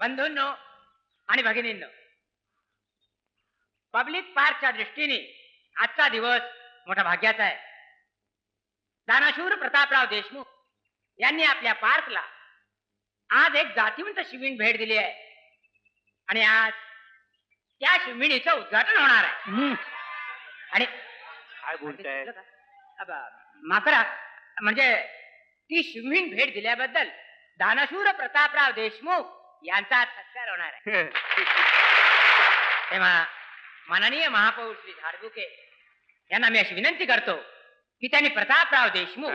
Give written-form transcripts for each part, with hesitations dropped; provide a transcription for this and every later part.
बंधूंनो आणि भगिनींनो, पब्लिक पार्कच्या दृष्टीने आजचा दिवस मोठा भाग्याचा आहे. दानाशूर प्रतापराव देशमुख यांनी आपल्या पार्कला आज एक जातीवंत शिवीण भेट दिली आहे आणि आज त्या शिवीणीचं उद्घाटन होणार आहे. आणि काय बोलताय? माकरा म्हणजे ती शिवीण भेट दिल्याबद्दल दानशूर प्रतापराव देशमुख यांचा सत्कार होणार आहे. तेव्हा माननीय महापौर श्री झाडबुके यांना मी अशी विनंती करतो की त्यांनी प्रतापराव देशमुख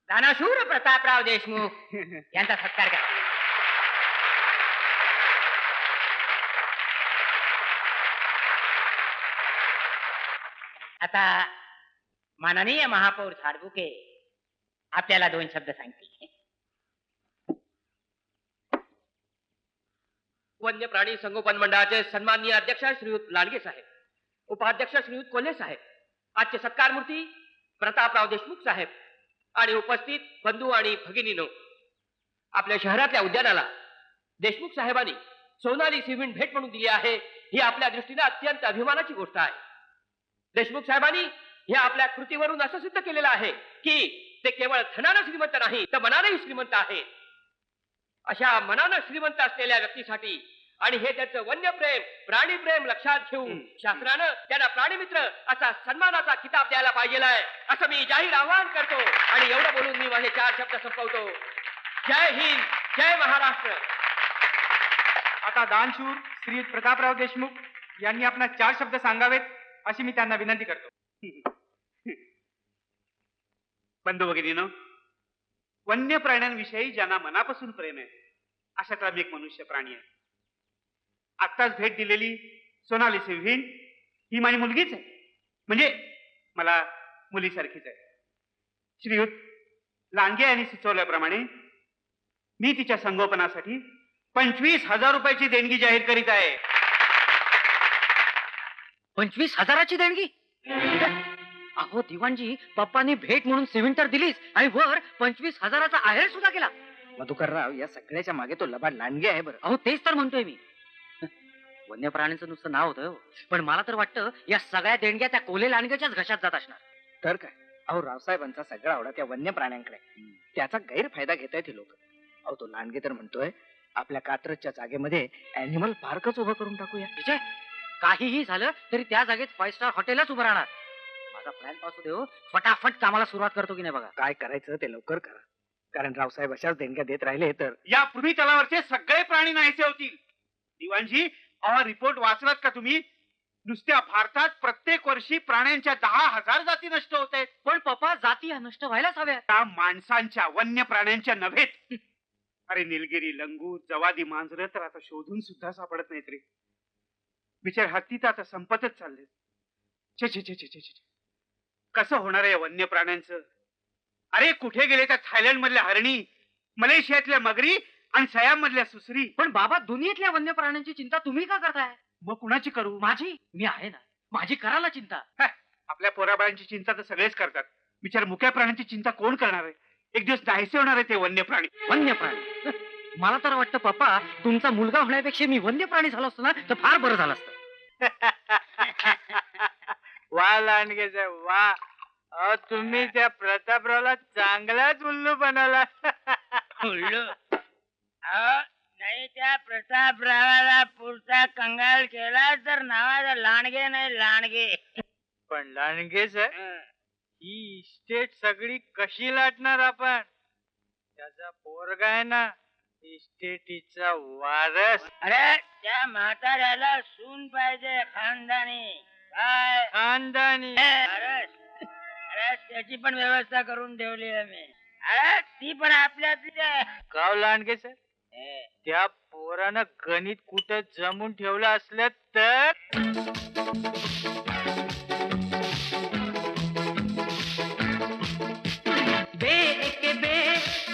दानशूर प्रतापराव देशमुख यांचा सत्कार करा. आता माननीय महापौर झाडबुके आपल्याला 2 शब्द सांगतील. वन्य प्राणी संगोपन मंडळाचे सन्माननीय अध्यक्ष श्रीयुत लांडगे साहेब, उपाध्यक्ष श्रीयुत कोल्हे साहेब, आजचे सत्कार मूर्ती प्रतापराव देशमुख साहेब आणि उपस्थित बंधू आणि भगिनीनो, आपल्या शहरातल्या उद्यानाला देशमुख साहेबांनी सोनाली सिमेंट भेट म्हणून दिली आहे. ही आपल्या दृष्टीने अत्यंत अभिमानाची गोष्ट आहे. देशमुख साहेबांनी हे आपल्या कृतीवरून असं सिद्ध केलेलं आहे की ते केवळ धनानं श्रीमंत नाही तर मनानेही श्रीमंत आहेत. अशा मनानं श्रीमंत असलेल्या व्यक्तीसाठी आणि हे त्याचं वन्य प्रेम प्राणी प्रेम लक्षात घेऊन शासनानं त्यांना प्राणीमित्र असा सन्मानाचा किताब द्यायला पाहिजे आहे असं मी जाहीर आवाहन करतो. आणि एवढं बोलून मी माझे 4 शब्द संपवतो. जय हिंद, जय महाराष्ट्र. आता दानशूर श्री प्रतापराव देशमुख यांनी आपला 4 शब्द सांगावेत अशी मी त्यांना विनंती करतो. बंधू भगिनीनो, वन्य प्राण्यांविषयी ज्यांना मनापासून प्रेम आहे अशातला मी एक मनुष्य प्राणी आहे. आत्ताच भेट दिलेली सोनाली सिंहीण ही माझी मुलगीच आहे, म्हणजे मला मुलीसारखीच आहे. श्रीयुत लांडगे यांनी सुचवल्याप्रमाणे मी तिच्या संगोपनासाठी 25,000 रुपयाची देणगी जाहीर करीत आहे. 25,000ची देणगी? अहो दिवाणजी, पप्पांनी भेट म्हणून सिमेंट तर दिलीच आणि वर 25,000चा आहेर सुद्धा केला. मधुकरराव, या सगळ्याच्या मागे तो लबाड लांडगे आहे बरं. अहो तेच तर म्हणतोय मी. वन्य प्राण्यांचं नुसतं नाव होतं, पण मला तर वाटतं या सगळ्या देणग्या त्या कोल्हे लांडग्याच्याच घशात जात असणार. तर काय, अहो रावसाहेबांचा सगळा आवडा त्या वन्य प्राण्यांकडे, त्याचा गैरफायदा घेतायत हे लोक. अहो तो लांडगे तर म्हणतोय आपल्या कात्रजच्या जागेमध्ये अॅनिमल पार्कच उभं करून टाकूया. विजय, काहीही झालं तरी त्या जागेत 5 स्टार हॉटेलच उभं राहणार. माझा प्लॅन पासू देऊ, फटाफट कामाला सुरुवात करतो की नाही बघा. काय करायचं ते लवकर करा, कारण रावसाहेब अशाच देणग्या देत राहिले तर या पृथ्वी तलावरचे सगळे प्राणी नाहीसे होतील. दिवाणजी, अहो रिपोर्ट वाचलात का तुम्ही? नुसत्या भारतात प्रत्येक वर्षी प्राण्यांच्या 10,000 जाती नष्ट होत आहेत. पण पप्पा, जाती ह्या नष्ट व्हायलाच हव्या. त्या माणसांच्या, वन्य प्राण्यांच्या नव्हेत. अरे निलगिरी, लंगूर, जवादी मांजरं तर आता शोधून सुद्धा सापडत नाहीत रे. बिचार हत्ती तर आता संपतच चालले. छे छे छे छे छे छे, कसं होणार आहे वन्य प्राण्यांचं? अरे कुठे गेले त्या थायलंड मधल्या हरणी, मलेशियातल्या मगरी आणि सयाम मधल्या सुसरी? पण बाबा, दुनियेतल्या वन्य प्राण्यांची चिंता तुम्ही का करताय? मग कुणाची करू? माझी? मी आहे ना, माझी करायला चिंता. आपल्या पोराबाळांची चिंता तर सगळेच करतात, बिचार मुक्या प्राण्यांची चिंता कोण करणार आहे? एक दिवस नाहीसे होणार आहे ते वन्य प्राणी. वन्य प्राणी? मला तर वाटतं पप्पा, तुमचा मुलगा होण्यापेक्षा मी वन्य प्राणी झालो असतो ना तर फार बरं झालं असतं. वा लांडगे साहेब वा, तुम्ही त्या प्रतापरावला चांगलाच उल्लू बनवला. उल्लू? नाही, त्या प्रतापरावाला पुढचा कंगाल केला तर नावाचा लांडगे नाही लांडगे. पण लांडगे साहेब, ही इस्टेट सगळी कशी लाटणार आपण? त्याचा पोरगा आहे ना इस्टेटीचा वारस. अरे त्या म्हाताऱ्याला सून पाहिजे खानदानी. काय खानदानी? अरे त्याची पण व्यवस्था करून ठेवली आहे मी. अरे ती पण आपल्यातली आहे. गाव लांडगे साहेब, त्या पोरानं गणित कुठं जमून ठेवलं असलं तर? बे एके बे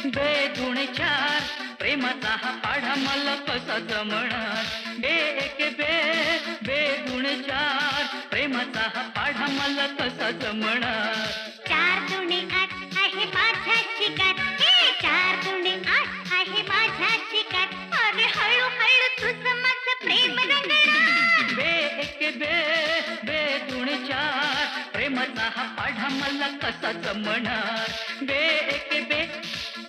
बे दुणे 4, प्रेमाचा हा पाढा मला कसा जमणार? बे एके बे बे दुणे 4, प्रेमाचा हा पाढा मला कसा जमणार? 4 दुणे 8 आहे माझ्या चिकात. 4 दुणे 8 आहे माझ्या चिकात. प्रेमाचा हा पाढा मला कसा जमणार बे एके बे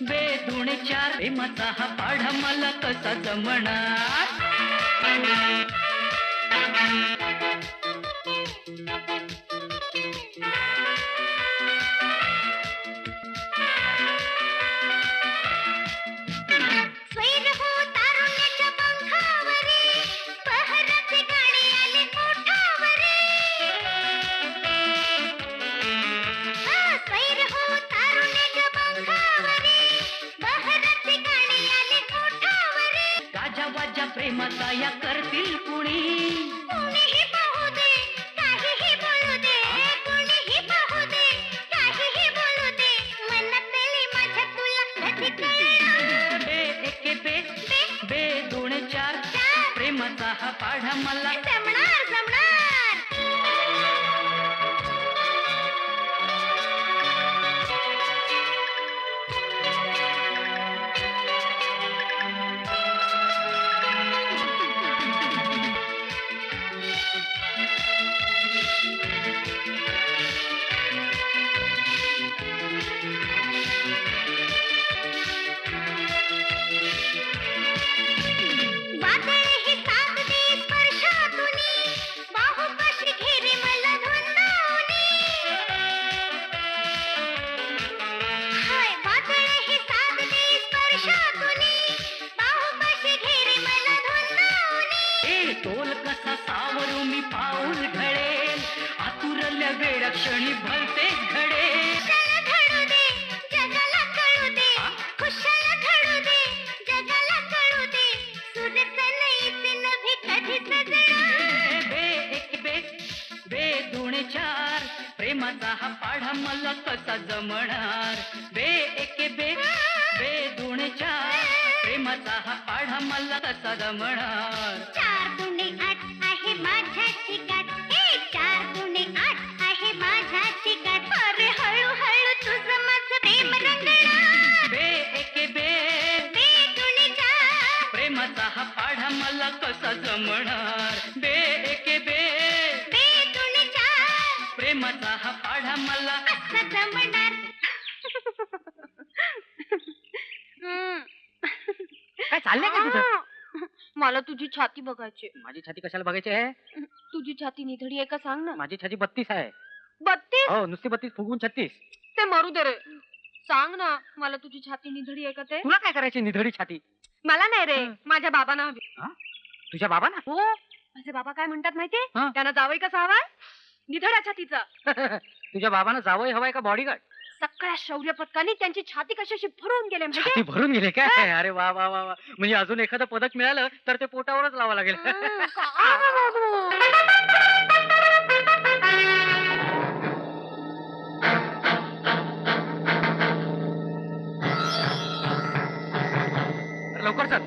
बे दुणे चार प्रेमाचा हा पाढा मला कसा जमणार स्वैर हो तारुण्याच्या पंखावरी बहराचे गाणे आले मोठावरी स्वैर हो तारुण्याच्या पंखावरी बहराचे गाणे आले मोठावरी गाजा वाजा प्रेमाचा या करतील कुणी कोणीही पाहू दे काहीही बोलू दे कोणीही पाहू दे काहीही बोलू दे मनातली माझ्या तुला कधी कळणार बे एके बे बे दोन चार प्रेमाचा हा पाढा मला जमणार जमणार वादळही सागदी स्पर्शातुनी बाहुपाशी घेरे मला धुंदावनी हाय वादळही सागदी स्पर्शातुनी बाहुपाशी घेरे मला धुंदावनी ए तोल कसा सावरू मी पाऊल घडेल आतुरल्या वेळ क्षणी भलते घडेल खुशाल घडू दे जगाला कळू दे खुशाल घडू दे जगाला कळू दे सूरज लईचे नभे कधीच जळणार बे एक बे बे दोन चार प्रेमाचा हा पाढा मला कसा जमणार बे एक बे बे दोन चार प्रेमाचा हा पाढा मला कसा जमणार 4 दुणे 8 आहे माझ्याची गाठ हे 4 दुणे 8 आहे माझ्याची गाठ अरे हळूहळू तुझं माझं प्रेम रंगणार बे एक बे बे दुणे 4 प्रेमाचा हा पाढा मला कसा जमणार बे एक बे बे दुणे 4 प्रेमाचा हा पाढा मला असं जमणार काय चाललंय का तुझं मला तुझी छाती बघायची माझी छाती कशाला बघायची आहे तुझी छाती निधडी आहे का सांग ना माझी छाती 32 आहे 32 हो नुसती 32 फुगून 36 ते मरू दे रे सांग ना मला तुझी छाती निधडी आहे का ते तुला काय करायची निधडी छाती मला नाही रे माझ्या बाबांना हवी तुझ्या बाबांना हो माझे बाबा काय म्हणतात माहितीये हा. त्यांना जावई कसा हवाय निधड्या छातीचा तुझ्या बाबांना जावई हवाय का बॉडीगार्ड सगळ्या शौर्य पदकांनी त्यांची छाती कशाशी भरून गेले छाती माहितीये भरून गेले काय अरे वा वा वा वा म्हणजे अजून एखादं पदक मिळालं तर ते पोटावरच लावा लागेल लवकर चल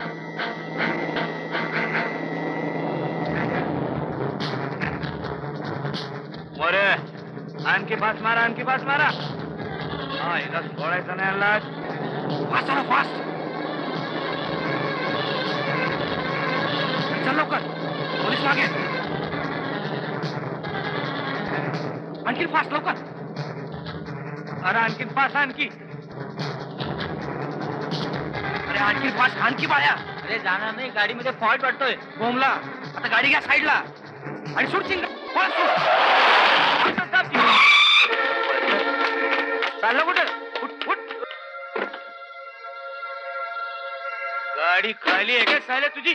मोरे आणखी पास मारा आणखी पास मारा हा हिला सोडायचं नाही आणला फास्ट चला फास्ट चल लवकर पोलीस मागे आणखी फास्ट लवकर अरे आणखी फास्ट आणखी अरे आणखी फास्ट आणखी बाळ्या अरे जाणार नाही गाडीमध्ये फॉल्ट वाटतोय बोमला आता गाडी घ्या साईडला आणि सुट चिंगा चाललं कुठं उठ उठ गाडी खाली आहे का सायला तुझी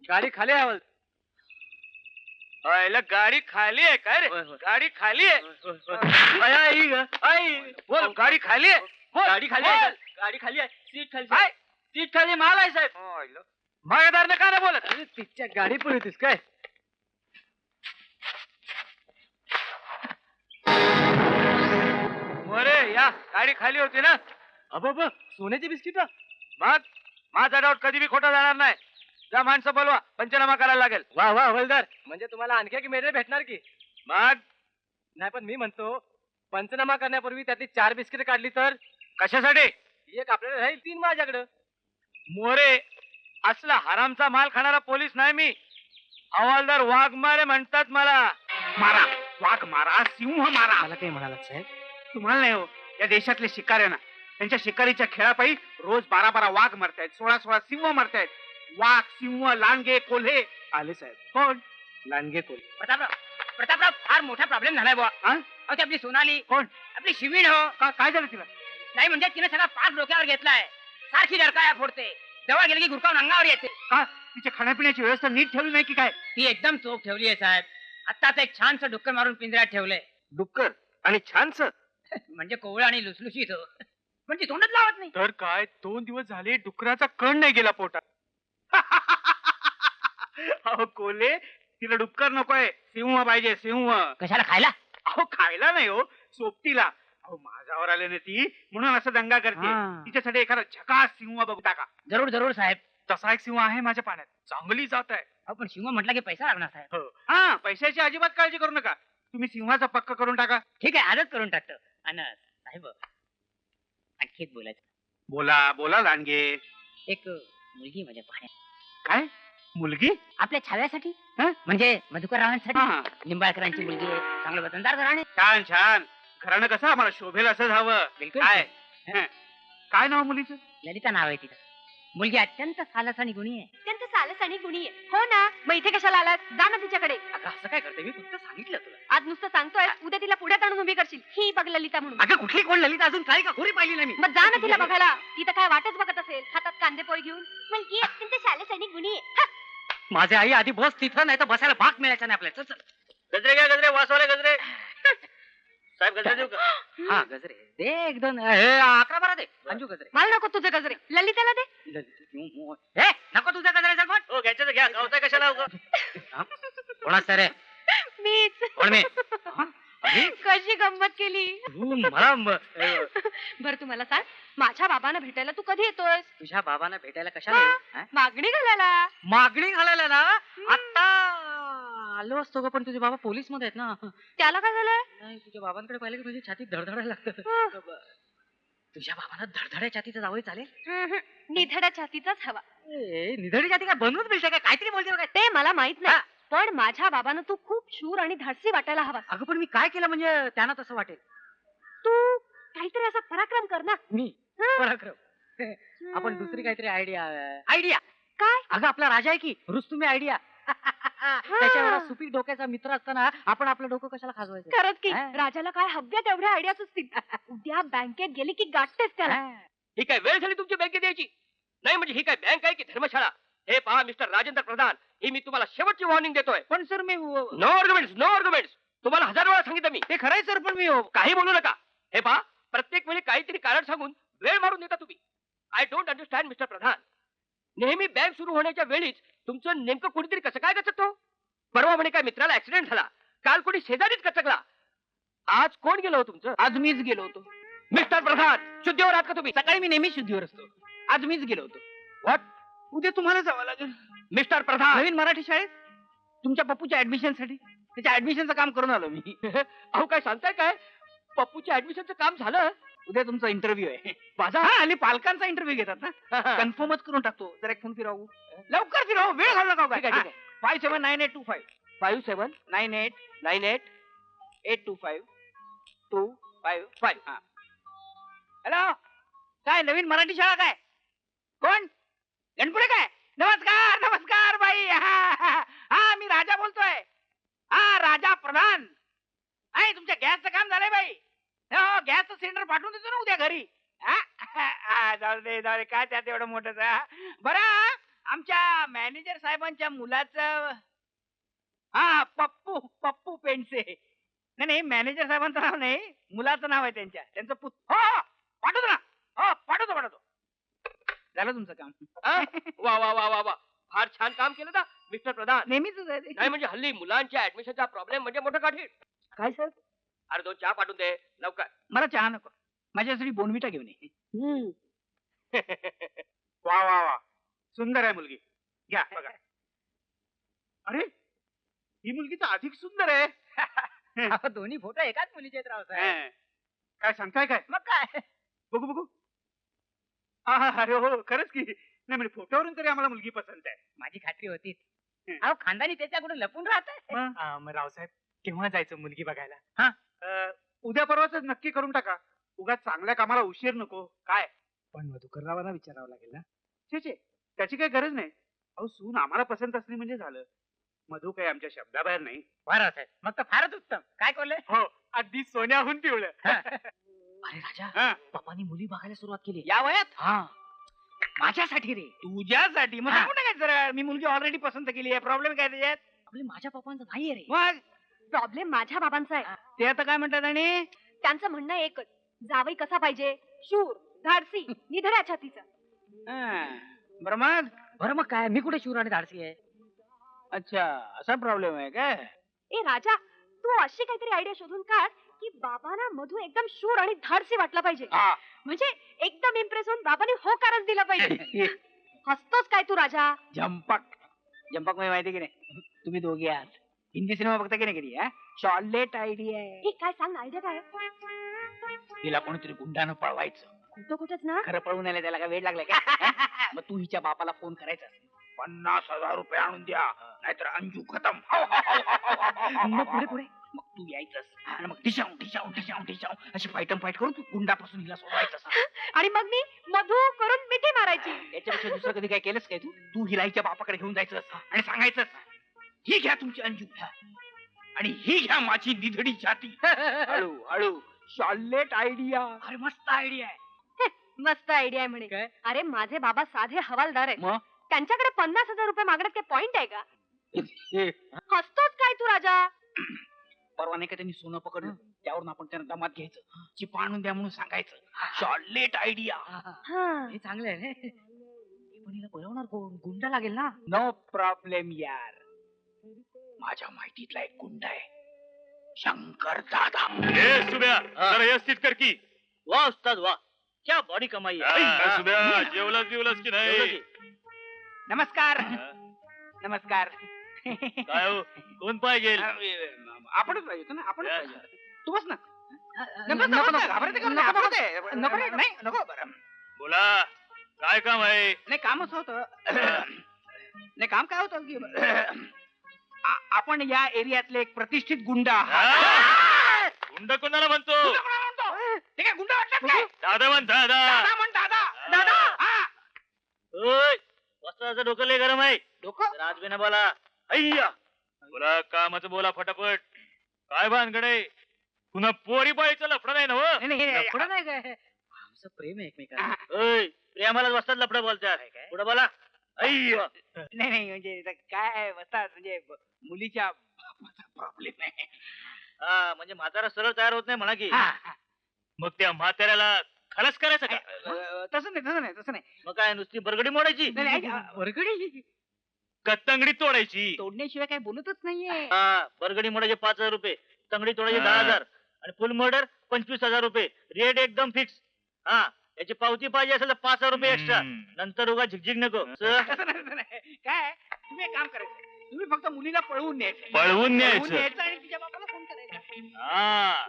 गाडी खाली आहे गाडी खाली आहे काय रे गाडी खाली आहे आई बोल गाडी खाली आहे बोल, गाडी खाली बोल. आहे गाडी खाली आहे सीट खाली काय? सीट खाली माल आहे साहेब मागदारने का नाही बोलत अरे तिच्या गाडी पण होतीस काय मोरे या गाडी खाली होती ना अब सोन्याची बिस्किट मग माझा डाऊट कधी बी खोटा जाणार नाही जा माणसं बोलवा पंचनामा करायला लागेल वा वा हवलदार म्हणजे तुम्हाला आणखी एक मेडल भेटणार की मग नाही पण मी म्हणतो पंचनामा करण्यापूर्वी त्यातली 4 बिस्किट काढली तर कशासाठी एक आपल्याला राहील 3 माझ्याकडं मोरे असला हरामचा माल खाणारा पोलीस नाही मी. हवालदार वाघमारे म्हणतात मला. मारा, वाघ मारा, सिंह मारा. मला काही म्हणालात साहेब? तुम्हाला नाही हो, या देशातले शिकाऱ्यांना त्यांच्या शिकारीच्या खेळापायी रोज 12 वाघ मरतायत, 16 सिंह मरतायत. वाघ, सिंह, लांडगे, कोल्हे. आले साहेब. कोण? लांडगे कोल्हे. प्रतापराव फार मोठा प्रॉब्लेम झालाय बुवा. हा? अहो ती आपली सोनाली. कोण? आपली शिवीण हो. काय झालं तिला? नाही म्हणजे तिने सगळा पाच डोक्यावर घेतलाय. सारखी डरकाया फोडते. जवळ गेली की गुरकावून अंगावर येते. का तिच्या खाण्यापिण्याची व्यवस्था नीट ठेवली नाही की काय? ती एकदम चोख ठेवली आहे साहेब. आत्ताच एक छानसं डुक्कर मारून पिंजऱ्यात ठेवलंय. डुक्कर आणि छानस. म्हणजे कोवळ आणि लुसलुशीत हो. पण ती तोंडच लावत नाही. तर काय 2 दिवस झाले डुकराचा कण नाही गेला पोटात. अहो कोल्हे, तिला डुक्कर नकोय, सिंह पाहिजे, सिंह. कशाला खायला? अहो खायला नाही हो, सोबतीला. अहो माझ्यावर आले ना ती, म्हणून असं दंगा करते. हा. तिच्यासाठी एखादा झकास सिंह बघू टाका. जरूर जरूर साहेब. तसा एक सिंह आहे माझ्या पाण्यात, चांगली जात आहे. अहो पण शिव म्हटलं की पैसा लागणार साहेब. हो. हा, पैशाची अजिबात काळजी करू नका. तुम्ही सिंहाचा पक्का करून टाका. ठीक आहे आजच करून टाकतो. आणि साहेब आणखी एक बोलायचं. बोला बोला लांडगे. एक मुलगी माझ्या पाहण्यात. काय मुलगी? आपल्या छाव्यासाठी हं? म्हणजे मधुकररावांसाठी. हा. निंबाळकरांची मुलगी आहे. चांगलं वतनदार घराणे. छान छान. घराणं कसं आम्हाला शोभेल असं हवं. बिलकुल. काय? हं. काय नाव मुलीचं? ललिता नाव आहे तिचं. मुलगी अत्यंत सालस आणि गुणी आहे. अत्यंत सालस आणि गुणी आहे. हो ना, मग इथे कशाला आलात? जा ना तिच्याकडे. अगं असं काय करते, मी फक्त सांगितलं तुला. आज नुसतं सांगतोय, उद्या तिला पुढ्यात आणून उभी करशील. ही बघ ललिता म्हणून. अगं कुठली कोण ललिता, अजून काय का खोरी पाहिली नाही मी. मग जा ना तिला बघायला. ती तर काय वाटच बघत असेल, हातात कांदे पोळी घेऊन. मुलगी अत्यंत शालेस आणि गुणी आहे. माझे आई आधी बस तिथं, नाही तर बसायला भाग मिळायचा नाही आपल्याला. चल चल. गजरे घ्या, गजरे वासवाले गजरे. साहेब गजरे देऊ का? हा गजरे दे एक दोन. 11-12 दे. अंजू गजरे. मला नको तुझे गजरे, ललिताला दे. हे नको तुझ्या गजऱ्याचा कोण? हो घ्यायचं तर घ्या, गावताय कशाला उगाच? कोणाच रे? मीच. कोण मी? अरे, कशी गंमत केली. तू मला बर तू मला सांग, माझ्या बाबांना भेटायला तू कधी येतोयस? तुझ्या बाबांना भेटायला कशाला येऊ? हा? मागणी घालायला. मागणी घालायला ना? आता आलो असतो ग, पण तुझे बाबा पोलीस मध्ये आहेत ना. त्याला काय झालंय? नाही तुझ्या बाबांकडे पाहिलं की माझी छातीत धडधडायला लागतं. तुझ्या बाबांना धडधड्या छातीचं जावं चालेल? निधड्या छातीचाच हवा. निधडी छाती काय बनवूच मिळते काय? काहीतरी बोलते काय? ते मला माहित नाही, पण माझ्या बाबांना तू खूप शूर आणि धाडसी वाटायला हवा. अगं पण मी काय केलं म्हणजे त्यांना तसं वाटेल? तू काहीतरी असा पराक्रम कर ना. मी हं. पराक्रम. आपण दुसरी काहीतरी आयडिया. काय? अगं आपला राजा आहे की रुस्तुमी आयडिया. त्याच्या सुपीक डोक्याचा मित्र असताना आपण आपलं डोकं कशाला खाजवायचं? खरंच की हा. राजाला काय हव्या तेवढ्या आयडियाच असतील. उद्या बँकेत गेली की गाठतेस त्याला. ही काय वेळ झाली तुमची बँकेत यायची? नाही म्हणजे ही काय बँक आहे की धर्मशाळा? हे पहा मिस्टर राजेंद्र प्रधान, ही मी तुम्हाला शेवटची वॉर्निंग देतोय. पण सर मी नो आर्ग्युमेंट्स, नो आर्ग्युमेंट्स. तुम्हाला 1000 वेळा सांगितलं मी. ते खरंय सर, पण मी काही बोलू नका. हे पहा प्रत्येक वेळी काहीतरी कारण सांगून वेळ मारून देता तुम्ही. आय डोंट अंडरस्टँड मिस्टर प्रधान. नेहमी बँक सुरू होण्याच्या वेळीच तुमचं नेमकं कोणीतरी कसं काय गचकतो? परवा म्हणे काय मित्राला ऍक्सिडेंट झाला, काल कोणी शेजारीच गचकला. आज कोण गेलो हो तुमचं? आज मीच गेलो होतो. मिस्टर प्रधान शुद्धीवर आहात का तुम्ही? सकाळी मी नेहमी शुद्धीवर असतो. आज मीच गेलो होतो. व्हॉट? उद्या तुम्हाला जावं लागेल मिस्टर प्रधान. नवीन मराठी शाळेत तुमच्या पप्पूच्या ऍडमिशन साठी. त्याच्या ऍडमिशनचं काम करून आलो मी. अहो काय सांगताय काय? पप्पूच्या ऍडमिशनचं काम झालं? उद्या तुमचा इंटरव्ह्यू आहे. माझा? हा आणि पालकांचा इंटरव्ह्यू घेतात ना. कन्फर्मच करून टाकतो. जरा एक फोन फिरवू. लवकर फिरव, वेळ घालू नका. ठीक आहे, ठीक आहे. 579825 5798 98 825 255. हॅलो, काय नवीन मराठी शाळा काय? कोण? गणपुरे काय? नमस्कार नमस्कार बाई. हा मी राजा बोलतोय. हा राजा प्रधान. आहे तुमच्या गॅसचं काम झालंय बाई. हो गॅसचं सिलेंडर पाठवून देतो ना उद्या घरी. जाऊ दे काय त्यात एवढं मोठं. बरं आमच्या मॅनेजर साहेबांच्या मुलाचं हा पप्पू पप्पू पेंडसे. नाही मॅनेजर साहेबांचं नाव नाही, मुलाचं नाव आहे त्यांचं हो पाठवतो ना. हो पाठवतो. झालं तुमचं काम. वा वा वा वा वा, फार छान काम केलं ना मिस्टर प्रधान. नेहमीच नाही म्हणजे हल्ली मुलांच्या ऍडमिशनचा प्रॉब्लेम म्हणजे मोठं काढील. काय सर? अरे 2 चहा पाठवून दे लवकर. मला चहा नको, माझ्यासाठी बोनविटा घेऊन ये. वा वा वा, सुंदर आहे मुलगी. घ्या बघा. अरे ही मुलगी तर अधिक सुंदर आहे. दोन्ही फोटो एकाच मुलीचे आहेत रावसाहेब. हं. काय सांगताय काय? मग काय? बघू. अरे हो खरंच की नाही म्हणजे फोटोवरून तरी आम्हाला मुलगी पसंत आहे. माझी खात्री होतीच. हं. अहो खानदानी त्याच्याकडून लपून राहत मग? मग रावसाहेब केव्हा जायचं मुलगी बघायला? उद्या परवाच नक्की करून टाका. उगाच चांगल्या कामाला उशीर नको. काय पण मधुकररावांना विचारावं लागेल ना. छे त्याची काही गरज नाही. अहो सून आम्हाला पसंत असली म्हणजे झालं. मधू काही आमच्या शब्दाबाहेर नाही. बरं साहेब मग तर फारच उत्तम. काय कोल्हे? हो अगदी सोन्याहून पिवळं. अरे राजा, हा. पप्पानी मुली बघायला सुरुवात केली. या वयात हा, माझ्यासाठी रे. तुझ्यासाठी मग हा. सांगू नका जरा. मी मुलगी ऑलरेडी पसंत केली आहे. प्रॉब्लेम काय त्याच्यात? आपले माझ्या पप्पांचं नाहीये रे. मग प्रॉब्लेम माझ्या बाबांचा आहे. ते आता काय म्हणतात आणि त्यांचं म्हणणं एकच, जावई कसा पाहिजे, शूर, धाडसी, निधड्या छातीचा. बरं मग बरं मग काय मी कुठे शूर आणि धाडसी आहे? अच्छा असा प्रॉब्लेम आहे काय? ए राजा, तू अशी काहीतरी आयडिया शोधून काढ की बाबांना मधू एकदम शूर आणि धाडसी वाटला पाहिजे. हा. म्हणजे एकदम इम्प्रेस होऊन बाबांनी होकारच दिला पाहिजे. हसतोच काय तू राजा? जंपक म्हणजे माहिती की नाही? तुम्ही दोघे आहात. हिंदी सिनेमा बघता की नाही कधी? शॉर्लेट आयडिया आहे. हे काय सांग, आयडिया काय आहे? तिला कोणीतरी गुंडानं पळवायचं. कुठं कुठंच ना. खरं पळवून आलं त्याला काय वेळ लागलाय का? मग तू हिच्या बापाला फोन करायचा. 50,000 रुपये आणून द्या नाहीतर अंजू खतम. मग पुढे पुढे मग तू यायचंस आणि मग टिशाव अशी फाईटम फाईट करून तू गुंडापासून हिला सोडवायचं. आणि मग मी मधू करून मिठी मारायची. याच्यापेक्षा दुसरं कधी काय केलंस काय? तू हिला हिच्या बापाकडे घेऊन जायचं आणि सांगायचं ही घ्या तुमची अंजू आणि ही घ्या माझी निधडी छाती. हळू हळू शॉर्लेट आयडिया. अरे मस्त आयडिया आहे. मस्त आयडिया आहे म्हणे. काय? अरे माझे बाबा साधे हवालदार आहेत. मग? त्यांच्याकडे 50,000 रुपये मागण्यात काय पॉइंट आहे का? हसतोच काय तू राजा? परवा नाही का त्यांनी सोनं पकडलं त्यावरून आपण त्यांना दमात घ्यायचं. चिपा आणून द्या म्हणून सांगायचं. Charlotte idea. हा. हे चांगलं आहे रे. पण हिला बोलवणार कोण? गुंडा लागेल ना. नो प्रॉब्लेम यार. माझ्या माहितीतला एक गुंड आहे शंकर दादा. सुब्या जरा व्यवस्थित कर की. वाह उस्ताद वाह, क्या बॉडी कमाई है. सुब्या जेवलास की नाही? नमस्कार नमस्कार. काय हो कोण पाहिजे? आपणच पाहिजे होतं ना. आपणच Yes. पाहिजे होतं. तू बस ना. नको, नको, नको. घाबरायचं काम नको, नाही. नको. आपण नको रे, नाही नको. बरं बोला काय काम आहे? नाही कामच होतं. नाही काम काय होतं की आपण या एरियातले एक प्रतिष्ठित गुंड आहात. हा? गुंड कोणाला म्हणतो? गुंड कोणाला म्हणतो? ते काय गुंड वाटतात काय? दादा म्हण दादा. दादा म्हण दादा. दादा. हा. ओय, वस्त्राचं डोकं लय गरम आहे. डोकं? राजबीना बोला. अय्या, बोला कामाचं बोला फटाफट. काय भानगडे? पुन्हा पोरी बाईचं लफडं नाही ना हो? नाही, नाही, पुढे नाही काय आमचं प्रेम आहे एकमेकांना. ओय, प्रेमालाच वस्त्रात लफडं बोलतात. पुढे बोला. अय्या, नाही नाही म्हणजे इथं काय बसतात म्हणजे मुलीच्या बापाचा प्रॉब्लेम आहे. हा म्हणजे म्हातारा सरळ तयार होत नाही म्हणा की. हा, हा. मग त्या म्हाताऱ्याला खलास करायचं का? तसं नाही. मग काय नुसती बरगडी मोडायची? नाही, नाही, वरगडी का तंगडी तोडायची? तोडण्याशिवाय काय बोलतच नाहीये. हा, बरगडी मोडायचे 5,000 रुपये, तंगडी तोडायचे 10,000 आणि फुल मर्डर 25,000 रुपये. रेट एकदम फिक्स. हा, याची पावती पाहिजे असेल तर 5,000 रुपये एक्स्ट्रा. नंतर उगा झिकझिक नको. तसं नाही. काय तुम्ही एक काम करायचं. तुम्ही फक्त मुलीला पळवून न्यायचं. पळवून न्यायचं. आणि तिच्या बापाला फोन करायचा. हा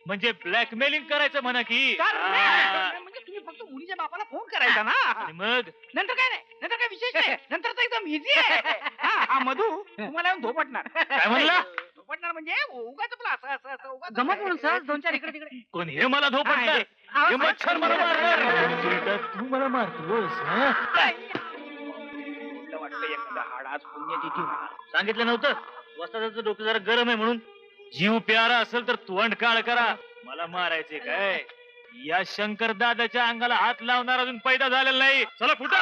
म्हणजे ब्लॅकमेलिंग करायचं म्हणा की. म्हणजे तुम्ही फक्त मुलीच्या बापाला फोन करायचा ना. आणि मग नंतर काय नाही. नंतर काय विशेष नाही. नंतर तर एकदम इझी आहे. हा मधू तुम्हाला येऊन धोपटणार. काय म्हणला? धोपटणार म्हणजे उगाच आपलं असं उगाच गमत म्हणून सहज 2-4 इकडे तिकडे. कोण हे मला धोपटणार? हे मच्छर मला मारणार. तू मला मारतोस हा? वाटतं एखादा हाडाच पुण्यतिथी होणार. सांगितलं नव्हतं वस्त्राचं डोकं जरा गरम आहे म्हणून. जीव प्यारा असेल तर तोंड काळ करा. मला मारायचे काय? या शंकर दादाच्या अंगाला हात लावणार अजून पैदा झालेला नाही. चला फुटा.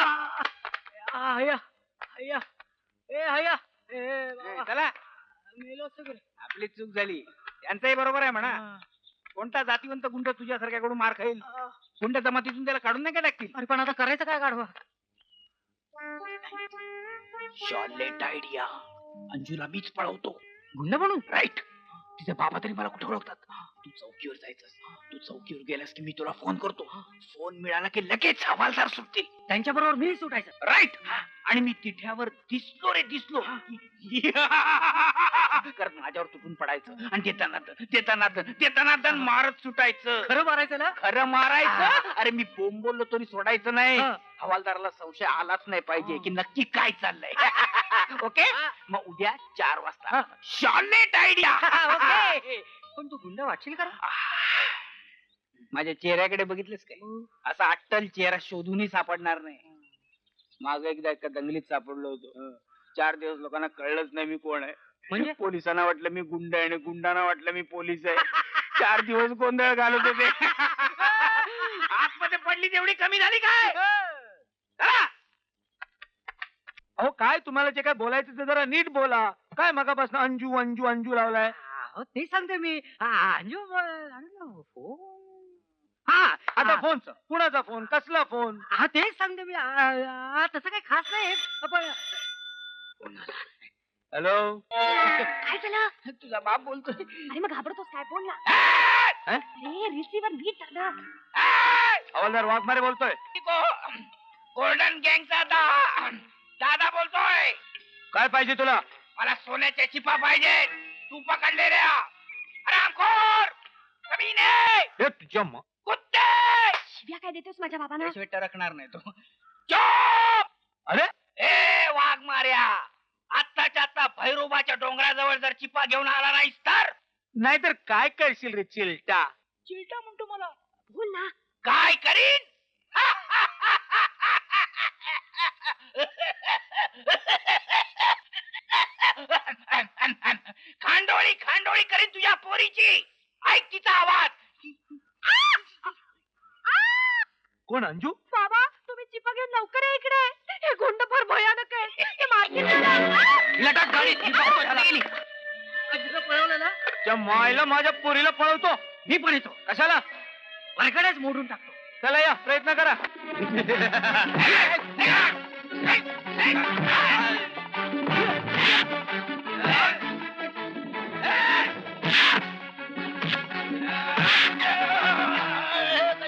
हया हया ए हया ए बाबा. चला मेलो सगळे. आपली चूक झाली. त्यांचंही बरोबर आहे म्हणा. कोणता जातीवंत गुंड तुझ्यासारख्याकडून मार खाईल? गुंड जमातीतून त्याला काढून नाही का टाकतील? अरे पण आता करायचं काय गाढवा? Charlotte idea. अंजूला मीच पळवतो. गुंड म्हणून? राईट. तिचे बाबा तरी मला कुठे ओळखतात. तू चौकीवर जायचं. तू चौकीवर गेलास की मी तुला फोन करतो. फोन मिळाला की लगेच हवालदार सुटतील. त्यांच्या बरोबर मी सुटायचं. राईट. आणि मी तिठ्यावर दिसलो रे दिसलो. करत माझ्यावर तुटून पडायचं आणि देताना मारत सुटायचं. खरं मारायचं ना? खरं मारायचं. अरे मी बोंब बोललो तरी सोडायचं नाही. हवालदाराला संशय आलाच नाही पाहिजे की नक्की काय चाललंय. ओके, मग उद्या 4 वाजता शॉलेट आयडिया. ओके. पण तू गुंड वाटशील का? माझ्या चेहऱ्याकडे बघितलंस काय? असा अट्टल चेहरा शोधूनही सापडणार नाही. माग एकदा एका दंगलीत सापडलो होतो. 4 दिवस लोकांना कळलंच नाही मी कोण आहे. म्हणजे पोलिसांना वाटलं मी गुंड आहे आणि गुंडांना वाटलं मी पोलीस आहे. 4 दिवस गोंधळ घालत होते. आतमध्ये पडली तेवढी कमी झाली काय? चला. अहो काय तुम्हाला जे काय बोलायचं ते जरा नीट बोला. काय मगापासून अंजू अंजू अंजू लावलाय? ते सांगते मी. अंजू हा आता फोनचा कुणाचा फोन? कसला फोन? तेच सांगते मी. तसं काही खास नाही पण हॅलो, काय झालं? तुझा बाप बोलतोय. अरे मग घाबरतोस काय? बोल ना. हा? अरे रिसिव्हर नीट धर. हवालदार वाघमारे बोलतोय. गोल्डन गँगचा दादा बोलतोय. काय पाहिजे तुला? मला सोन्याच्या चिपा पाहिजे. तू पकडले रे हरामखोर कमीने हे तुझ्या कुत्ते. शिव्या काय देतोस माझ्या बाबांना? टरकणार नाही तो. चुप. अरे ए वाघ मार्या, आत्ताच्या आत्ता भैरोबाच्या डोंगराजवळ जर चिपा घेऊन आला नाहीस तर नाहीतर काय करशील रे चिलटा? चिलटा म्हणतो मला. बोल ना. काय करीन? खांडोळी खांडोळी करीन तुझ्या पोरीची. ऐक तिचा आवाज. कोण अंजू? बाबा तुम्ही चिपा घेऊन लवकर या इकडे. हे गुंड फार भयानक आहे. ते मारतील. लटक गाडीत. पळवलं ना? त्या मायला माझ्या पोरीला पळवतो. मी पण येतो. कशाला? वरकडेच मोडून टाकतो. चला या प्रयत्न करा.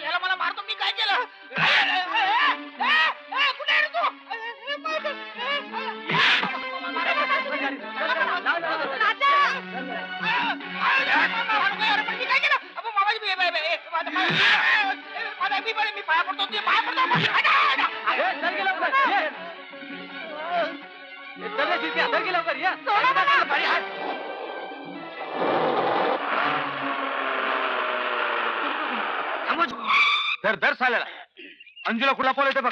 याला मला मारतो. मी काय केलं? कुठे आहे रे तू? मी काय केलं? मी पाया पडतो. ते पाया पडतो. धर धर साल्याला. अंजूला कुठला पळवते बघ.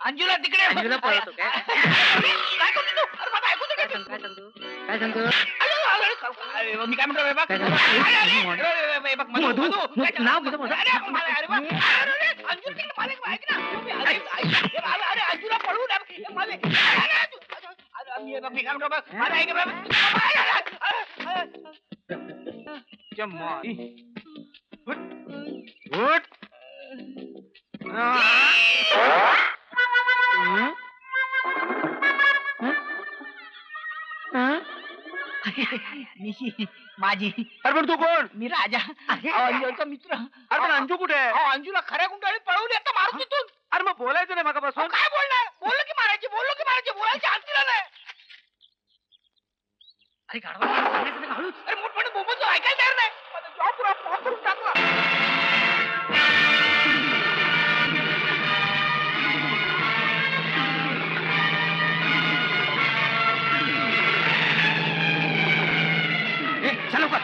अंजूला तिकडे. अंजूला पळवतो काय? काय करतो तू? अरे बाबा, ऐकू दे. काय सांगतो? काय सांगतो? मी काय म्हणतो बघ. बघ मधू, नाव घेतो माझं. अंजू तिकडे मला ऐक ना. अरे अंजूला पळवू नये. मी काय म्हणतो बघ. मला ऐक उठ. माझी. अरे पण तू कोण? मी राजा. अंजूचा मित्र. अरे पण अंजू कुठे आहे? अंजूला खऱ्या गुंडाळी पळवली. आता मारू तिथून. अरे मग बोलायचं नाही मगापासून. काय बोलणार? बोललो की मारायची. बोलायची आणतील नाही. अरे गाढवा सांगायचं नाही का? हळूच. अरे मोठमोठे बोबत ऐकायला तयार नाही. जॉब करून टाकला. चलो का?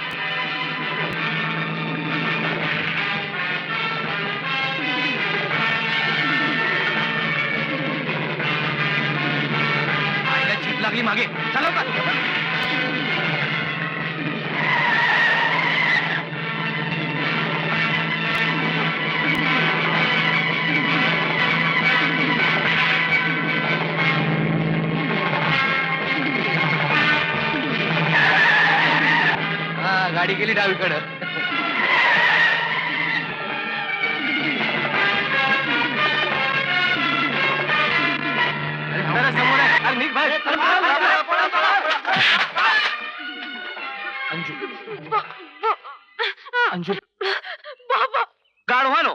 चीप लागली मागे. चलो का? गाडी गेली डावीकडं. समोर आहे. अरे निघ बाहेर. अंजू अंजू बाबा गाढवानो,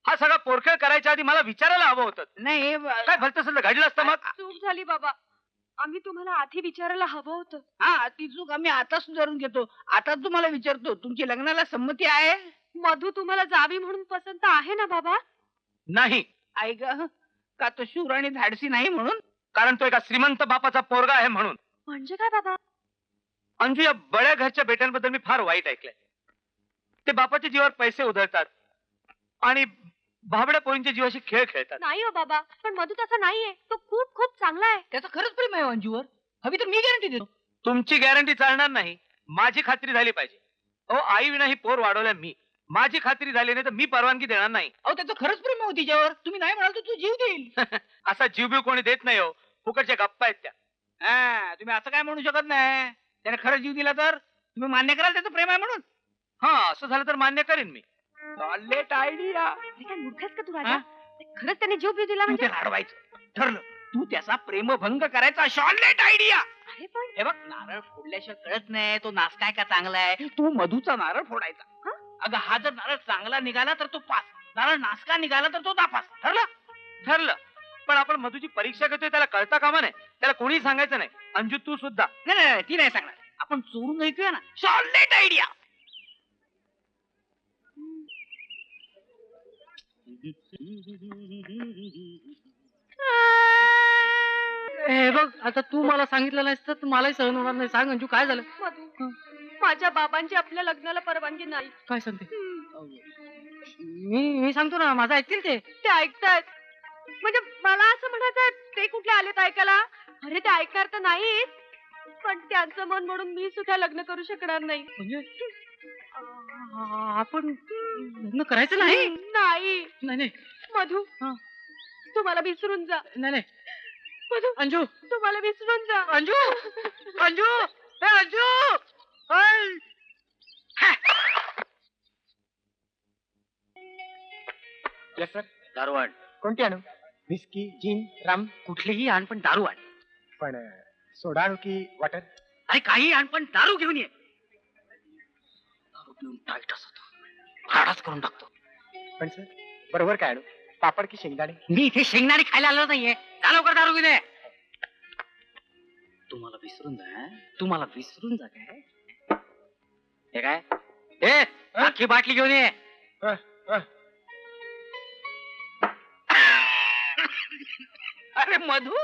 हा सगळा पोरखेळ करायच्या आधी मला विचारायला हवं होतं. नाही काय भलतं सगळं घडलं असतं मग. चूक झाली बाबा. आम्ही तुम्हाला आधी विचारायला हवं होतं. हा ती चूक आम्ही आता सुधारून घेतो. आता तुम्हाला विचारतो, तुमची लग्नाला संमती आहे? मधू तुम्हाला जावी म्हणून पसंत आहे ना बाबा? नाही, आई ग, का तो शूर आणि धाडसी नाही म्हणून? कारण तो एका श्रीमंत बापाचा पोरगा आहे म्हणून. म्हणजे काय बाबा? अंजू, या बड्या घरच्या बेट्यांबद्दल मी फार वाईट ऐकलंय. ते बापाच्या जीवावर पैसे उधळतात आणि भाबड्या पोरींच्या जीवाशी खेळ खेळतात. नाही हो बाबा, पण मधू तसा नाहीये. तो खूप खूप चांगला आहे. त्याचं खरंच प्रेम आहे अंजूवर. हवी तर मी गॅरंटी देतो. तुमची गॅरंटी चालणार नाही, माझी खात्री झाली पाहिजे. अहो, आई विना ही पोर वाढवल्या मी. माझी खात्री झाली नाही तर मी परवानगी देणार नाही. अहो त्याचं खरंच प्रेम आहे तिच्यावर. तुम्ही नाही म्हणाल तर तू जीव देईल. असा जीव बीव कोणी देत नाही हो, फुकटच्या गप्पा आहेत त्या. हा, तुम्ही असं काय म्हणू शकत नाही. त्याने खरंच जीव दिला तर तुम्ही मान्य कराल त्याचं प्रेम आहे म्हणून? हा, असं झालं तर मान्य करीन मी. Late idea. अरे काय मूर्खस का तू हा? राजा? खरंच त्याने जीव दिला तू म्हणजे? त्याला अडवायचं ठरलं. तू त्याचा प्रेमभंग करायचा. Charlotte idea. अरे पण हे बघ, नारळ फोडल्याशिवाय कळत नाही तो नासकाय का चांगला आहे. तू मधूचा नारळ फोडायचा. अगं हा जर नारळ चांगला निघाला तर तो पास, नारळ नासका निघाला तर तो नापास. ठरलं? ठरलं. पण आपण मधूची परीक्षा घेतोय त्याला कळता कामा नाही. त्याला कोणी सांगायचं नाही. अंजू तू सुद्धा. नाही नाही नाही, ती नाही सांगणार. आपण चोरून ऐकूया ना. Charlotte idea. हे बघ, आता तू मला सांगितलं नाहीस तर मलाही सहन होणार नाही. सांग अंजू, काय झालं? मधू, माझ्या बाबांची आपल्या लग्नाला परवानगी नाही. काय सांगते? मी सांगतो ना, माझं ऐकतील ते. ते ऐकतायत. म्हणजे मला असं म्हणायचं, ते कुठले आलेत ऐकायला? अरे ते ऐकणार तर नाहीत, पण त्यांचं मन म्हणून मी सुद्धा लग्न करू शकणार नाही. म्हणजे आपण लग्न करायचं नाही? नाही नाही नाही मधू, हा. तू मला विसरून जा. नाही नाही. मधू, अंजू, तू मला विसरून जा. अंजू, अंजू, हे अंजू, ऐ! Yes sir. दारू आण. कोणती आणू? विस्की, जिन, रम? कुठलीही आण, पण दारू आण. पण सोडा आणू की वॉटर? अरे काही आण, पण दारू घेऊन ये. दारू पिऊन टाईट असतो, हाडाच करून टाकतो. पण सर बरोबर काय आणू? पापड की शेंगदाणे? मी इथे शेंगदाणे खायला आलो नाहीये. जा लवकर दारू घेऊन ये. तुम्हाला विसरून जा. तुम्हाला विसरून जा काय? हे काय? ए, अख्खी बाटली घेऊन ये. अरे मधू,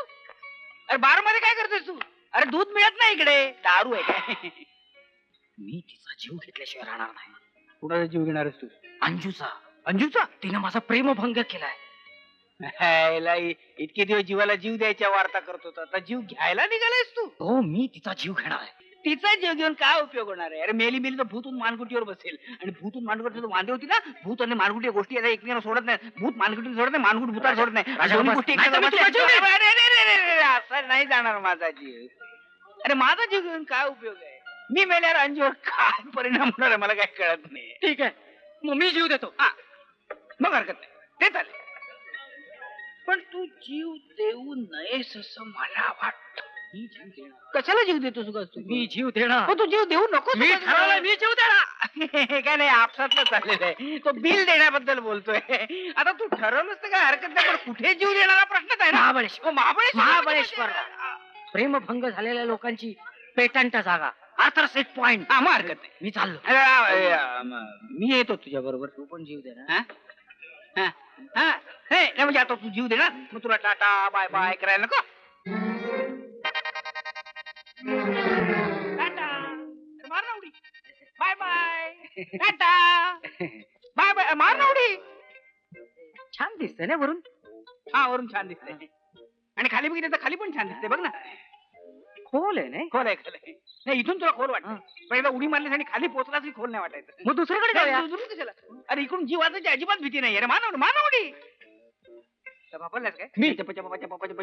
अरे बार मध्ये काय करतोय तू? अरे दूध मिळत नाही इकडे. दारू आहे काय? मी तिचा जीव घेतल्याशिवाय राहणार नाही. कुणाचा जीव घेणारच तू? अंजूचा. अंजूचा? तिने माझा प्रेमभंग केलाय. हायला, इतके दिवस जीवाला जीव द्यायच्या वार्ता करत होता, आता जीव घ्यायला निघालायस तू? हो, मी तिचा जीव घेणार आहे. तिचा जीव घेऊन काय उपयोग होणार आहे? अरे मेली मेली तर भूतून मानगुटीवर बसेल. आणि भूतून मानगुटीवर वांदे होती ना, भूत आणि मानगुटी या गोष्टी आता एकमेकांना सोडत नाही. भूत मानगुटी सोडत नाही, मानगुट भूताला सोडत नाही. राजा, दोन्ही बस. गोष्टी नाही तर मी एकमेकांना तुझा जीव बसल्या. अरे, असं नाही जाणार माझा जीव. अरे माझा जीव घेऊन काय उपयोग आहे? मी मेल्यावर अंजूवर काय परिणाम होणार आहे मला काय कळत नाही. ठीक आहे, मग मी जीव देतो. हा, मग हरकत नाही, ते चालेल. पण तू जीव देऊ नयेस असं मला वाटतं. मी जीव देणार. कशाला जीव देतोस उगाच तू? मी जीव देणार. हो, तू जीव देऊ नको. मी ठरवलंय, मी जीव देणार. काय नाही, आपसातलं चाललेलं आहे. तो बिल देण्याबद्दल बोलतोय. आता तू ठरवलंस तर काय हरकत नाही, पण कुठे जीव देणारा प्रश्नच आहे ना. महाबळेश्वर. हो, महाबळेश्वरला. प्रेमभंग झालेल्या लोकांची पेटंट जागा, आर्थर सेट पॉइंट. हा, मग हरकत नाही. मी चाललो. मी येतो तुझ्या बरोबर. तू पण जीव देणार. नाही म्हणजे आता तू जीव देणार, मग तुला टाटा बाय बाय करायला नको. टाटा, मार ना उडी. Bye bye. Tata, bye bye. मार ना उडी. छान दिसतंय ना वरून. हा, वरून छान दिसतंय. आणि खाली बघितलं तर खाली पण छान दिसते बघ ना. खोल आहे नाही? खोल आहे, खोल आहे. नाही, इथून तुला खोल वाटत. पहिला उडी मारलीस आणि खाली पोहोचलास की खोल नाही वाटायचं. मग दुसरीकडे जाऊया. दुरून कशाला? अरे इकडून जीवाची अजिबात भीती नाही. अरे मानव मानव उडी. बापरलास काय? मी पचा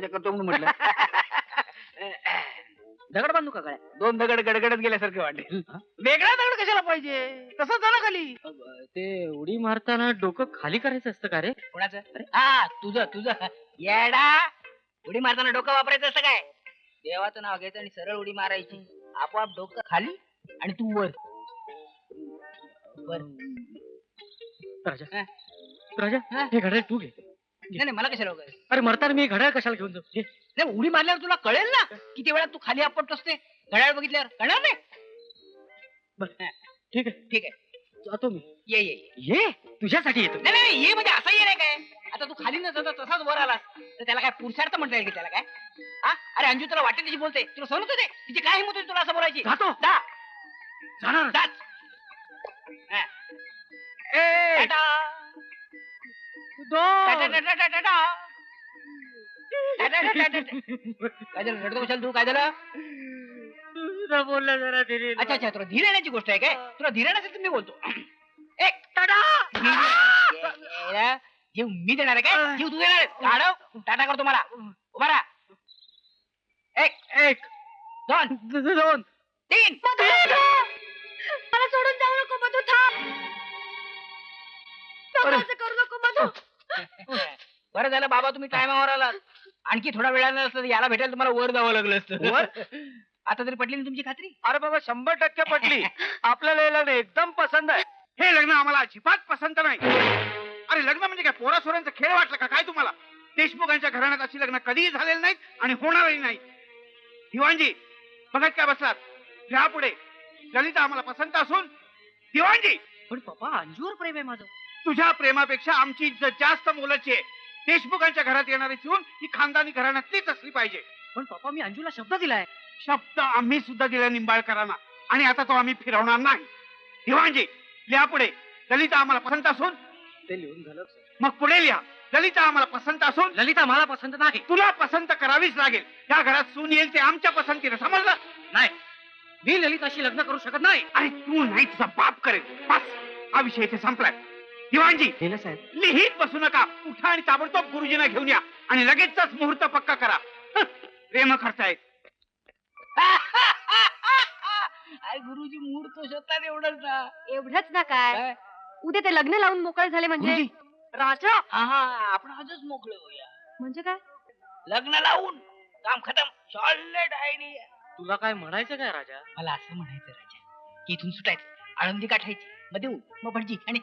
करतो म्हणून म्हटलं. दगड बांधू का गळ्या? दोन दगड गडगडत गेल्यासारखं वाटेल. वेगळा दगड कशाला पाहिजे? तसंच जा ना खाली. ते उडी मारताना डोकं खाली करायचं असतं का रे? कोणाचं? अरे हा, तुझं येडा. उडी मारताना डोकं वापरायचं असं काय? देवाचं नाव घ्यायचं आणि सरळ उडी मारायची. आपोआप डोकं खाली आणि तू वर. राजा, राजा, हे घड्याळ तू घे. नाही मला कशाला वगैरे अरे मरताना मी घड्याळ कशाला घेऊन जाऊ घे. नाही उडी मारल्यावर तुला कळेल ना किती वेळा तू खाली आपटतोस ते घड्याळ बघितल्यावर कळणार नाही बरं, ठीक आहे ठीक आहे जातो मी. ये ये ये तुझ्यासाठी येतो. नाही नाही ये म्हणजे असं ये नाही काय आता तू खाली न जाता तसाच वर आलास तर त्याला काय पुरुषार्थ म्हणता येईल की त्याला काय हा अरे अंजू तुला वाटेल त्याची बोलते तुला सहन होतं ते तिची काय हिंमत होती तुला असं बोलायची जातो. जा जाणार. जाच हा. ए, टाटा. दोन. टाटा, टाटा, टाटा, टाटा. टाटा, टाटा, टाटा. काय झालं रडतो कशाला तू काय झालं तुझं बोललं जरा धीरे. अच्छा अच्छा तुला धीर येण्याची गोष्ट आहे काय तुला धीर येण्यासाठी मी बोलतो एक जीव मी देणार आहे काय जीव तू देणार आहे गाढव टाटा करतो मला उभा राहा एक दोन दोन. तीन मला सोडून जाऊ नको मधू थांब नको, असं करू नको मधू. बरं झालं बाबा तुम्ही टायमावर आलात आणखी थोडा वेळानं असतं तर याला भेटायला तुम्हाला वर जावं लागलं असतं वर? आता तरी पटली ना तुमची खात्री अरे बाबा 100% पटली. आपल्याला हे लग्न एकदम पसंत आहे. हे लग्न आम्हाला अजिबात पसंत नाही. अरे लग्न म्हणजे काय पोरासोरांचा खेळ वाटला का काय तुम्हाला? देशमुखांच्या घराण्यात अशी लग्न कधीही झालेली नाहीत आणि होणारही नाही. दिवाणजी बघत काय बसलात घ्या पुढे. ललिता आम्हाला पसंत असून दिवाणजी पण पप्पा अंजूवर प्रेम आहे माझं. तुझ्या प्रेमापेक्षा आमची इज्जत जास्त मोलाची आहे. देशमुखांच्या घरात येणारी सून ही खानदानी घराण्यातलीच असली पाहिजे. पण पप्पा मी अंजूला शब्द दिलाय. शब्द आम्ही सुद्धा दिला निंबाळकरांना आणि आता तो आम्ही फिरवणार नाही. दिवाणजी लिहा पुढे. ललिता आम्हाला पसंत असून ते लिहून झालं. मग पुढे लिहा. ललिता आम्हाला पसंत असून ललिता मला पसंत नाही. तुला पसंत करावीच लागेल. या घरात सून येईल ते आमच्या पसंतीने समजलं? नाही मी ललिताशी लग्न करू शकत नाही. अरे तू नाही तुझा बाप करेल. बस हा विषय इथे संपलाय. दिवाणजी गेलं साहेब. लिहित बसू नका. उठा आणि ताबडतोब गुरुजींना घेऊन या आणि लगेचच मुहूर्त पक्का करा. प्रेम करतायत. अरे गुरुजी मुहूर्त शोधतात एवढंच ना एवढंच ना काय काय? उद्या ते लग्न लावून मोकळे झाले म्हणजे गुरुजी. राजा हा आपण आजच मोकळे होऊया म्हणजे काय लग्न लावून काम खतम सॉलिड आयडिया तुला काय म्हणायचं काय राजा? मला असं म्हणायचं राजा की इथून सुटायचं आळंदी गाठायची मग देऊ मग भटजी आणि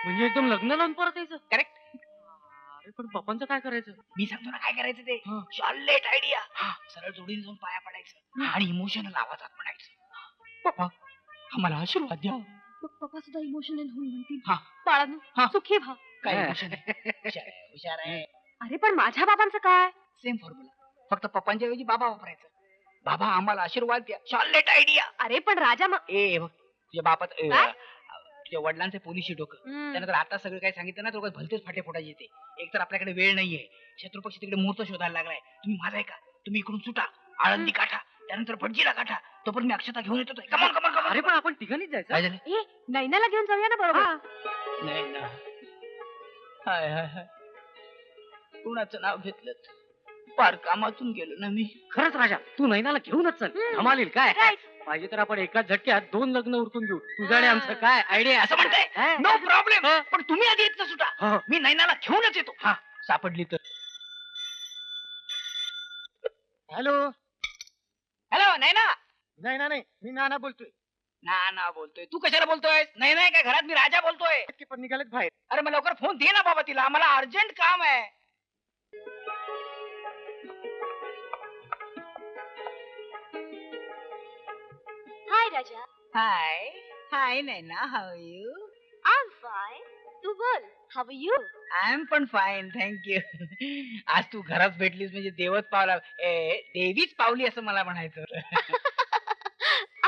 म्हणजे एकदम लग्न लावून परत यायचं. करेक्ट अरे पण पप्पांचं काय करायचं? मी सांगतो ना काय करायचं ते हा. सॉलिड आयडिया सरळ जोडीने जाऊन पाया पडायचं आणि इमोशनल आवाजात म्हणायचं पप्पा आम्हाला आशीर्वाद द्या मग पप्पा सुद्धा इमोशनल होऊन म्हणतील हा. बाळांनो हा. सुखी व्हा. काय हा. इमोशन हुशार आहे अरे पण माझ्या बाबांचं काय सेम फॉर्म्युला फक्त पप्पांच्या ऐवजी बाबा वापरायचं बाबा आम्हाला आशीर्वाद द्या सॉलिड आयडिया अरे पण राजा मग ए बघ तुझ्या बापात काय? तुझ्या वडिलांचे पोलिशी डोकं त्यानंतर आता सगळं काय सांगितलं ना तर भलतेच फाटे फोडायचे येते एक तर आपल्याकडे वेळ नाहीये शत्रुपक्ष तिकडे मुहूर्त शोधायला लागलाय तुम्ही माझा ऐका तुम्ही इकडून सुटा आळंदी काठा त्यानंतर भटजीला काठा तोपर्यंत मी अक्षता घेऊन येतो कमॉन कमॉन कमॉन अरे पण आपण तिघांनीच जायचं. काय झालं ए नैनाला घेऊन जाऊया ना बरोबर नाही ना हाय हाय हाय कुणाचं नाव घेतलं पार कामातून गेलो ना मी खरंच राजा तू नैनाला घेऊनच चल. धमालील काय Right. पाहिजे तर आपण एकाच झटक्यात 2 लग्न उरकून घेऊ. तुझं आणि आमचं काय आयडिया असं म्हणताय नो प्रॉब्लेम पण तुम्ही आधी येत सुटा हो. मी नैनाला घेऊनच येतो हा सापडली तर हॅलो. हॅलो नैना नाही मी नाना बोलतोय. ना बोलतोय तू कशाला बोलतोय नाही नाही काय घरात मी राजा बोलतोय ते पण निघालेत बाहेर. अरे मग लवकर फोन दे ना बाबा तिला मला अर्जंट काम आहे hi Raja hi hi Naina how you I am fine तू बोल हाव यू आय एम पण फाईन थँक्यू आज तू घरात भेटलीस म्हणजे देवच पावला देवीच पावली असं मला म्हणायचं होतं.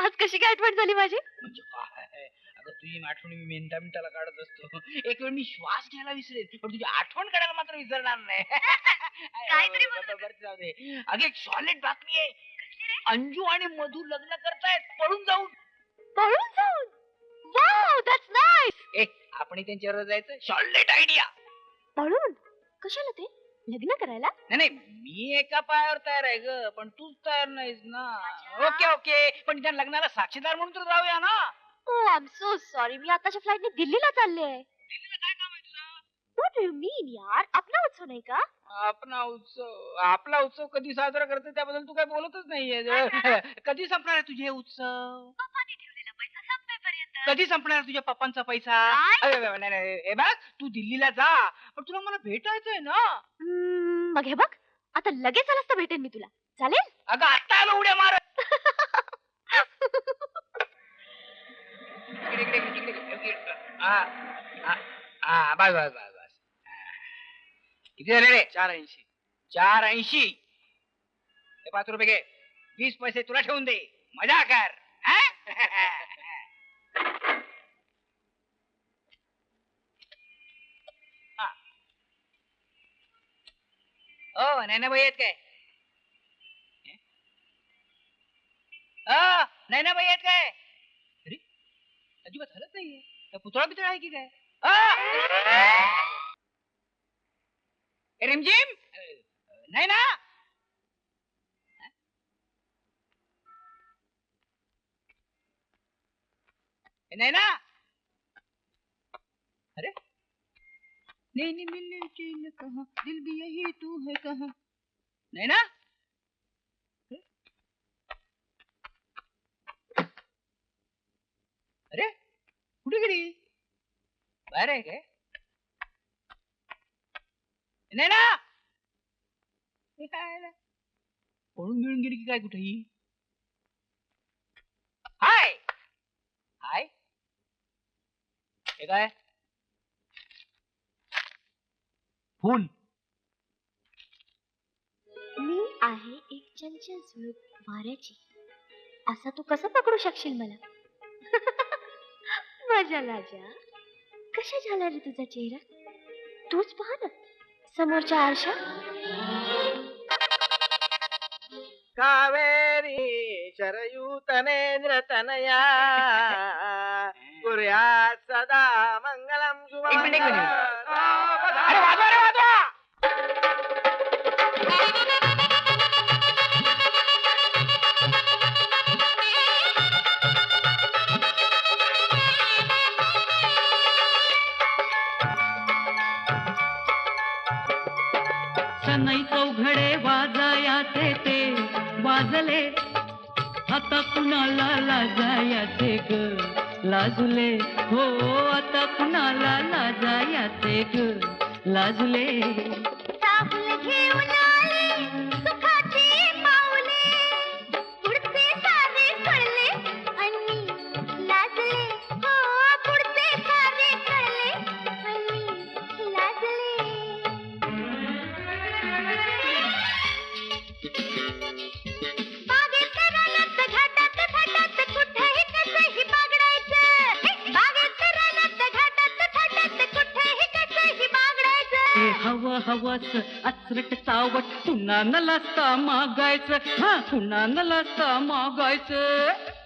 आज कशी काय आठवण झाली माझी म्हणजे काय अगं तुझी आठवण मी मिनिटाला काढत असतो एक वेळ मी श्वास घ्यायला विसरेल पण तुझी आठवण काढायला मात्र विसरणार नाही काहीतरी बरं, जाऊ दे अगं एक सॉलिड बातमी आहे अंजू आणि मधू लग्न करतायत पळून जाऊन पळून जाऊन वाव दॅट्स नाईस आपण त्यांच्यावर जायचं सॉलिड आयडिया पळून कशाला ते लग्न करायला नाही मी एका पायावर तयार आहे ग पण तूच तयार नाहीस ना ओके ओके पण त्या लग्नाला साक्षीदार म्हणून तर जाऊया ना ओ आय एम सो सॉरी मी आताच्या फ्लाईटने दिल्लीला चालले आहे दिल्लीला काय काम आहे तुझं व्हॉट डू यू मीन यार आपला उत्सव नाही का आपला उत्सव कधी साजरा करते त्याबद्दल तू काय बोलतच नाहीये कधी संपणार आहे तुझे उत्सव पप्पाने ठेवलेला पैसा संपेपर्यंत कधी संपणार तुझ्या पप्पांचा पैसा? काय? नाही नाही हे बघ, तू दिल्लीला जा, पण तुला मला भेटायचंय ना. मग हे बघ, आता लगेच आलास तर भेटेन मी तुला, चालेल? अगं आता आलो उड्या मार. बस बस बस बस. किती झाले रे? 480. 480. हे 5 रुपये घे. 20 पैसे तुला ठेवून दे. मजा कर. हा? ओ नैना बाई आहेत काय? नैना बाई आहेत काय? अरे अजिबात हलत नाहीये. पुतळा बितळा आहे की काय? रिमझिम नाही ना. नाही ना. अरे नैनी मिलने चैन कहाँ, दिल भी यही तू है कहाँ. नहीं ना. अरे कुठे गेली? बाहेर आहे काय? नाही ना. पळून मिळून गेली की काय कुठेही? हाय हाय. हे काय? फुल. मी आहे एक चंचल झुळूक वाऱ्याची, असा तू कसं पकडू शकशील मला? माझ्या लाजा, कशा झाला रे तुझा चेहरा? तूच पहा ना समोरच्या आरशात. कावेरी शरयू तनेंद्र तनया कुर्यात सदा मंगलम एक मिनिट. अरे वाजवा रे वाजवा. सनई चौघडे वाजायाचे ते वाजले, आता कुणाला लाजायाचे ग लाजले. हो आता कुणाला लाजायाचे ग लाजले. राहुल घेऊन आले सुखाची पाऊले, पुढचे सारे कळले आणि लाजले. हो पुढचे सारे कळले आणि लाजले. बागेत रानात घाटात थाटात कुठेही कसंही बागडायचं. बागेत रानात घाटात थाटात कुठेही कसंही बागडायचं. हे हवं हवस अचरट चावट, पुन्हा न लाजता मागायचं. हा पुन्हा न लाजता मागायचं.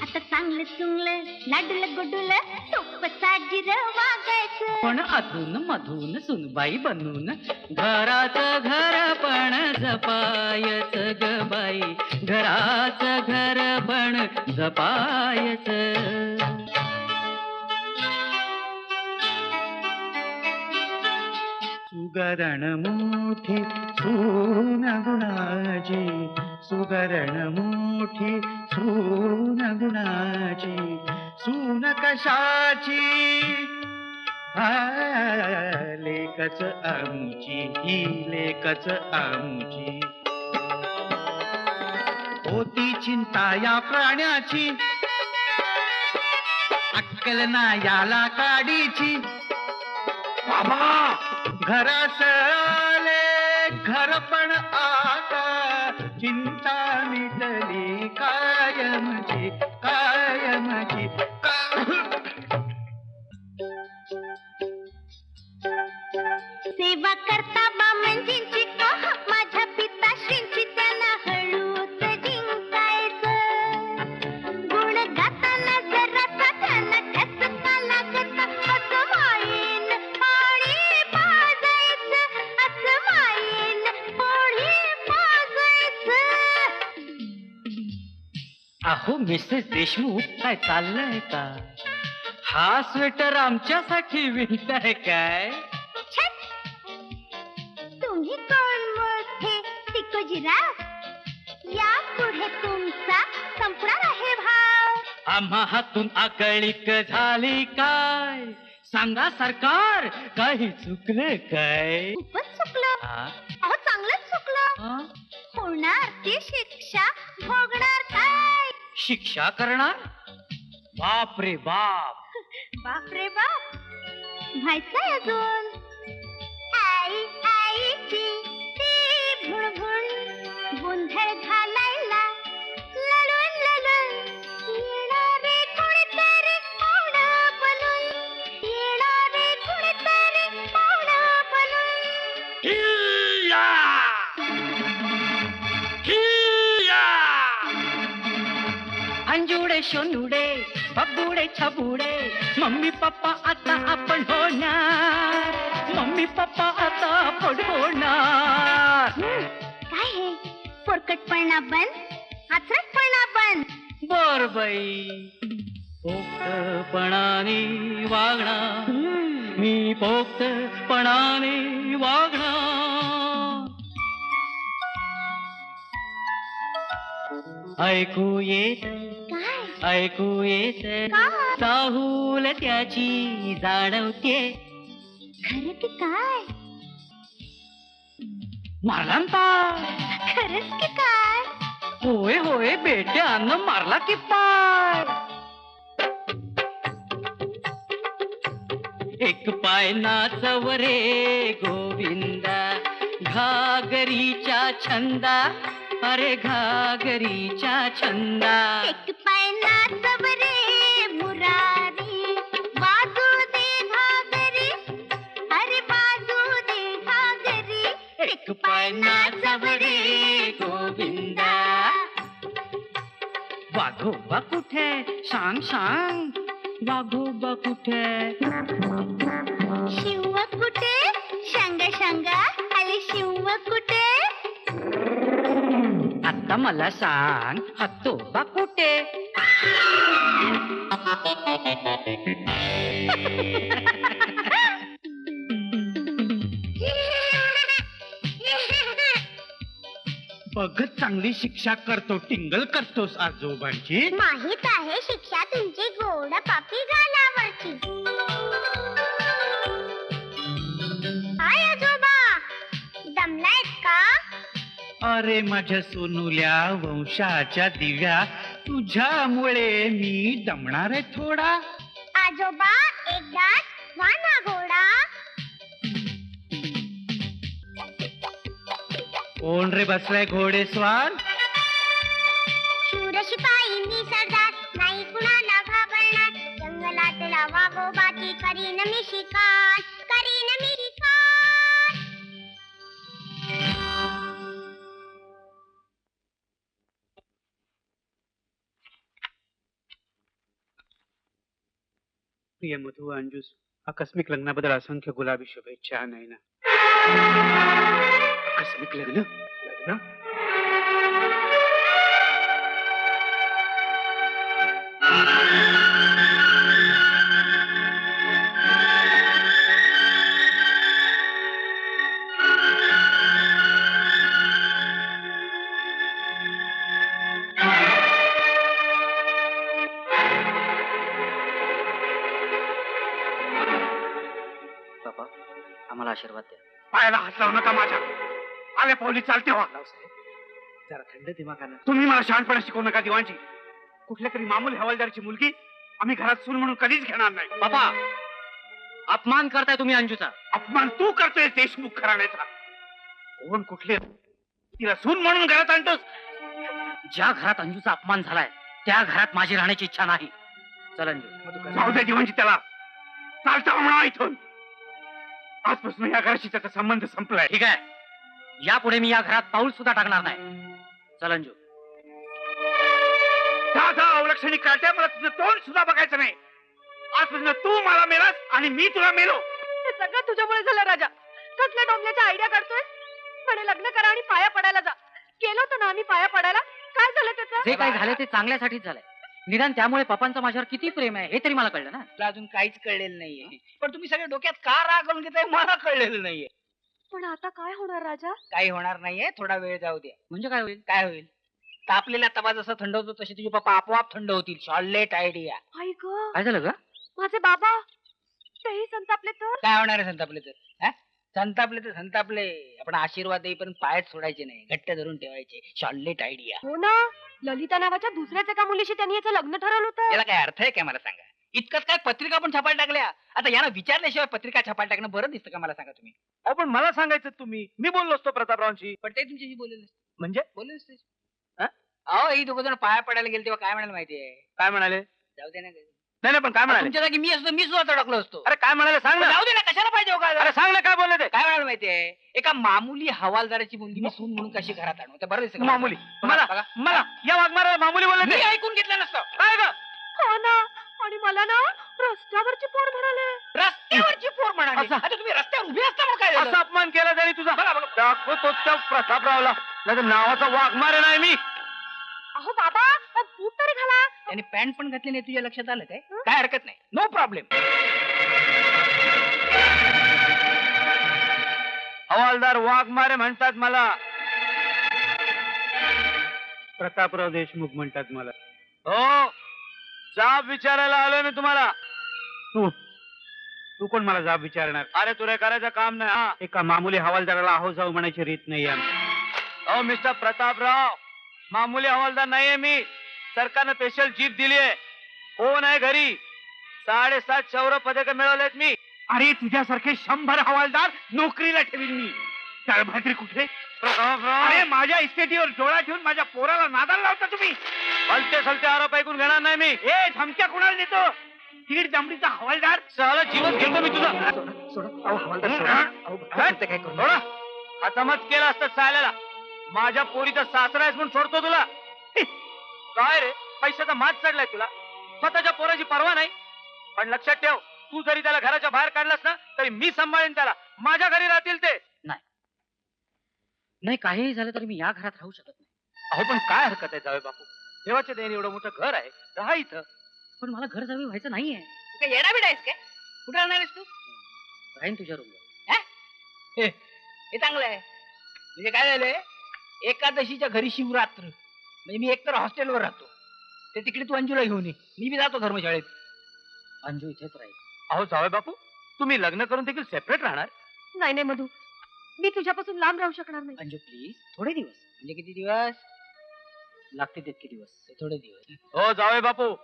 आता चांगलं चुंगलं लाडूलं गुडूलं सोपं साजीर वागायचं. पण अधून मधून सुनबाई बनून घराचं घर पण जपायच ग बाई, घराचं घर पण जपायच. सुगरण मोठी सून गुणाची, सुगरण मोठी सून गुणाची, सून कशाची लेकच आमची, ही लेकच आमची. होती चिंता या प्राण्याची, अक्कल ना याला काडीची. बाबा घरास आले घर पण आता, चिंता मिटली कायमची कायमची. सेवा करता बामंजींची माझ्या पिताश्रींची, त्यांना हळूच जिंकायचं. गुण गाताना जरासा त्यांना ठसका लागता, असं मायेन पाणी पाजायचं. असं मायेन पाणी पाजायचं. अहो मिसेस देशमुख, काय चाललंय का? हा स्वेटर आमच्यासाठी विणताय काय? तुम्ही कोण मोठे तिकोजीराव? या पुढे तुमचा संपणार आहे भाव. आम्हा हातून आकळीक झाली काय? सांगा सरकार, काही चुकलं काय? खूपच चुकलं. हा? अहो चांगलंच चुकलं. हा? होणार ती शिक्षा, भोगणार काय? शिक्षा करणार? बाप रे बाप. बाप रे बाप. व्हायचंय अजून. आई आईची ती भुणभुण, गोंधळ घालायला लळून लळून येणारे कोणीतरी पाहुणं बनून, येणारे कोणीतरी पाहुणं बनून. अंजुडे शोनुडे बबुडे छबुडे, मम्मी पप्पा आता आपण होणार, मम्मी पप्पा आता आपण होणार. काय हे पोरकटपणा बंद, आचरटपणा बंद. बर बाई, पोक्तपणाने वागणार, मी पोक्तपणाने वागणार. ऐकू येत काय ऐकू येत काय? चाहूल त्याची जाणवते. खरं की काय? मारला ना. खरंच की काय? होय होय बेट्यानं मारला की पाय. एक पाय नाचव रे गोविंदा, घागरीच्या छंदा, अरे घागरीच्या छंदा. एक पाय नाचव रे मुरारी, बाजू दे घागरी, अरे बाजू दे घागरी. एक पाय नाचव रे गोविंदा. वाघोबा कुठे? सांग सांग, वाघोबा कुठे? शिव कुठे? शंग शंग आले शिव कुठे? आता मला सांग, हत्तोबा कुठे? बघत चांगली शिक्षा करतो, टिंगल करतोस आजोबांची. माहित आहे शिक्षा तुमची गोड पापी गालावरची. काय आजोबा, दमलायत का? अरे माझ्या सोनुल्या वंशाच्या दिव्या, तुझ्यामुळे मी दमणार आहे थोडा. आजोबा एकदाच वाना घोडा. कोण रे बसलाय घोडेस्वार? शूर शिपाई मी सरदार, नाही कुणाला घाबरणार. जंगलातला वाघोबाची करीन मी शिकार, करीन मी शिकार. प्रिय मधु अंजूस, आकस्मिक लग्नाबद्दल असंख्य गुलाबी शुभेच्छा. नाही ना, आकस्मिक लग्न लग्न बाबा, आम्हाला आशीर्वाद द्या. पायाला हात लावू नका माझ्या. आल्या पावली चालते व्हा. रावसाहेब, जरा थंड दिमागानं. तुम्ही मला शहाणपणा शिकवू नका दिवाणजी. कुठल्या तरी मामूल हवालदाराची मुलगी आम्ही घरात सून म्हणून कधीच घेणार नाही. बाबा, अपमान करताय तुम्ही अंजूचा. अपमान तू करतोय देशमुख घराण्याचा. कोण कुठले तिला सून म्हणून घरात आणतोस? ज्या घरात अंजूचा अपमान झालाय त्या घरात माझी राहण्याची इच्छा नाही. चल अंजू. जाऊ दे दिवाणजी त्याला. चालता म्हणा इथून. आजपासून या घराशी त्याचा संबंध संपलाय. ठीक आहे, यापुढे मी या घरात पाऊल सुद्धा टाकणार नाही. चल अंजू. जा अवलक्षणी काढते. मला तुझं तोंड सुद्धा बघायचं नाही. आजपासून तू मला मेलास आणि मी तुला मेलो. हे सगळं तुझ्यामुळे झालं राजा. कसल्या डोंबल्याच्या आयडिया काढतोय? म्हणे लग्न करा आणि पाया पडायला जा. केलं होतं ना आम्ही पाया पडायला. काय झालं त्याचं? जे काही झालं ते चांगल्यासाठीच झालंय. निदान त्यामुळे पप्पांचं माझ्यावर किती प्रेम आहे हे तरी मला कळलं ना. मला अजून काहीच कळलेलं नाहीये, पण तुम्ही सगळे डोक्यात का राग घालून घेताय मला कळलेलं नाहीये. पण आता काय होणार राजा? काही होणार नाहीये, थोडा वेळ जाऊ द्या. म्हणजे काय होईल? काय होईल? तापलेला तवा जसा थंड होतो तसे तुझे पप्पा आपोआप थंड होतील. Charlotte idea. आई ग काय झालं ग? माझे बाबा तेही संतापले तर. काय होणार आहे संतापले तर? हा? संतापले तर संतापले. आपण आशीर्वाद देईपर्यंत पायच सोडायचे नाही, घट्ट धरून ठेवायचे. Charlotte idea. हो ना, ललिता नावाच्या दुसऱ्याच एका मुलीशी त्यांनी याचं लग्न ठरवलं होतं. याला काय अर्थ आहे काय मला सांगा? इतकंच काय पत्रिका पण छापायला टाकल्या. आता यांना विचारल्याशिवाय पत्रिका छापायला टाकणं बरं दिसतं का मला सांगा तुम्ही? अहो पण मला सांगायचं तुम्ही, मी बोललो असतो प्रतापरावांशी. पण ते तुमच्याशी बोलले म्हणजे बोलले नसते. अहो ही दोघं जण पाया पडायला गेले तेव्हा काय म्हणायला माहितीये? काय म्हणाले? जाऊ दे ना. नाही नाही, पण काय म्हणाले? तुमच्या जागी मी असतो मी सुद्धा तडकलो असतो. अरे काय म्हणाले सांग ना. जाऊ दे ना, कशाला पाहिजे हो का? अरे सांग ना काय बोलले ते. काय म्हणायला माहितीये? एका मामुली हवालदाराची मुलगी मी सून म्हणून कशी घरात आणू? ते बरं दिसतं का? मामुली बघा, मला मला या वाघमाराला मामुली बोलले मी ते. ऐकून घेतलं नसतं. काय ग? हो ना, आणि मला ना रस्त्यावरची पोर म्हणाले. रस्त्यावरची पोर म्हणाली. असं- आता तुम्ही रस्त्यावर उभे असता मग काय असा झालं? अपमान केला त्यांनी तुझा. बघा, बघा. दाखवतो त्या प्रतापरावला. नाही तर नावाचा वाघमारे नाही मी. अहो बाबा, बूट तरी घाला. त्याने पॅन्ट पण घातली नाही, तुझ्या लक्षात आलं काय? काय हरकत नाही, नो प्रॉब्लेम. हवालदार वाघमारे म्हणतात मला. प्रतापराव देशमुख म्हणतात मला. हो, जाब विचारायला आलोय मी तुम्हाला. तू कोण मला जाब विचारणार? अरे तुरे करायचं काम नाही. हा एका मामुली हवालदाराला आहो जाऊ म्हणायची रीत नाही आमची. अहो मिस्टर प्रतापराव, मामुली हवालदार नाहीये मी. सरकारनं स्पेशल जीप दिली आहे. कोण आहे घरी? 7.5 शौर्य पदक मिळवलेत मी. अरे तुझ्यासारखे 100 हवालदार नोकरीला ठेवीन मी. तळभात्री कुठे? प्रतापराव, अरे माझ्या इस्टेटीवर डोळा ठेवून माझ्या पोराला नादाला लावता तुम्ही. भलते सलते आरोप ऐकून घेणार नाही मी. ए धमक्या कुणाला देतो? तीड दमडीचा हवालदार. सहला जीवन घेतो मी तुझा. अहो हवालदार सोडा. अहो, हट. काय करू? थोडा खतमच केलं असतं साल्याला. माझ्या पोरीचा सासरा आहेस म्हणून सोडतो तुला. काय रे, पैशाचा माज चढलाय तुला. स्वतःच्या पोराची पर्वा नाही. पण लक्षात ठेव, तू जरी त्याला घराच्या बाहेर काढलास ना तरी मी सांभाळेन त्याला. माझ्या घरी राहतील ते. नाही, काहीही झालं तरी मी या घरात राहू शकत नाही. अहो पण काय हरकत आहे जावे बापू. देवाच्या देणे एवढं मोठं घर आहे, राहा इथं. पण मला घर जावी व्हायचं नाहीये. तू काय येडा बिडा आहेस काय? कुठे राहणार आहेस तू? राहीन तुझ्या रूमवर. हे चांगलं आहे. म्हणजे काय झालंय, एकादशीच्या घरी शिवरात्र. म्हणजे मी एकतर हॉस्टेलवर राहतो, ते तिकडे तू अंजूला घेऊन ये. मी बी जातो धर्मशाळेत. अंजू इथेच राहील. अहो जावे बापू, तुम्ही लग्न करून देखील सेपरेट राहणार? नाही नाही मधू, मी तुझ्यापासून लांब राहू शकणार नाही. अंजू प्लीज, थोडे दिवस. म्हणजे किती दिवस लागते? तितके दिवस, थोडे दिवस. हो जावे बापू,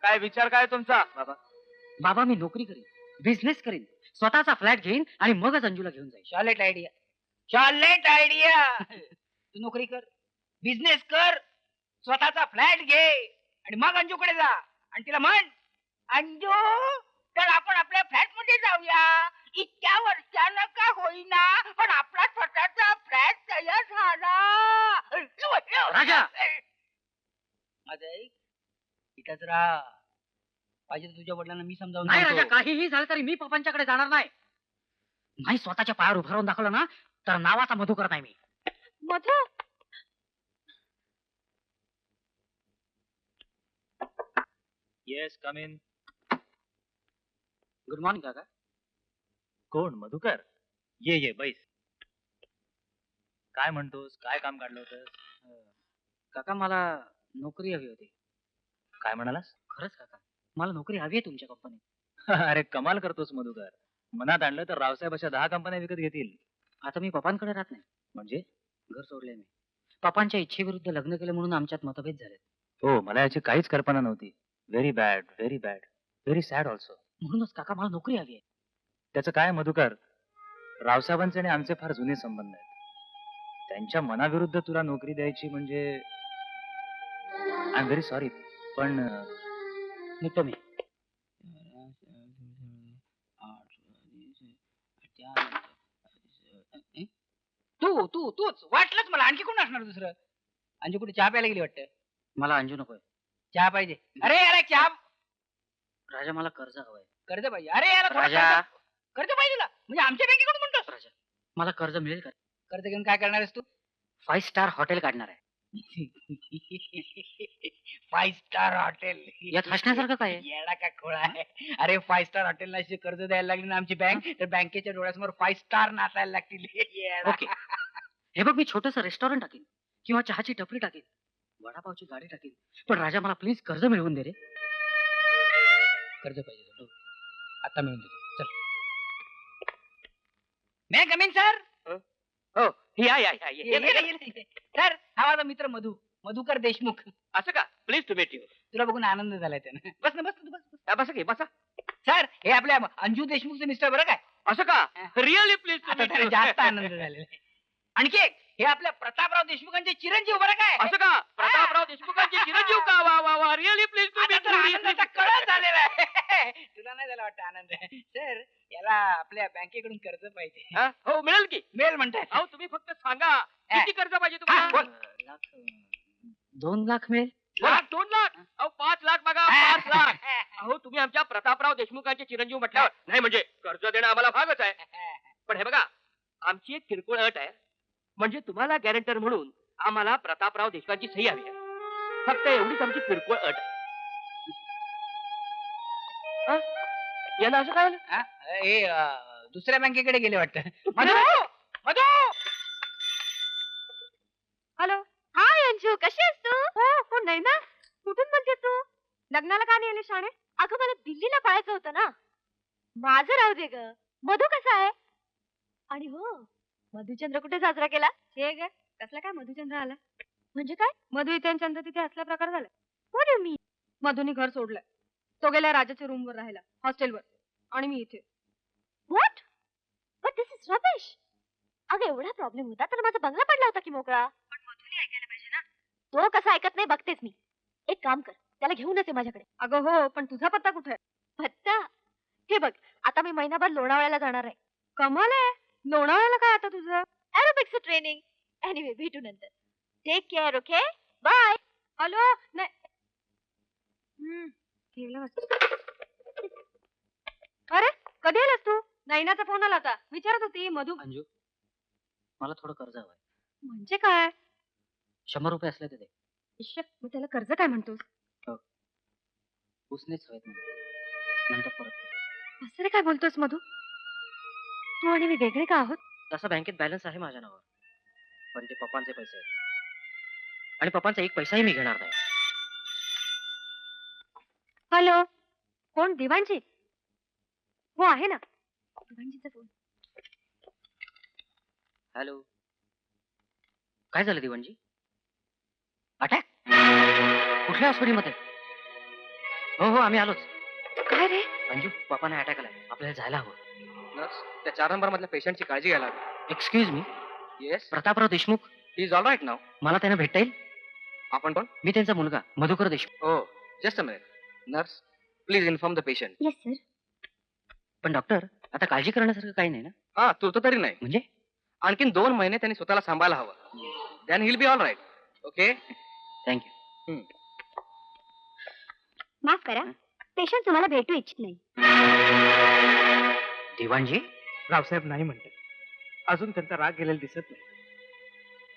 काय विचार काय तुमचा? बाबा मी नोकरी करीन, बिझनेस करीन, स्वतःचा फ्लॅट घेईन आणि मगच अंजूला घेऊन जाईन. शॉर्लेट आयडिया. शॉर्लेट आयडिया. तू नोकरी कर, बिझनेस कर, स्वतःचा फ्लॅट घे आणि मग अंजूकडे जा आणि तिला म्हण, अंजू तर आपण आपल्या फ्लॅट मध्ये जाऊया. इतक्या वर्षानं का होईना पण आपला स्वतःचा फ्लॅट तयार झाला. राजा माझं ऐक, इथंच राहा. पाहिजे तर तुझ्या वडिलांना मी समजावून नाही सांगतो. राजा, काहीही झालं तरी मी पप्पांच्याकडे जाणार नाही. नाही स्वतःच्या पायावर उभं राहून दाखवलं ना तर नावाचा मधुकर नाही मी. Madhu, yes come in. Good morning काका. कोण? मधुकर? ये बैस. काय म्हणतोस? काय काम काढलं होतं? काका मला नोकरी हवी होती. काय म्हणालास? खरंच काका, मला नोकरी हवी आहे तुमच्या कंपनीत. अरे कमाल करतोस मधुकर. मनात आणलं तर रावसाहेब अशा 10 कंपन्या विकत घेतील. आता मी पप्पांकडे राहत नाही, म्हणजे? घर सोडले मी. पप्पांच्या इच्छेविरुद्ध लग्न केलं म्हणून आमच्यात मतभेद झाले. हो, मला याची काहीच कल्पना नव्हती. Very bad, very bad, very sad also. म्हणूनच काका मला नोकरी हवी आहे. त्याचं काय मधुकर, रावसाहेबांचे आणि आमचे फार जुने संबंध आहेत. त्यांच्या मनाविरुद्ध तुला नोकरी द्यायची म्हणजे आय एम व्हेरी सॉरी, पण निघतो मी. तूच वाटलंच मला. आणखी कोण असणार दुसरं? अंजू कुठे चहा प्यायला गेली वाटतं. मला अंजू नकोय, चहा पाहिजे. अरे यार चहा. राजा मला कर्ज हवंय. कर्ज पाहिजे. अरे यार राजा, कर्ज पाहिजे तुला? म्हणजे आमच्या बँकेकडून म्हणतोस? राजा मला कर्ज मिळेल का? कर्ज घेऊन काय करणार आहेस तू? 5 स्टार हॉटेल काढणार आहे. 5 स्टार हॉटेल यात हसण्यासारखं काय आहे? येडा का खोळा आहे. अरे 5 स्टार हॉटेलला कर्ज द्यायला लागली ना आमची बँक, तर बँकेच्या डोळ्यासमोर 5 स्टार नाचायला लागतील. ओके, हे बघ मी छोटस रेस्टॉरंट टाकेन किंवा चहाची टपरी टाकेन. वडापावची गाडी टाकीन, पण राजा मला प्लीज कर्ज मिळवून दे रे. कर्ज पाहिजे हो. आता मिळवून देतो. चल. मे कमिंग सर. हो या. सर हा माझा मित्र मधुकर देशमुख. असं का? Please to meet you. तुला बघून आनंद झालाय त्यानं. बस ना, बस तू बस. बसा की बसा. सर हे आपल्या अंजू देशमुखचे मिस्टर बरं काय. असं का? रिअली प्लीज टू आता मीट त्याला यू. जास्त आनंद झालेला आहे. आणखी एक हे आपल्या प्रतापराव देशमुखांचे चिरंजीव बरं काय. असं का? प्रतापराव देशमुखांचे चिरंजीव का? वा वा वा. रिअली प्लीज टू आता मीट तर आनंदाचा कळस झालेला आहे. तुला नाही झाला वाटतं आनंद. सर याला आपल्या बँकेकडून कर्ज पाहिजे. हो मिळेल की. मेल म्हणताय. अहो तुम्ही फक्त सांगा किती कर्ज पाहिजे तुम्हाला? 2 लाख मिळेल. लाख 2 लाख? अहो 5 लाख बघा 5 लाख. अहो तुम्ही आमच्या प्रतापराव देशमुखांचे चिरंजीव म्हटल्यावर नाही म्हणजे कर्ज देणं आम्हाला भागच आहे. पण हे बघा आमची एक किरकोळ अट आहे. म्हणजे तुम्हाला गॅरंटर म्हणून आम्हाला प्रतापराव देशमुखांची सही हवी आहे. फक्त एवढीच आमची किरकोळ अट आहे. याला असं काय झालं? हे दुसऱ्या बँकेकडे गेले वाटतं. मधू मधू. हॅलो. हाय अंजू, कशी आहेस तू? हो नाही ना. कुठून बोलते तू? लग्नाला का नाही आले शाणे? अगं मला दिल्लीला पळायचं होतं ना. माझं राहू दे ग. मधू कसा आहे? आणि हो मधुचंद्र कुठे साजरा केला? हे ग कसला काय मधुचंद्र आला? म्हणजे काय? मधु इथे आणि चंद्र तिथे असला प्रकार झाला? व्हॉट डू मीन? मधुनी घर सोडलंय. तो गेला राजाच्या रूमवर राहायला, हॉस्टेलवर. आणि मी इथे. What? But this is rubbish. अगं एवढा प्रॉब्लेम होता तर माझा बंगला पडला होता की मोकळा. पण मधुनी ऐकायला पाहिजे ना. तो कसा ऐकत नाही बघतेच मी. एक काम कर, त्याला घेऊनच ये माझ्याकडे. अगं हो, पण तुझा पत्ता कुठे आहे? पत्ता? हे बघ, आता मी महिनाभर लोणावळ्याला जाणार आहे. कमाल आहे. लोणावळ्याला काय आता तुझं? Aerobics training. एनिवे भेटू नंतर. Take care. Okay bye. Hello. नाही ठेवलं वाटतं. अरे कधी आलास तू? नैनाचा फोन आला होता, विचारत होती मधु. अंजू मला थोडं कर्ज हवंय. म्हणजे काय? 100 रुपये असले तर दे. मग त्याला कर्ज काय म्हणतोस? उसनेच हवेत मला. नंतर परत कर. असं रे काय बोलतोस मधु? तू आणि मी वेगळे का आहोत? तसा बँकेत बॅलन्स आहे माझ्या नावावर, पण ते पप्पांचे पैसे आहेत आणि पप्पांचा एक पैसाही मी घेणार नाही. हॅलो. कोण? दिवाणजी? हो आहे ना. दिवाणजीचा फोन. हॅलो. काय झालं दिवाणजी? अटॅक? कुठल्या हॉस्पिटलमध्ये? हो हो आम्ही आलोच. काय रे? अंजू पप्पांना अटॅक आलाय, आपल्याला जायला हवं. नर्स त्या 4 नंबर मधल्या पेशंटची काळजी घ्यायला हवी. Excuse me. Yes Prataprao Deshmukh. He is all right नाव. मला त्यांना भेटता येईल? आपण पण मी त्यांचा मुलगा मधुकर देशमुख. हो just a minute. Nurse please inform the patient. Yes sir. पण डॉक्टर आता काळजी करण्यासारखं काही नाही ना? हा तू तरी नाही. म्हणजे आणखीन 2 महिने त्यांनी स्वतःला सांभाळायला हवं. Then he will be all right. Okay thank you. माफ करा, पेशंट तुम्हाला भेटू इच्छित नाही. दिवाणजी रावसाहेब नाही म्हणतात. अजून त्यांचा राग गेलेला दिसत नाही.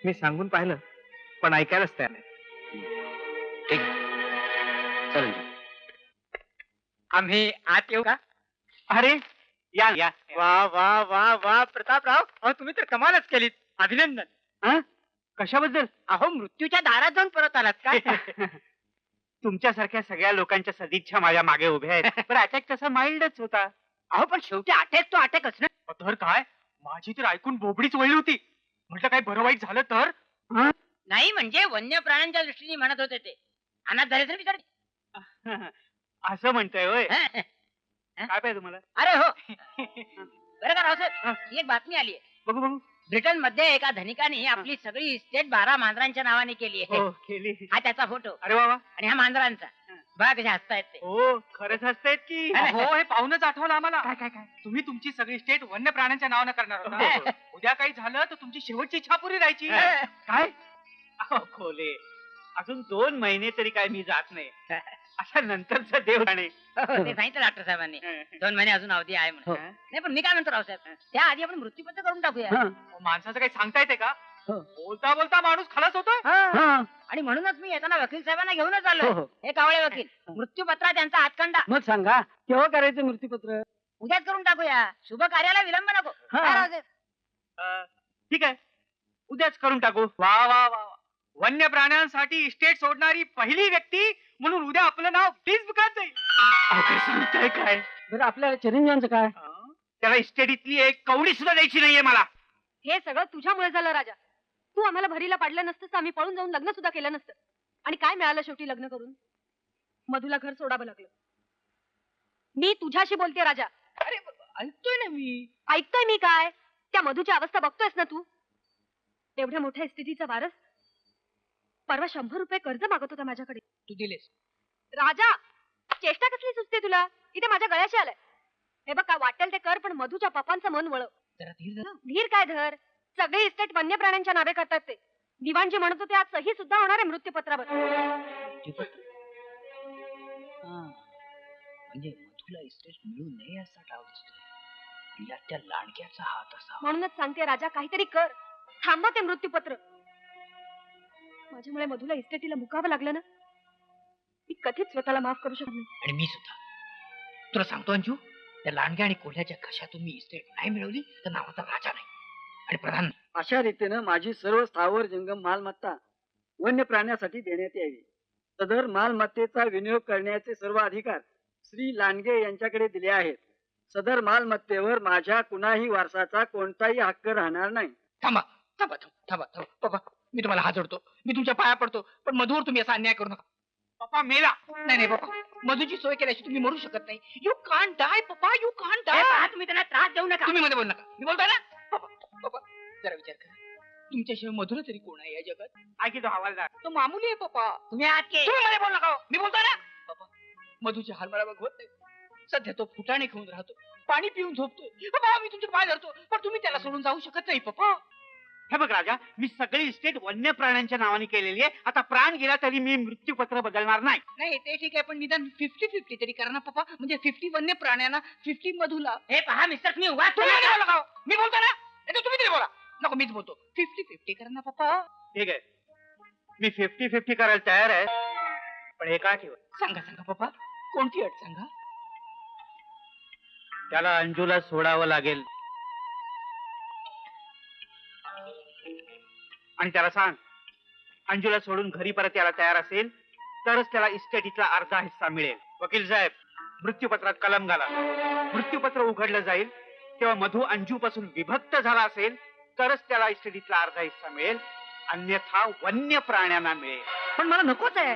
मी सांगून पाहिलं पण ऐकायलाच तयार नाही. ठीक चल अंजू. आम्ही आत येऊ का? अरे या या. वा वा वा वा प्रतापराव, अहो तुम्ही तर कमालच केलीत. अभिनंदन. कशाबद्दल? अहो मृत्यूच्या दारात जाऊन परत आलात का? तुमच्यासारख्या सगळ्या लोकांच्या सदिच्छा माझ्या मागे उभ्या आहेत. पण अटॅक तसा माइल्डच होता. अहो पण शेवटी अटॅक तो अटॅकच ना. तर काय, माझी तर ऐकून बोबडीच वळली होती. म्हटलं काय बरं वाईट झालं तर? नाही म्हणजे वन्य प्राण्यांच्या दृष्टीने म्हणत होते ते. अनाथ झाले तर विचार. असं म्हणताय होय. अरे काय पाहिजे तुम्हाला? हो. बरं का रावसाहेब, ही एक बातमी आली आहे. बघू बघू. ब्रिटन मध्ये एका धनिकाने आपली सगळी इस्टेट 12 मांजरांच्या नावाने केली आहे. हो केली. हा त्याचा फोटो अरे वा वा. आणि हा मांजरांचा. बघा कशा हसतायत ते. हो खरंच हसतायत की. हो, हे पाहूनच आठवलं आम्हाला. काय काय काय तुम्ही तुमची सगळी स्टेट वन्य प्राण्यांच्या नावानं करणार हो. होता. उद्या काही झालं तर तुमची शेवटची इच्छा पुरी राहायची. काय खोले, अजून 2 महिने तरी काय मी जात नाही. अशा नंतरचा देव जाणे. ते सांगितलं डॉक्टर साहेबांनी 2 महिने अजून अवधी आहे म्हणून. नाही पण मी काय म्हणतो रावसाहेब, त्या आधी आपण मृत्यूपत्र करून टाकूया. माणसाचं काही सांगता येते का? बोलता बोलता माणूस खलास होतोय. आणि म्हणूनच मी येताना वकील साहेबांना घेऊनच आलो. हे कावळे वकील, मृत्यूपत्रात त्यांचा हातखंडा. मग सांगा केव्हा करायचं मृत्यूपत्र? उद्याच करून टाकूया. शुभ कार्याला विलंब नको. काय रावसाहेब? ठीक आहे, उद्याच करून टाकू. वा वा वा. वन्य प्राण्यांसाठी इस्टेट सोडणारी पहिली व्यक्ती म्हणून उद्या आपलं नाव फेसबुकात जाईल. अहो, काय सांगताय काय? बरं आपल्या चिरंजीवांचं काय? त्याला इस्टेटीतली एक कवडी सुद्धा द्यायची नाहीये मला. हे सगळं तुझ्यामुळे झालं राजा. तू आम्हाला भरीला पाडलं नसतं तर आम्ही पळून जाऊन लग्न सुद्धा केलं नसतं. आणि काय मिळालं शेवटी लग्न करून? मधुला घर सोडावं लागलं. मी तुझ्याशी बोलते राजा. अरे ऐकतोय ना मी. ऐकतोय मी काय? त्या मधुची अवस्था बघतोयस ना तू. एवढ्या मोठ्या इस्टेटीचा वारस परवा 100 रुपये कर्ज मागत होता माझ्याकडे. तू दिलेस. राजा, चेष्टा कसली सुचते तुला? इथे माझ्या गळ्याशी आलाय. हे बघ, काय वाटेल ते कर, पण मधुच्या पप्पांचं मन वळव. जरा धीर धर. धीर काय धर? सगळे इस्टेट वन्य प्राण्यांच्या नावे करतात ते. दिवाणजी म्हणत होते आज सही सुद्धा होणार आहे मृत्यूपत्रावर. म्हणजे मधुला इस्टेट मिळू नये असा डाव दिसतोय. यात त्या लांडग्याचा हात असा. म्हणूनच सांगते राजा, काहीतरी कर. थांबव ते मृत्यूपत्र. माझ्यामुळे मधुला इस्टेटीला मुकावं लागलं ना, मी कधीच स्वतःला माफ करू शकत नाही. आणि मी सुद्धा. तुला सांगतो अंजू, त्या लांडग्या आणि कोल्ह्याच्या घशातून मी इस्टेट नाही मिळवली तर नावाचा राजा नाही आणि प्रधान नाही. अशा रीतीनं माझी सर्व स्थावर जंगम मालमत्ता वन्य प्राण्यासाठी देण्यात यावी. सदर मालमत्तेचा विनियोग करण्याचे सर्व अधिकार श्री लांडगे यांच्याकडे दिले आहेत. सदर मालमत्तेवर माझ्या कुणाही वारसाचा कोणताही हक्क राहणार नाही. थांबा थांबा थांबा थांबा पप्पा, मी तुम्हाला हात जोडतो, मी तुमच्या पाया पडतो, पण मधुवर तुम्ही असा अन्याय करू नका. पप्पा मेला. नाही नाही पप्पा, मधुची सोय केल्याशी तुम्ही मरू शकत नाही. यू कांट डाय पप्पा, यू कांट हे डाय. पहा, तुम्ही त्यांना त्रास देऊ नका. तुम्ही मध्ये बोल नका. मी बोलतोय ना पप्पा. पप्पा जरा विचार करा, तुमच्याशिवाय मधुर तरी कोण आहे या जगात? ऐकी तो हवालदार. तो मामुली आहे पप्पा. तुम्ही आत के. तुम्ही मध्ये बोल नका हो. मी बोलतोय ना पप्पा. मधुची हाल मला बघवत नाही. सध्या तो फुटाणे खाऊन राहतो, पाणी पिऊन झोपतोय. पप्पा मी तुमचे पाय धरतो, पण तुम्ही त्याला सोडून जाऊ शकत नाही पप्पा. हे बघ राजा, मी सगळी इस्टेट वन्य प्राण्यांच्या नावाने केलेली आहे. आता प्राण गेला तरी मी मृत्यूपत्र बदलणार नाही. नाही ते ठीक आहे, पण निदान 50-50 तरी करा ना पप्पा. म्हणजे 50 वन्य प्राण्यांना, 50 मधुला. हे पहा मिस्टर, तुम्ही उभा तुम्ही मध्ये बोला का हो? मी बोलतो ना, नाही तर तुम्ही तरी बोला. नको मीच बोलतो. 50-50 करा ना पप्पा. ठीक आहे, मी 50-50 करायला तयार आहे, पण हे काय ठेवा. सांगा सांगा पप्पा, कोणती अट सांगा. त्याला अंजूला सोडावं लागेल. आणि त्याला सांग, अंजूला सोडून घरी परत यायला तयार असेल तरच त्याला इस्टेटीतला अर्धा हिस्सा मिळेल. वकील साहेब, मृत्यूपत्रात कलम घाला. मृत्यूपत्र उघडलं जाईल तेव्हा मधु अंजू पासून विभक्त झाला असेल तरच त्याला इस्टेटीतला अर्धा हिस्सा मिळेल, अन्यथा वन्य प्राण्यांना मिळेल. पण मला नकोच आहे.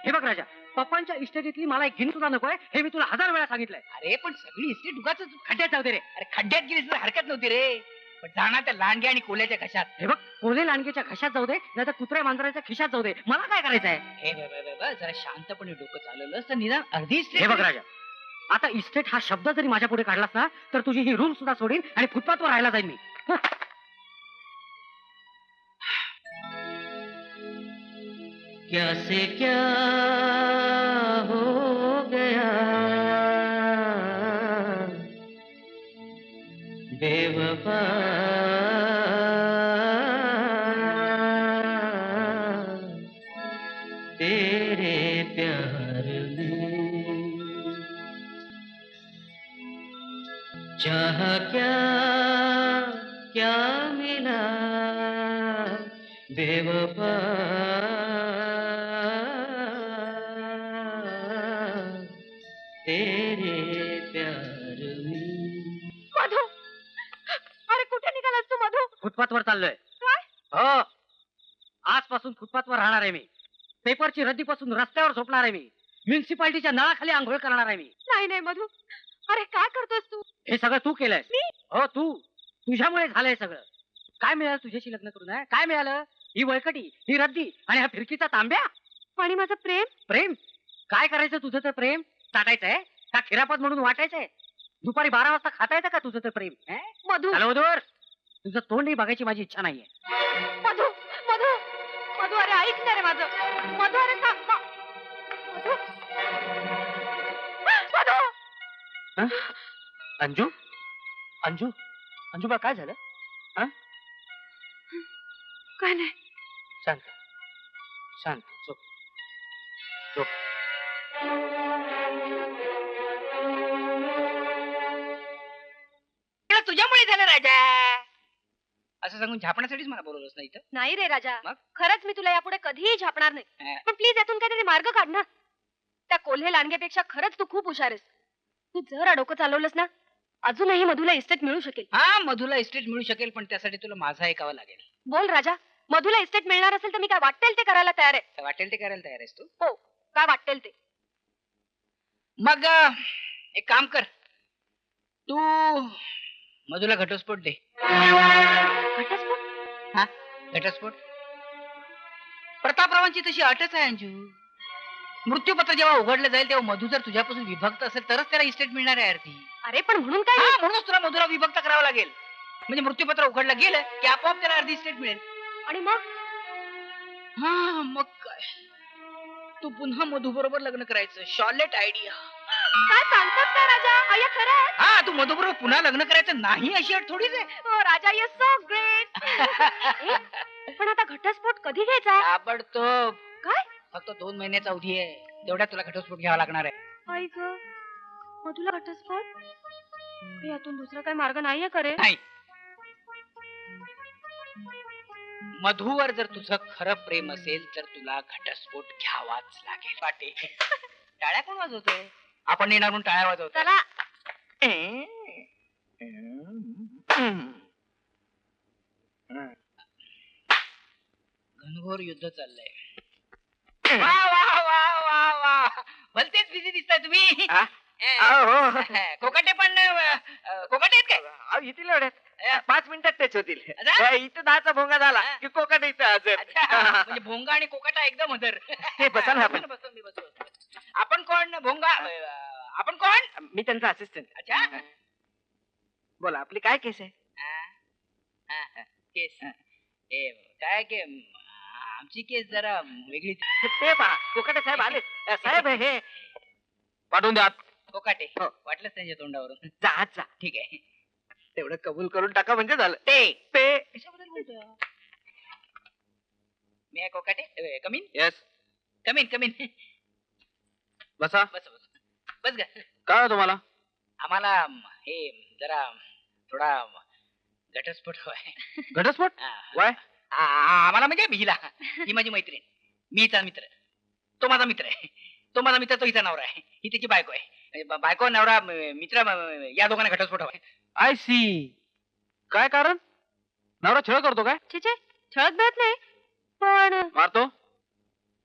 हे बघ राजा, पप्पांच्या इस्टेटीतली मला एक गिन सुद्धा नकोय. हे मी तुला 1000 वेळा सांगितलंय. अरे पण सगळी इस्टेट उगाच खड्ड्यात जाऊ दे रे. अरे खड्ड्यात गेलीस तर हरकत नव्हती रे, पण जाणार त्या लांडग्या आणि कोल्याच्या घशात. हे बघ, कोल्हे लांडगेच्या घशात जाऊ दे, नाही तर कुत्र्या मांजराच्या खिशात जाऊ दे. मला काय करायचंय? हे जरा शांतपणे डोकं चालवलं तर निदान अर्धी हे बघ राजा, आता इस्टेट हा शब्द जरी माझ्या पुढे काढलास ना तर तुझी ही रूम सुद्धा सोडीन आणि फुटपाथवर राहायला जाईन मी. क्या से क्या हो गया बेवफा, तेरे प्यार में चाहा क्या क्या मिला बेवफा, तेरे प्यार में. मधु, अरे कुठे निघालास तू मधु? फुटपाथवर चाललोय. काय? हो, आजपासून फुटपाथवर राहणार आहे मी. पेपरची रद्दीपासून रस्त्यावर झोपणार आहे मी. म्युन्सिपाल्टीच्या नळाखाली आंघोळ करणार आहे मी. नाही नाही मधु, अरे काय करतोस तू? हे सगळं तू केलंयस. मी? हो तू. तुझ्यामुळे झालंय सगळं. काय मिळालं तुझ्याशी लग्न करून? काय मिळालं? ही वळकटी, ही रद्दी आणि हा फिरकीचा तांब्या. आणि माझं प्रेम? प्रेम काय करायचं तुझं तर प्रेम? चाटायचंय का खिरापत म्हणून वाटायचंय? दुपारी 12 वाजता खाता येतं का तुझं तर प्रेम? मधु, हॅलोदोर, तुझं तोंडही बघायची माझी इच्छा नाहीये. मधु, मधु, मधु, अरे ऐक ना रे माझं. मधु, अरे मधु, मधु. अंजू अंजू अंजू बा काय झालं? काय नाही. शांत शांत झोप झोप. तुझ्यामुळे झालं राजा. असं सांगून झापण्यासाठीच मला बोलवलंस ना इथं. नाही रे राजा, मग? खरंच मी तुला यापुढे कधीही झापणार नाही. हा. पण प्लीज यातून काहीतरी मार्ग काढ ना. त्या कोल्हे लांडगेपेक्षा खरंच तू खूप हुशार आहेस. तू जरा डोकं चालवलंस ना, अजूनही मधुला इस्टेट मिळू शकेल. हा, मधुला इस्टेट मिळू शकेल, पण त्यासाठी तुला माझा ऐकावा लागेल. बोल राजा, मधुला इस्टेट मिळणार असेल तर मी काय वाटेल ते करायला तयार आहे. काय वाटेल ते करायला तयार आहेस तू? हो, काय वाटेल ते. मग एक काम कर, तू मधुला घटस्फोट दे. घटस्फोट? घटस्फोट प्रतापरावांची तशी अटच आहे अंजू. मृत्यूपत्र जेव्हा उघडलं जाईल तेव्हा मधु जर तुझ्यापासून विभक्त असेल तरच त्याला इस्टेट मिळणार आहे आरती. अरे पण म्हणून काय? हा, म्हणूनच तुला मधुरा विभक्त करावं लागेल. म्हणजे मृत्यूपत्र उघडलं गेलं की आपोआप त्याला अर्धी इस्टेट मिळेल. आणि मग? हा, मग काय, तू पुन्हा मधु बरोबर लग्न करायचं. Charlotte idea. काय सांगतोस काय राजा? अय्या खरं आहे? हा, तू मधु बरोबर पुन्हा लग्न करायचं नाही अशी अट थोडीच आहे. हो राजा, यू सो ग्रेट. पण आता घटस्फोट कधी घ्यायचा? ताबडतोब. काय? फक्त 2 महिन्याचा अवधी आहे, तेवढ्यात तुला घटस्फोट घ्यावा लागणार आहे. आई ग, मधुला घटस्फोट? यातून दुसरा काही मार्ग नाहीये करे? नाही, मधुवर जर तुझं खरं प्रेम असेल तर तुला घटस्फोट घ्यावाच लागेल. वाटे टाळ्या कोण वाजवतोय? आपण येणार म्हणून टाळ्या वाजवतो. चला. घनघोर युद्ध चाललंय. वा वा वा वा वा, भलतेच बिझी दिसताय तुम्ही. कोकाटे पण कोकाटे आहेत काय? येतील एवढ्यात 5 मिनिटात तेच होतील. अच्छा? इथं 10चा भोंगा झाला की कोकण इथं हजर. अच्छा, म्हणजे भोंगा आणि कोकाटा एकदम हजर. हे बसा ना आपण. बसतो, मी बसतो. आपण कोण भोंगा? आपण कोण? मी त्यांचा असिस्टंट. अच्छा, बोला, आपली काय केस आहे? केस काय की आमची केस जरा वेगळी. ते पहा, कोकाटे साहेब आले. साहेब हे पाठवून द्या. कोकाटे हो. वाटलंच त्यांच्या तोंडावरून. जा जा, ठीक आहे. तेवढं कबूल करून टाका म्हणजे झालं. ते ते कशाबद्दल बोलतोय? मी आहे कोकाटे. कमीन येस, कमीन कमीन. बसा. बस बस बस ग. काय हो तुम्हाला? आम्हाला हे जरा थोडा घटस्फोट हवाय. घटस्फोट? हा. वाय? आम्हाला म्हणजे भिला. ही माझी मैत्रीण, मी हिचा मित्र. तो माझा मित्र आहे. तो माझा मित्र, तो हिचा नवरा आहे. ही त्याची बायको आहे. बायको नवरा मित्र या दोघांना घटस्फोट हवाय. I see. काय कारण? नवरा छळ करतो काय? छे, छळत मिळत नाही. पण मारतो?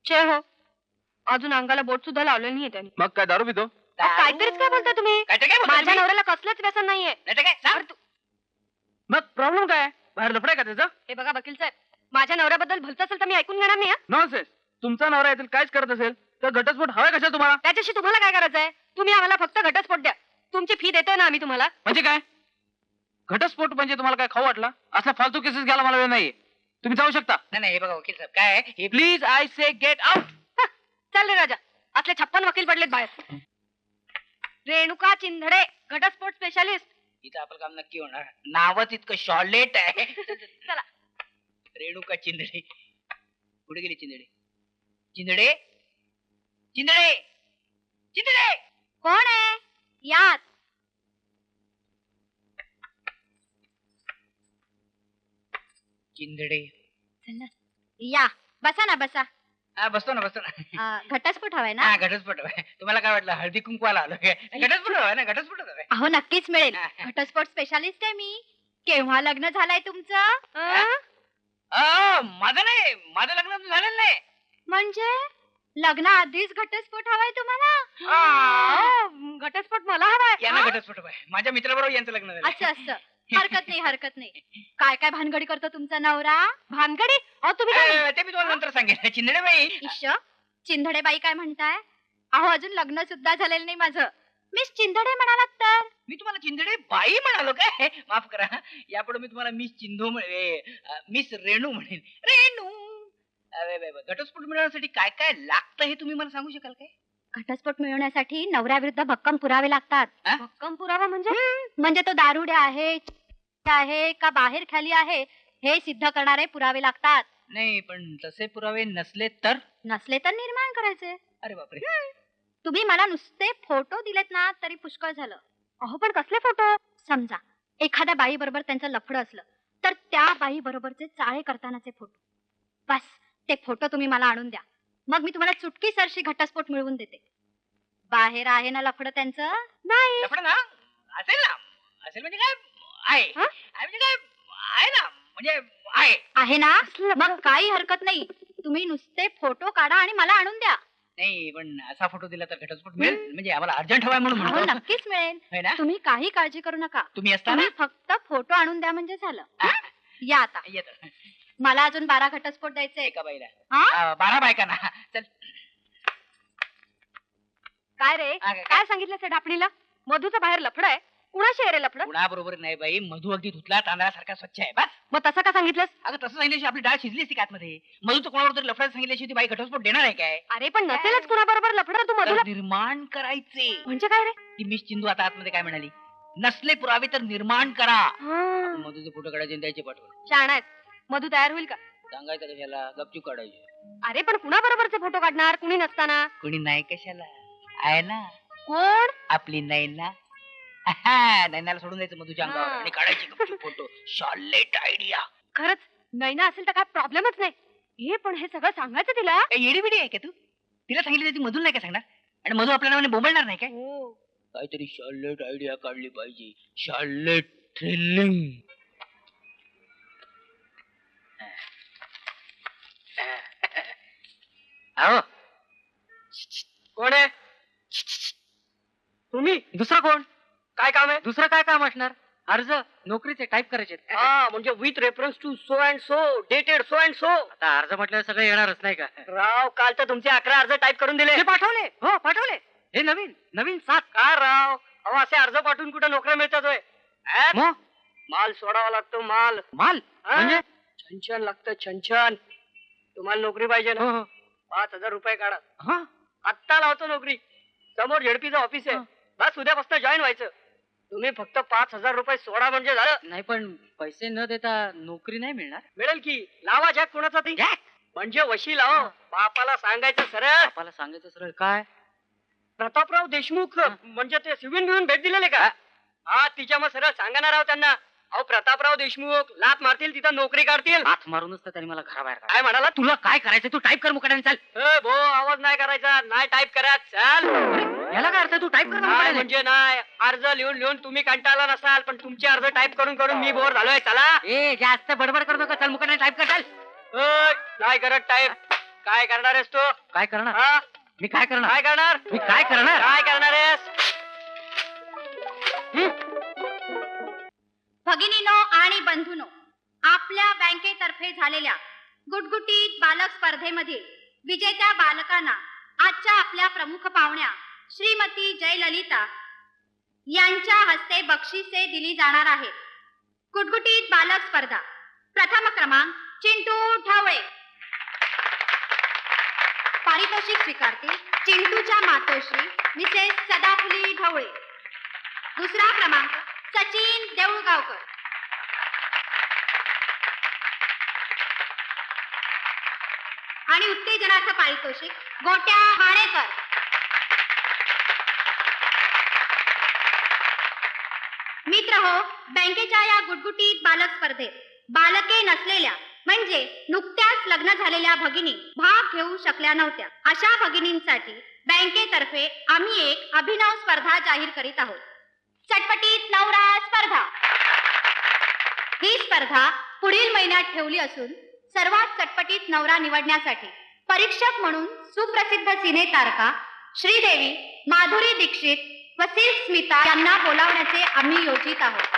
छे हो, अजून अंगाला बोट सुद्धा लावलेलं नाहीये त्याने. मग काय दारू पितो? काहीतरीच काय बोलता तुम्ही? काहीतरी काय बोलता माझ्या तुम्ही? नवऱ्याला कसलंच व्यसन नाहीये. नाहीतर काय सांग तू. मग प्रॉब्लेम काय? बाहेर लफडाय का त्याचा? हे बघा वकील साहेब, माझ्या नवऱ्याबद्दल भलत असेल तर मी ऐकून घेणार नाही. नॉनसेन्स. तुमचा नवरा यातील काहीच करत असेल तर घटस्फोट हवाय कशा तुम्हाला? त्याच्याशी तुम्हाला काय करायचंय? तुम्ही आम्हाला फक्त घटस्फोट द्या. तुमची फी देतोय ना आम्ही तुम्हाला. म्हणजे काय? घटस्फोट म्हणजे तुम्हाला काय खाऊ वाटला? असला फालतू केसेस घ्यायला मला वेळ नाहीये. तुम्ही जाऊ शकता. नाही हे बघा वकील साहेब, काय आहे, हे please I say get out. चल रे राजा, असले 56 वकील पडलेत बाहेर. रेणुका चिंधडे, घटस्फोट स्पेशालिस्ट. इथं आपलं काम नक्की होणार. नावच इतकं शॉर्लेट आहे. चला. रेणुका चिंदडे. कुठे गेली चिंदडे? चिंदडे चिंदडे चिंदडे. कोण आहे? यात. चिंदडे. या, बसा ना बसा. हा, बसतो ना बसतो ना. घटस्फोट हवाय ना? हा, घटस्फोट हवाय. तुम्हाला काय वाटलं हळदी कुंकवाला आलो काय? घटस्फोट हवाय ना, घटस्फोट हवाय. अहो नक्कीच मिळेल. हा. घटस्फोट स्पेशालिस्ट आहे मी. केव्हा लग्न झालंय तुमचं? माझं नाही, माझं लग्न अजून झालेलं नाही. म्हणजे लग्नाआधीच घटस्फोट हवाय तुम्हाला? घटस्फोट मला हवाय. यांना घटस्फोट हवाय. माझ्या मित्राबरोबर यांचं लग्न झालं. असं असं. हरकत नाही हरकत नाही. काय काय भानगडी करतो तुमचा नवरा? भानगडी? अहो तुम्ही काय ते मी तुम्हाला नंतर सांगेन. चिंदडे बाई. इश्श, चिंधडे बाई काय म्हणताय? अहो अजून लग्न सुद्धा झालेलं नाही माझं. मिस चिंधडे म्हणालात तर? मी तुम्हाला चिंदडे बाई म्हणालो काय? माफ करा. यापुढे मी तुम्हाला मिस मिस रेणू म्हणेन. रेणू. घटस्फोट मिळवण्यासाठी काय काय लागतं हे तुम्ही मला सांगू शकाल काय? घटस्फोट मिळवण्यासाठी नवऱ्याविरुद्ध भक्कम पुरावे लागतात. हा? भक्कम पुरावा म्हणजे तो दारुडे आहे का बाहेर खाली आहे हे सिद्ध करणारे पुरावे लागतात. नाही, पण तसे पुरावे नसले तर? नसले तर निर्माण करायचे. अरे बापरे. तुम्ही मला नुसते फोटो दिलेत ना तरी पुष्कळ झालं. अहो पण कसले फोटो? समजा एखाद्या बाई बरोबर त्यांचं लफडं असलं तर त्या बाई बरोबरचे चाळे करतानाचे फोटो. बस ते फोटो तुम्ही मला आणून द्या. मग मी तुम्हाला चुटकी सरशी घटस्फोट मिळवून देते. बाहेर आहे ना लफडं त्यांचं? नाही. लफडं ना असेल ना, असेल म्हणजे काय आहे हं? आहे म्हणजे काय आहे ना, म्हणजे आहे. आहे ना? मग काही हरकत नाही. तुम्ही नुसते फोटो काढा आणि मला आणून द्या. नाही पण असा फोटो दिला तर घटस्फोट मिळेल, म्हणजे आम्हाला अर्जंट हवाय म्हणून हो, म्हणतो. नक्कीच मिळेल. है ना? तुम्ही काही काळजी करू नका. तुम्ही असताना तुम्ही फक्त फोटो आणून द्या म्हणजे झालं. या आता. येतो मला अजून 12 घटस्फोट द्यायचे. एका बाईला हा? 12 बायकांना. चल काय रे? काय? काय सांगितलं त्या ढापणीला? मधूचं बाहेर लफड आहे. कुणाशी आहे रे लफड? कुणाबरोबर नाही बाई, मधू अगदी धुतला तांदळासारखा स्वच्छ आहे. बस मग तसं का सांगितलंस? अगं तसं सांगितल्याशी आपली डाळ शिजली असती आतमध्ये. मधू तर कोणाबरोबर तरी लफड्यात सांगितल्याशी ती बाई घटस्फोट देणार आहे काय? अरे पण नसेलच कुणाबरोबर लफड, तू तर मधूला निर्माण करायचे. म्हणजे काय रे? ती मिस चिंदू आता आतमध्ये काय म्हणाली? नसले पुरावे तर निर्माण करा. हा, मधूचे फोटो काढायचे आणि द्यायचे पाठवून. शहाणा आहेस. मधू तयार होईल का? सांगायचं कशाला, गपचूप काढायचे. अरे पण कुणाबरोबरचे फोटो काढणार कुणी नसताना? कोणी नाही कशाला, आहे ना कोण? आपली नैना. नैनाला सोडून द्यायचं मधूच्या अंगावर हा. आणि काढायचे गपचूप फोटो. Charlotte idea. खरंच नैना असेल तर काय प्रॉब्लेमच नाही. हे पण हे सगळं सांगायचं तिला? येडी बिडी आहे का तू? तिला सांगितलं तर ती मधून नाही का सांगणार? आणि मधू आपल्या नावाने बोंबलणार नाही काय? हो. काहीतरी शॉलेट आयडिया काढली पाहिजे. Charlotte thrilling. अहो कोण आहे तुम्ही? दुसरा कोण? काय काम आहे? दुसरं काय काम असणार? अर्ज नोकरीचे टाईप करायचे. हा म्हणजे with reference to so and so dated so and so. आता अर्ज म्हटलं सगळं येणारच नाही का? राव काल तर तुमचे 11 अर्ज टाईप करून दिले. ते पाठवले. हो पाठवले. हे नवीन नवीन 7. का राव अहो असे अर्ज पाठवून कुठे नोकऱ्या मिळतात होय? मग माल सोडावा लागतो माल. माल म्हणजे? छनछन लागतं छनछन. तुम्हाला नोकरी पाहिजे ना? हो हो. 5,000 रुपये काढा. हा आत्ता लावतो नोकरी. समोर झेडपीचं ऑफिस आहे. बस उद्यापासून जॉईन व्हायचं. तुम्ही फक्त 5,000 रुपये सोडा म्हणजे झालं. नाही पण पैसे न देता नोकरी नाही मिळणार. मिळेल की. लावा जॅक कोणाचा ती म्हणजे वशी लाव. बापाला सांगायचं सरळ. बापाला सांगायचं सरळ काय? प्रतापराव देशमुख म्हणजे ते सिव्हिल घेऊन भेट दिलेले का? हा तिच्या मग सरळ सांगणार आहोत त्यांना. अहो प्रतापराव देशमुख लात मारतील तिथं नोकरी काढतील. हात मारूनच तर त्यांनी मला घराबाहेर काढलं. काय म्हणाला? तुला काय करायचं तू टाईप कर मुकाट्याने. चाल. भो आवाज नाही करायचा. नाही टाईप करा. चाल. याला काय अर्थ? तू टाईप कर ना नाही मुकाट्याने. म्हणजे नाही. अर्ज लिहून लिहून तुम्ही कंटाळला नसाल पण तुमचे अर्ज टाईप करून करून मी बोर झालोय. चला. ए जास्त बडबड करू नका. चल मुकाट्याने टाईप कर. चाल. नाही करत टाईप. काय करणार आहेस तू? काय करणार? हा मी काय करणार? काय करणार? मी काय करणार? काय करणार आहेस? भगिनीनो आणि बंधूनो, आपल्या बँकेतर्फे झालेल्या गुटगुटीत बालक स्पर्धेमधील विजेत्या बालकांना आजच्या आपल्या प्रमुख पाहुण्या श्रीमती जयललिता यांच्या हस्ते बक्षिसे दिली जाणार आहेत. गुटगुटीत बालक स्पर्धा प्रथम क्रमांक चिंटू ढवळे. पारितोषिक स्वीकारतील चिंटूच्या मातोश्री मिसेस सदाफुली ढवळे. दुसरा क्रमांक सचिन देऊळगावकर. आणि उत्तेजनाचं पारितोषिक गोट्या हाणेकर. मित्र हो, बँकेच्या या गुटगुटीत बालक स्पर्धेत बालके नसलेल्या म्हणजे नुकत्याच लग्न झालेल्या भगिनी भाग घेऊ शकल्या नव्हत्या. अशा भगिनींसाठी बँकेतर्फे आम्ही एक अभिनव स्पर्धा जाहीर करीत आहोत. चटपटीत नवरा स्पर्धा. ही स्पर्धा पुढील महिन्यात ठेवली असून सर्वात चटपटीत नवरा निवडण्यासाठी परीक्षक म्हणून सुप्रसिद्ध सिने तारका श्रीदेवी, माधुरी दीक्षित व सिल्क स्मिता यांना बोलावण्याचे आम्ही योजित आहोत.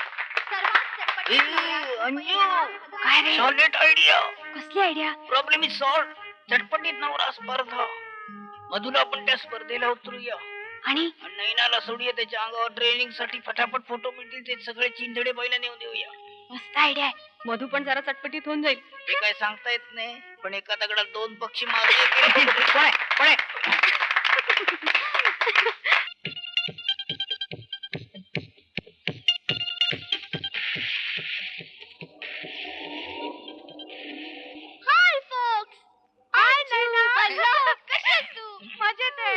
सर्वात चटपटीत नवरा- काय रे? शॉलेट आयडिया. कसली आयडिया? Problem is solve. चटपटीत नवरा स्पर्धा. मधुला आपण त्या स्पर्धेला उतरूया आणि आणि नैनाला सोडूया. त्याच्या अंगावर ट्रेनिंग साठी फटाफट फोटो मिळतील. ते सगळे चिंधडे बैला नेऊन देऊया. मस्त आयडिया आहे. मधू पण जरा चटपटीत होऊन जाईल. ते काय सांगता येत नाही पण एका दगडात 2 पक्षी मारले. कोण आहे? कोण आहे? हाय फोक्स. हाय नैना. हॅलो. कशी आहेस तू? मजेत आहे.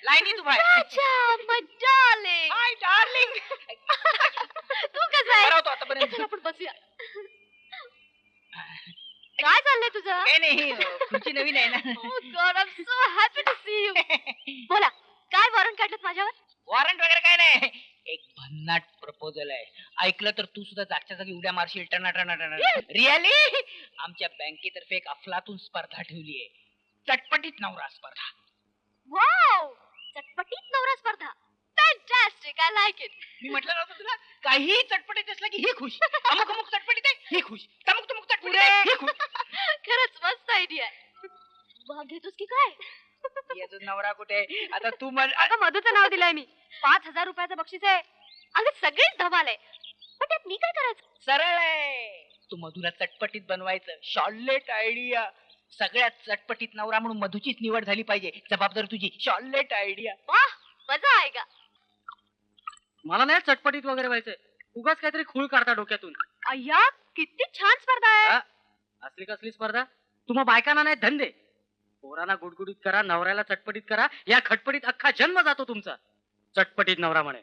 लाईनी तू बाहेर. अच्छा मज्जा आली. Hi darling. तू कसा आहे? बरा होतो आतापर्यंत. चल आपण बसूया. चाललंय तुझं काय नाही खुर्ची नवीन आहे ना. Oh God, I'm so happy to see you. बोला काय वॉरंट काढलं माझ्यावर? वॉरंट वगैरे काय नाही. एक भन्नाट प्रपोजल आहे. ऐकलं तर तू सुद्धा जागच्या जागी उड्या मारशील. टनाटना. रिअली आमच्या बँकेतर्फे एक अफलातून स्पर्धा ठेवली आहे. चटपटीत नवरा स्पर्धा. वाव, चटपटीत नवरा स्पर्धा. Fantastic, I like it. मी म्हटलं नव्हतं तुला काही चटपटीत असलं की ही खुश. अमुक चटपटीत आहे ही खुश. तमुक चटपटीत आहे ही खुश. खरंच मस्त आयडिया आहे. भाग घेतोस की काय? याचा नवरा कुठे आता तू म्हण. अगं मधुचं नाव दिलंय मी. 5,000 रुपयाचं बक्षीस आहे. अगं सगळीच धमाल आहे. पण त्यात मी काय करायचं? सरळ आहे. तू मधुला चटपटीत बनवायचं. Charlotte idea. सगळ्यात चटपटीत नवरा म्हणून मधुचीच निवड झाली पाहिजे. जबाबदारी तुझी. Charlotte idea. वाह, मजा आहे का? मला नाही चटपटीत वगैरे व्हायचंय. उगाच काहीतरी खूळ काढता डोक्यातून. अय्या, किती छान स्पर्धा आहे. असली कसली स्पर्धा? तुम्हा बायकांना नाही धंदे. पोरांना गुडगुडीत करा, नवऱ्याला चटपटीत करा. या खटपटीत अख्खा जन्म जातो तुमचा. चटपटीत नवरा म्हणे.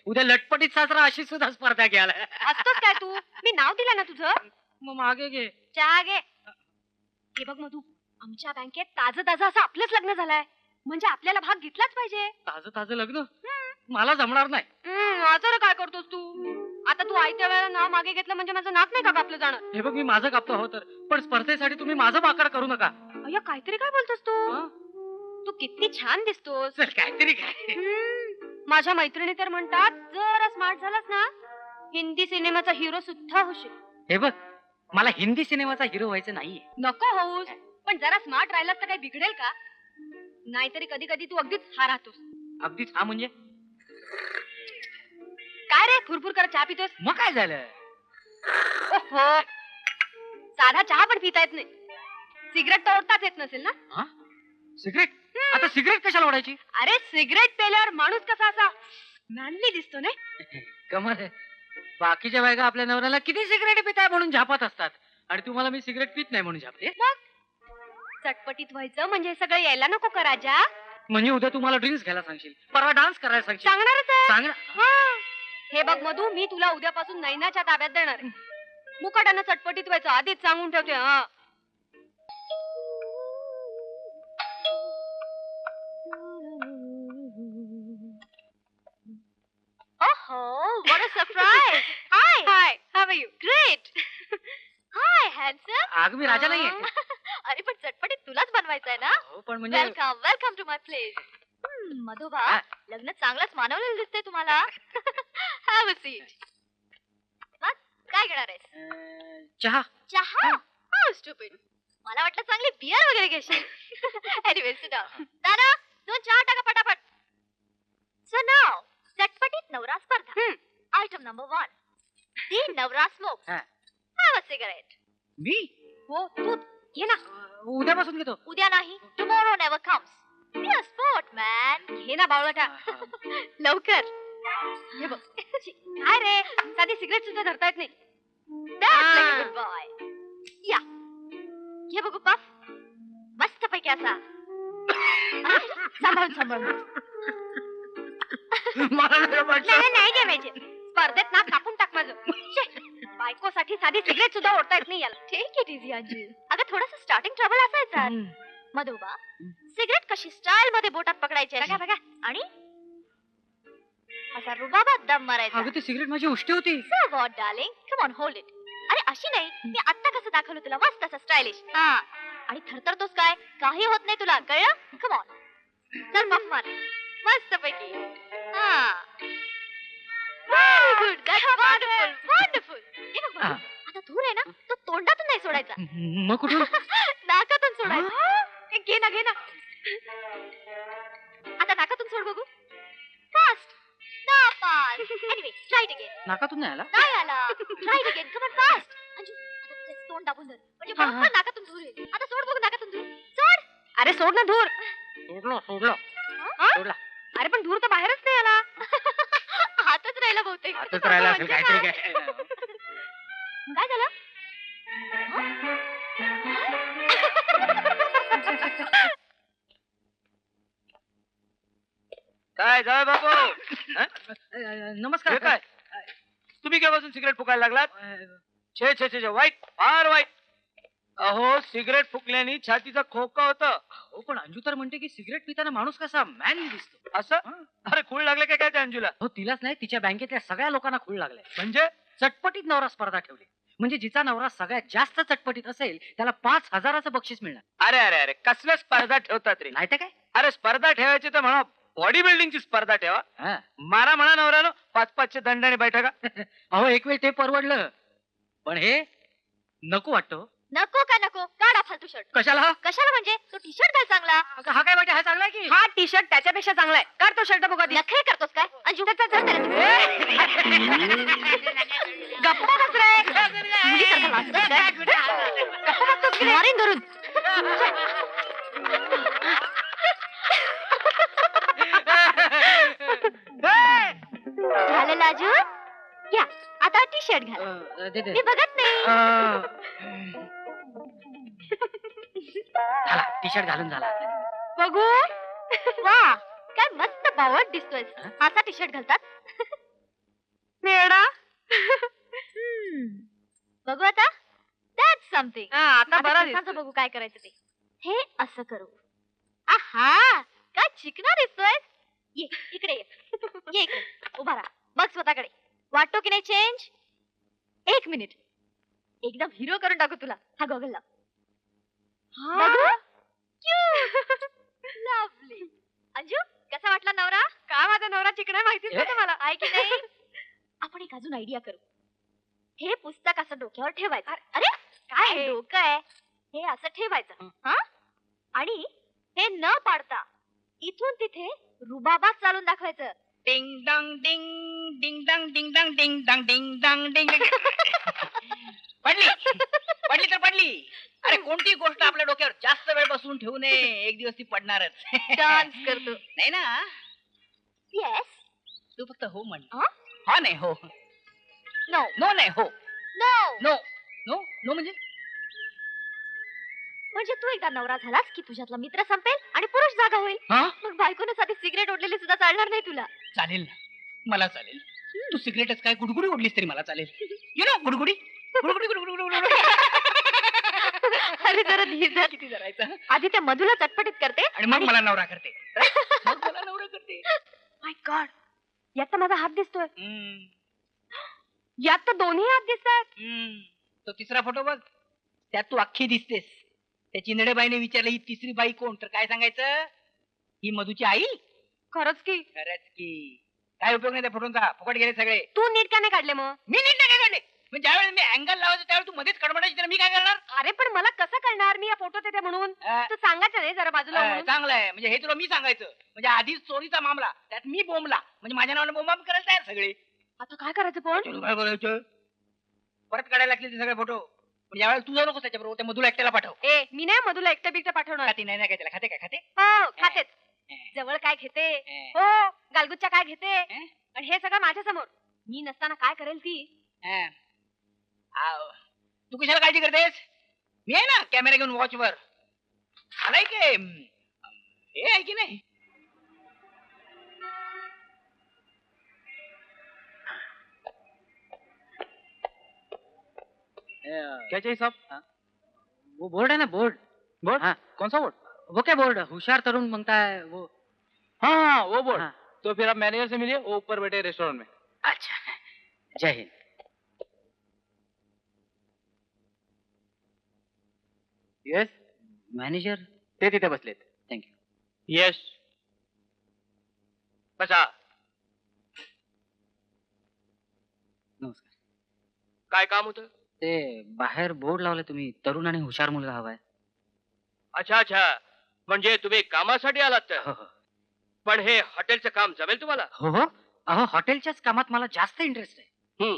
उद्या लटपटीत सासरा अशी सुद्धा स्पर्धा घ्यायला. असतोस काय तू? मी नाव दिलं ना तुझं. मग मागे घे. चहा घे. हे बघ मधू, आमच्या बँकेत ताजं असं आपलंच लग्न झालंय. म्हणजे आपल्याला भाग घेतलाच पाहिजे. ताजं लग्न मला जमणार नाही. आता काय करतोस तू? आता तू आयत्या वेळेला नाव मागे घेतलं म्हणजे माझं नाक नाही का कापलं जाणार? हे बघ मी माझं कापतो हो तर. पण स्पर्धेसाठी तुम्ही माझं बाकड करू नका. अय्या, काहीतरी काय बोलतोस तू? तू किती छान दिसतोस. काहीतरी काय. माझ्या मैत्रिणी तर म्हणतात जरा स्मार्ट झालास ना हिंदी सिनेमाचा हिरो सुद्धा होशील. हे बघ मला हिंदी सिनेमाचा हिरो व्हायचं नाहीये. नको होऊस, पण जरा स्मार्ट राहिलास तर काही बिघडेल का? नाहीतरी कधी कधी तू अगदीच हा राहतोस. अगदीच हा म्हणजे काय रे फुरफुर करत चहा पितोस? मग काय झालं? ओहो, साधा चहा पण पिता येत नाही. सिगरेट तर ओढताच येत नसेल ना? सिगरेट? आता सिगरेट कशाला ओढायची? अरे सिगरेट पेल्यावर माणूस कसा असा मॅनली दिसतो नाही? कमाल आहे. बाकीच्या बायका आपल्या नवऱ्याला किती सिगरेट पिताय म्हणून झापत असतात आणि तुम्हाला मी सिगरेट पित नाही म्हणून झापते. मग चटपटीत व्हायचं म्हणजे हे सगळं यायला नको का राजा? म्हणजे उद्या तुम्हाला ड्रिंक्स घ्यायला सांगशील, परवा डान्स करायला सांगशील. सांगणारच आहे. सांगणार. हे बघ मधू, मी तुला उद्यापासून नैनाच्या ताब्यात देणार आहे. मुकाटानं चटपटीत व्हायचं आधीच सांगून ठेवते. हा Oh, what a surprise! Hi, how are you? Great. Hi, handsome. आग मी राजा नाहीये. अरे पण चटपटीत तुलाच बनवायचं आहे ना? हो पण म्हणजे वेलकम टू माय प्लेस. मधोबा, लग्न चांगलंच मानवलेलं दिसतंय तुम्हाला. Have a seat. मग काय घेणार आहेस? चहा. चहा? How stupid. मला वाटलं चांगली बियर वगैरे घेशील. Anyway sit down. दादा, 2 चहा टाका पटापट. सो नाव चटपटीत नवरा स्पर्धा. Item number 1. दी नवरा स्मोक. Have a cigarette. मी? हो तू घे ना. उद्यापासून घेतो. उद्या नाही. Tomorrow never comes. Be a sportsman. घे ना बावळटा. लवकर. हे बघ. काय रे, साधी सिगरेट सुद्धा धरता येत नाही. That's like a good boy. या घे बघू पफ. मस्त पैकी असा. सांभाळून. नाही जेवायचे. स्पर्धेत ना कापून टाक माझं. बायकोसाठी साधी सिगरेट सुद्धा ओढता येत नाही याला. Take it easy Anju. अगं थोडस स्टार्टिंग ट्रबल असायचा. मधोबा, सिगरेट कशी स्टाईल मध्ये बोटात पकडायची बघा आणि असा रुबाबात दम मारायचा. अगं ती सिगरेट माझी उष्टी होती. So what darling, come on hold it. अरे अशी नाही, मी आता कसं दाखवलं तुला मस्त असं स्टायलिश. आणि थरथरतोस काय? काही होत नाही तुला, कळलं? Come on. चल पफ मार मस्त पैकी. Very good. That's wonderful. आता धूर आहे ना, तो तोंडातून नाही सोडायचा. मग कुठून? नाकातून सोडायचा. घे ना. आता नाकातून सोड बघू. फास्ट. नापास. Anyway, try it again. नाकातून नाही आला? नाही आला. Try it again. Come on fast. Anju, आता तुझं तोंड दाबून धर. म्हणजे बरोबर नाकातून धूर येईल. आता सोड बघू नाकातून धूर. सोड. अरे सोड ना धूर. सोडला. अरे पण धूर तर बाहेरच नाही आला. हातच राहिला बहुतेक. हातच राहिला असेल काहीतरी. काय झालं? काय जाय बाबू? नमस्कार. हे काय तुम्ही केव्हापासून सिगरेट फुकायला लागलात? छे वाईट, फार वाईट. अहो सिगरेट फुकल्याने छातीचा खोका होतं. हो पण अंजू तर म्हणते की सिगरेट पिताना माणूस कसा मॅन दिसतो. असं अरे खूळ लागले काय त्या अंजूला? हो तिलाच नाही तिच्या बँकेतल्या सगळ्या लोकांना खूळ लागलाय. म्हणजे चटपटीत नवरा स्पर्धा ठेवली. म्हणजे जिचा नवरा सगळ्यात जास्त चटपटीत असेल त्याला 5,000चं बक्षीस मिळणार. अरे अरे अरे कसल्या स्पर्धा ठेवतात रे? नाही तर काय. अरे स्पर्धा ठेवायची तर म्हणा बॉडी बिल्डिंगची स्पर्धा ठेवा. हा. मारा म्हणा नवऱ्यानं 5-5चे दंडाने बैठका. अहो एक वेळ ते परवडलं पण हे नको वाटतो. नको का नको, काढा फालतू शर्ट. कशाला? कशाला म्हणजे तो टी शर्ट घाल चांगला. हा काय वाटतं? हा चांगला आहे की हा टी शर्ट त्याच्यापेक्षा चांगला आहे. काढ तो शर्ट बघू. नखरे करतोस काय अंजू? गप्पा बस रे. मुलीसारखं लाजतोस काय? गप्पा बसतोस की नाही? मारीन धरून. झालं लाजून? घ्या आता टी शर्ट घाल. दे दे. मी बघत नाही. झाला टी शर्ट घालून झाला. बघू. वा काय मस्त बावट दिसतोय. असा टी शर्ट घालतात मेडा. बघू आता. That's something. आता बरं बघू काय करायचं ते. हे असं करू. आहा काय चिकना दिसतोय. ये इकडे ये. ये इकडे उभा राहा. बघ स्वतःकडे. वाटतो की नाही चेंज? 1 मिनिट. एकदम हिरो करून टाकू तुला. हा गॉगल लाव. बघू. लवली. अंजू कसा वाटला नवरा? का माझा नवरा चिकना माहितीच नाही मला. आहे की नाही? आपण एक अजून आयडिया करू. हे पुस्तक असं डोक्यावर ठेवायचं. अरे काय डोकं आहे. हे असं ठेवायचं. हा आणि हे न पाडता इथून तिथे रुबाबात चालून दाखवायचं. डिंग डंग डिंग डिंग डंग डिंग डंग डिंग डंग डिंग डंग डिंग. पडली पडली तर पडली. अरे कोणती गोष्ट आपल्या डोक्यावर जास्त वेळ बसून ठेवू नये. एक दिवस ती पडणारच. डान्स करतो. नाही ना? येस. तू फक्त हो म्हण. हा? हा नाही हो. नो नो नाही हो. नो. नो नो नो म्हणजे म्हणजे तू एकदा नवरा झालास की तुझ्यातला मित्र संपेल आणि पुरुष जागा होईल. हा मग बायकोने साधी सिगरेट ओढलेली सुद्धा चालणार नाही तुला. चालेल ना. मला चालेल. तू सिगरेटच काय गुडगुडी ओढलीस तरी मला चालेल. यु नो गुडगुडी गुडगुडी गुडगुडी गुडगुडी. अरे जरा धीर धर. किती धरायचं? आधी त्या मधुला चटपटीत करते आणि मग मला नवरा करते. मग मला नवरा करते. माय गॉड. यात तर माझा हात दिसतोय. हम्म, यात तर दोन्ही हात दिसतात. हम्म. तो तिसरा फोटो बघ. त्यात तू अख्खी दिसतेस. त्याची नडेबाईने विचारलं ही तिसरी बाई कोण? तर काय सांगायचं? ही मधुची आई. खरंच की. खरंच की. काय उपयोग नाही त्या फोटोंचा. फुकट गेले सगळे. तू नीट का नाही काढले मग? मी नीट नाही काय काढले. म्हणजे ज्यावेळेस मी अँगल लावायचो त्यावेळेस तू मध्येच कडमडायची तर मी काय करणार? अरे पण मला कसं कळणार मी या फोटोत येते म्हणून? तू सांगायचं नाही जरा बाजूला म्हणून. चांगलं आहे. म्हणजे हे तुला मी सांगायचं. म्हणजे आधीच चोरीचा मामला त्यात मी बोंबला. म्हणजे माझ्या नावाने बोंबा करायला तयार सगळे. आता काय करायचं पण? चलो, काय करायचं? परत काढायला लागले ते सगळे फोटो. पण यावेळेस तू जाऊ नकोस त्याच्याबरोबर. त्या मधुला एकट्याला पाठव. ए मी नाही मधुला एकटं बिकटं पाठवणार. खाते नाही काय त्याला. खाते काय खाते? हो खातेच. जवळ काय घेते. हो गालगुच्च्या काय घेते. हं? आणि हे सगळं माझ्या समोर. मी नसताना काय करेल ती. हा. आव. तू कशाला काळजी करतेस? मी आहे ना कॅमेरा घेऊन वॉच वर. आलाय की हे आहे की नाही? क्या चाहिए साहब? वो बोर्ड है ना बोर्ड. बोर्ड? हाँ. कौन सा बोर्ड? वो क्या बोर्ड? होशियार तरुण मांगता है वो. हाँ हाँ वो बोर्ड. हाँ. तो फिर आप मैनेजर से मिलिए. वो ऊपर बैठे रेस्टोरेंट में. अच्छा. जय हिंद. येस. मॅनेजर ते तिथे बसलेत. थँक्यू. यस. बसा. नमस्कार. काय काम होतं? ते बाहेर बोर्ड लावले तुम्ही तरुण आणि हुशार मुलगा हवाय. अच्छा अच्छा. म्हणजे तुम्ही कामासाठी आलात तर. हो हो. पण हे हॉटेलचं काम जमेल तुम्हाला? हो हो. अहो हॉटेलच्याच कामात मला जास्त इंटरेस्ट आहे.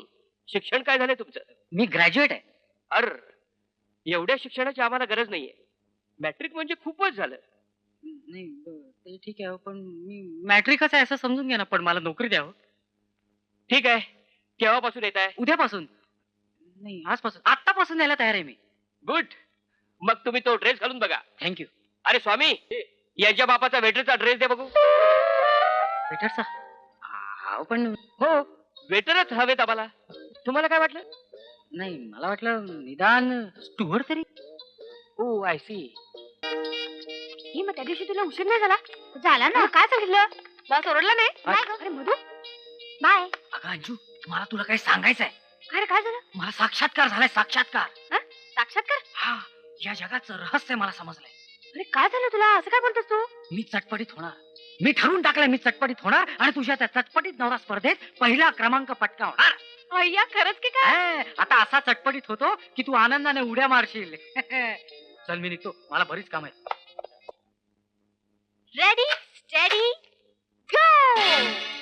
शिक्षण काय झालंय तुमचं? मी ग्रॅज्युएट आहे. अर एवढ्या शिक्षणाची आम्हाला गरज नाहीये. मॅट्रिक म्हणजे खूपच झालं. नाही ते ठीक आहे हो, पण मी मॅट्रिकच आहे असं समजून घ्या ना. पण मला नोकरी द्या हो. ठीक आहे. केव्हापासून येत आहे? उद्यापासून. नाही आजपासून. आत्तापासून यायला तयार आहे मी. गुड. मग तुम्ही तो ड्रेस घालून बघा. थँक्यू. अरे स्वामी, याच्या बापाचा वेटरचा ड्रेस दे बघू. वेटरचा? हा पण हो वेटरच हवेत आम्हाला. तुम्हाला काय वाटलं? नाही मला वाटलं निदान स्टुअर्ड तरी. I C. ही मग त्या दिवशी तुला उशीर नाही झाला ना? काय सांगितलं? बस ओरडला नाही? अरे मधू बाय. अगं अंजू, मला तुला काही सांगायचं आहे. अरे काय झालं? मला साक्षात्कार झालाय, साक्षात्कार. साक्षात्कार? हा, या जगाचं रहस्य मला समजलंय. अरे काय झालं तुला? असं काय बोलतोस तू? मी चटपटीत होणार. मी ठरवून टाकलंय, मी चटपटीत होणार आणि तुझ्या त्या चटपटीत नवरा स्पर्धेत पहिला क्रमांक पटकावणार. अय्या खरंच की काय? आता असा चटपटीत होतो की तू आनंदाने उड्या मारशील. चल मी निघतो, मला बरीच काम आहे. रेडी स्टेडी गो.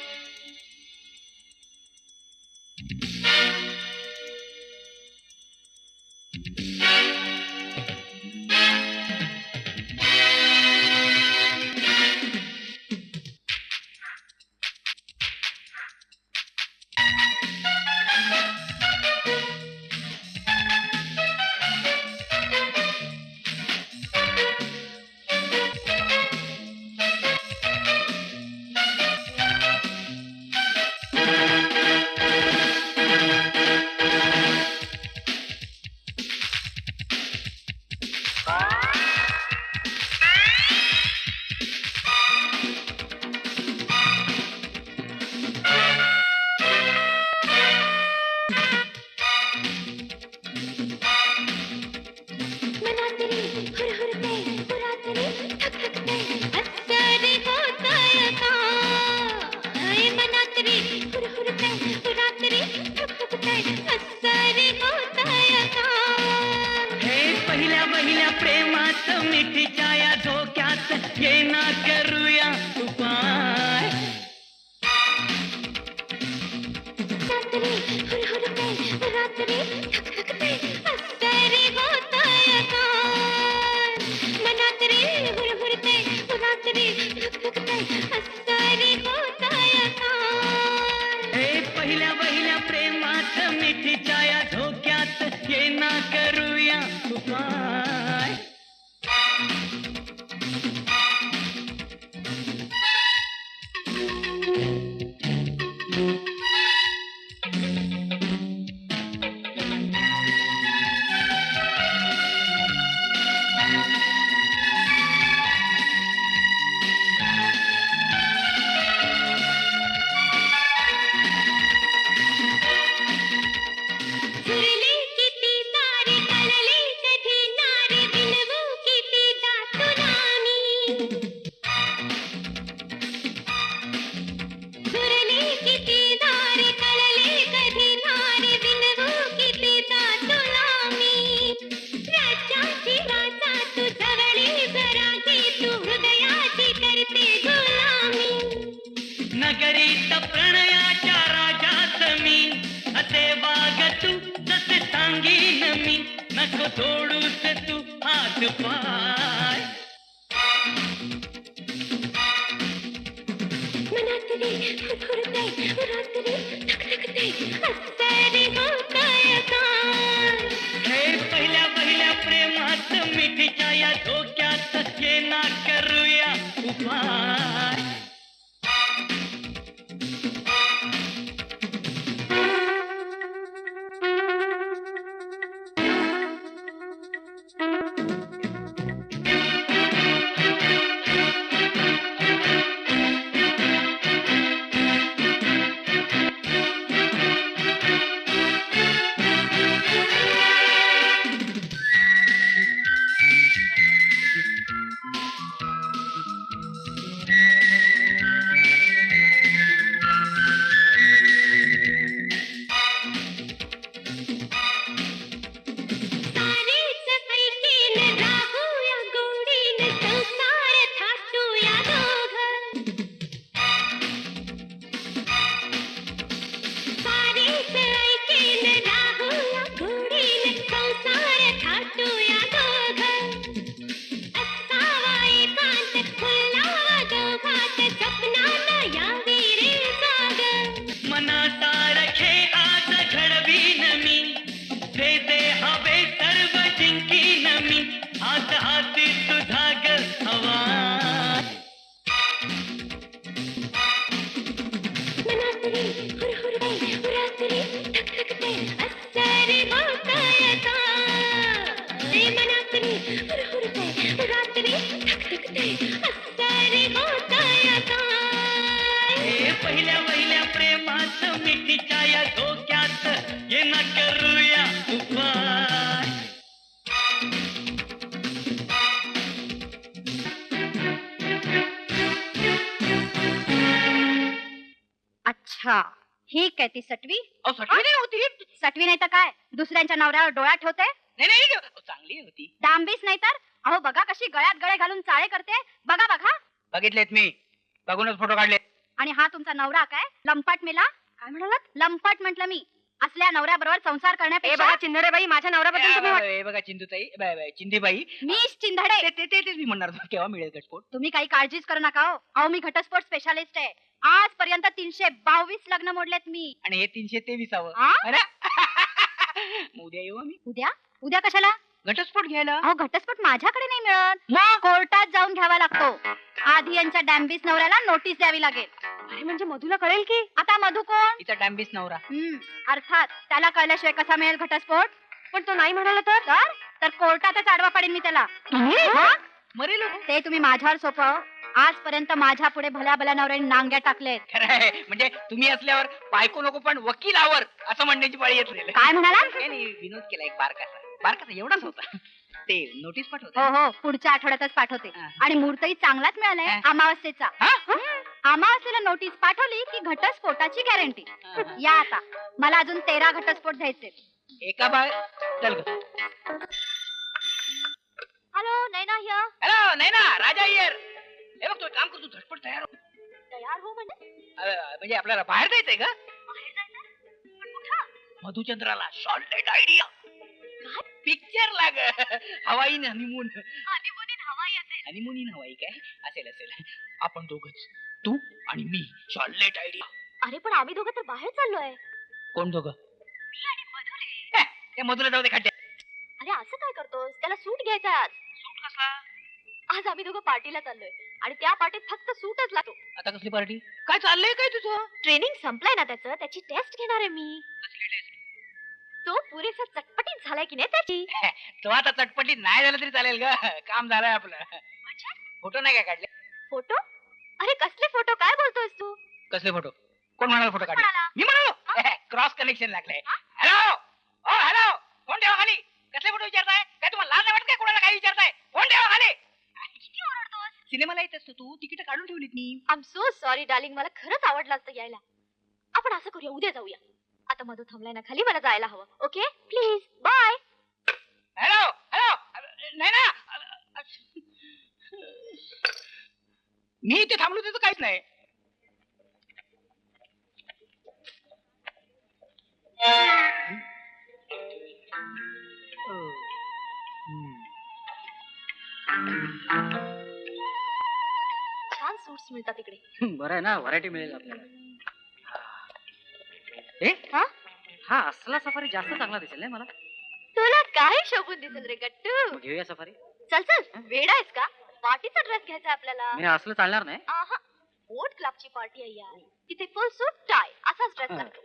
अच्छा ही काय ती सटवी अहो सटवी नाही होती. सटवी नाही तर काय दुसऱ्यांच्या नवऱ्यावर डोळा ठेवते नाही नाही अहो, चांगली होती. डांबीस नाही तर अहो बघा कशी गळ्यात गळे घालून चाळे करते बघा बघा बघितलेत मी, बघूनच फोटो काढले. आणि हा तुमचा नवरा काय लंपट मेला काय म्हणालात लंपट म्हटलं मी असल्या नवऱ्याबरोबर संसार करण्यापेक्षा चिंधडे बाई माझ्या हे बघा चिंदूताई, चिंदीबाई, मीच चिंधडे तेच मी म्हणणार होतो, केव्हा मिळेल घटस्फोट. तुम्ही काही काळजीच करू नका हो अहो मी घटस्फोट स्पेशालिस्ट आहे आजपर्यंत 322 लग्न मोडलेत मी आणि हे 323. आ? अरे उद्या येऊ आम्ही उद्या उद्या कशाला घटस्फोट घ्यायला. अहो घटस्फोट माझ्याकडे नाही मिळत मग कोर्टात जाऊन घ्यावा लागतो आधी यांच्या डॅम्बिस नवऱ्याला नोटीस द्यावी लागेल अरे म्हणजे मधूला कळेल की आता मधू कोण तिचा डॅम्बिस नवरा. अर्थात त्याला कळल्याशिवाय कसा मिळेल घटस्फोट पण तो नाही म्हणाला तर कोर्टातच आडवा पाडेल मी त्याला मग? मरेल. ते तुम्ही माझ्यावर सोपव आजपर्यंत माझ्या पुढे भल्या भल्या नवऱ्याने नांग्या टाकलेत खरं आहे, म्हणजे तुम्ही असल्यावर बायको नको पण वकिलावर असं म्हणण्याची पाळी येत नाही. काय म्हणाला नाही, विनोद केला एक बारकासा एवढाच होता. ते नोटीस हो पाठवतो. हो पुढच्या आठवड्यातच पाठवते हा. आणि मुहूर्तही चांगलाच मिळालाय हा. अमावस्येचा अमावस्येला नोटीस पाठवली की घटस्फोटाची गॅरंटी या आता मला अजून 13 घटस्फोट घ्यायचे एका बाय चल ग. हॅलो नैना हियर हॅलो नाही ना राजा अय्यर. हे बघ तू एक काम कर, तू झटपट तयार हो. तयार हो म्हणजे म्हणजे आपल्याला बाहेर जायचंय का बाहेर जायचं पण कुठं मधुचंद्राला. शॉर्टलेट आयडिया पिक्चर लाग हवाई हनीमून. हनीमून हवाई असेल हनीमून इन हवाई काय असेल. आपण दोघच तू आणि मी. शॉर्टलेट आयडिया. अरे पण आम्ही दोघं तर बाहेर चाललोय कोण दोघं. मी आणि मधू रे त्या मधुला जाऊ दे खड्ड्यात. अरे असं काय करतोस त्याला सूट घ्यायचा आज सूट कसला. आज आम्ही दोघं पार्टीला चाललोय आणि त्या पार्टीत फक्त सूटच लागतो आता कसली पार्टी. काय चाललंय काय तुझं. ट्रेनिंग संपलाय ना त्याचं त्याची टेस्ट घेणार आहे मी कसली टेस्ट. तो पुरेसा चटपटीत झालाय की नाही त्याची तो आता चटपटीत नाही झालं तरी चालेल ग. काम झालंय आपलं. फोटो नाही काय काढले. फोटो अरे कसले फोटो काय बोलतोयस तू कसले फोटो. कोण म्हणाला फोटो काढले. म्हणाला? मी म्हणालो. क्रॉस कनेक्शन लागलंय. हॅलो ओ हॅलो कोण ठेवा खाली. कसले फोटो विचारताय काय तुम्हाला लाज नाही वाटत काय कोणाला काय विचारताय. कोण ठेवा खाली. किती ओरडतोस सिनेमाला येत असतो तू. तिकीट काढून ठेवलीत मी. I am so sorry darling मला खरंच आवडलं असतं यायला आपण असं करूया उद्या जाऊया आता मधू थांबलाय ना खाली मला जायला हवं okay please bye hello hello नाही ना मी इथे थांबलो त्याचं काहीच नाही. छान सूट्स मिळतात तिकडे बरं आहे ना व्हरायटी मिळेल आपल्याला. हा? हा असला सफारी जास्त चांगला दिसेल नाही मला. तुला काय शोभून दिसेल रे गट्टू मग घेऊया सफारी. चल चल वेडा आहेस का पार्टीचा ड्रेस घ्यायचा आपल्याला मी असलं चालणार नाही. आहा बोट क्लबची पार्टी आहे यार तिथे फुल सूट टाय असाच ड्रेस लागतो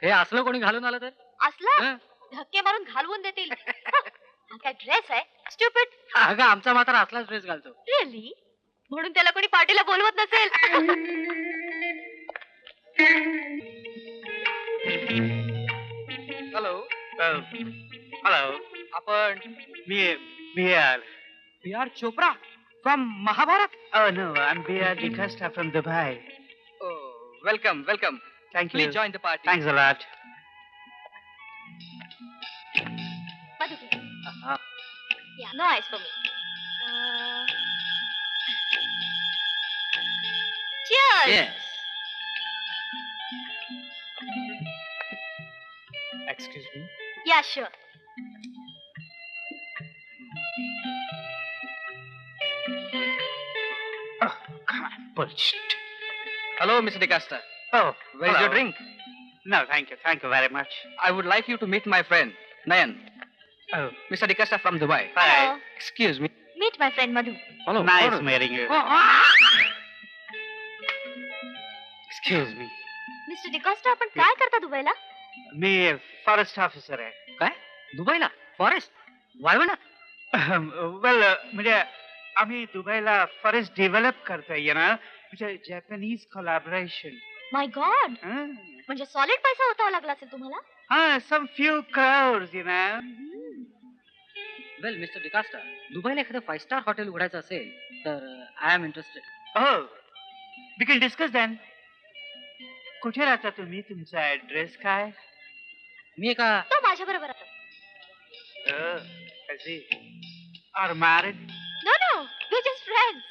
हे असलं कोणी घालून आलं तर. असला हं. धक्के मारून घालवून देतील हा काय ड्रेस आहे स्टुपिड अगं आमचा मात्र असलाच ड्रेस घालतो. रिअली म्हणून त्याला कोणी पार्टीला बोलवत नसेल हॅलो हॅलो. आपण B R. B R Chopra from Mahabharat. No I am B R D'Costa from Dubai. Welcome welcome. Thank you. Please join the party. Thanks a lot. Yeah, no ice for me. Cheers! Yes. Excuse me. Yeah, sure. Oh, come on, bullshit. Hello, Mr. DeCosta. Oh, Where is hello. your drink? No, thank you. Thank you very much. I would like you to meet my friend, Nayan. Oh, Mr. DeCosta from Dubai. hi. Hello. Excuse me. Meet my friend Madhu. Hello. Nice meeting you. Excuse me. Mr. DeCosta, आपण काय करता दुबईला? मी forest officer आहे. काय दुबईला forest वाळवण. वेल म्हणजे आम्ही दुबईला फॉरेस्ट डेव्हलप करतोय ना म्हणजे जॅपनीज कोलॅबोरेशन. माय गॉड म्हणजे सॉलिड पैसा होतावा लागला असेल तुम्हाला हा सम फ्यू crores वेल मिस्टर डिकास्टा दुबईला एखादं 5 स्टार हॉटेल उघडायचं असेल तर I am interested. Oh, we can discuss then. कुठे राहता तुम्ही? तुमचा ऍड्रेस काय? मी एका तो माझ्या बरोबर आता. Are married? No no, we just friends,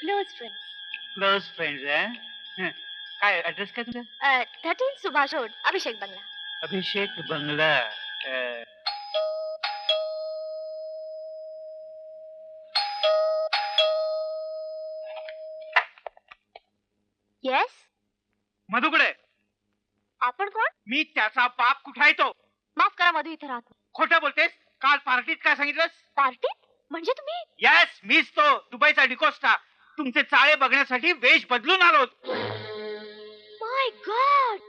close friends. Close friends. काय ऍड्रेस काय तुमचा? 13 सुभाष रोड, अभिषेक बंगला. अभिषेक बंगला. येस. मधुकडे. आपण कोण? मी त्याचा बाप. कुठे आहे तो? माफ करा, मधू इथे राहतो. खोटं बोलतेस? काल पार्टीत काय सांगितलंस? पार्टीत? म्हणजे तुम्ही? येस, मीच तो दुबईचा डिकोस्टा. तुमचे चाळे बघण्यासाठी वेश बदलून आलो. माय गॉड.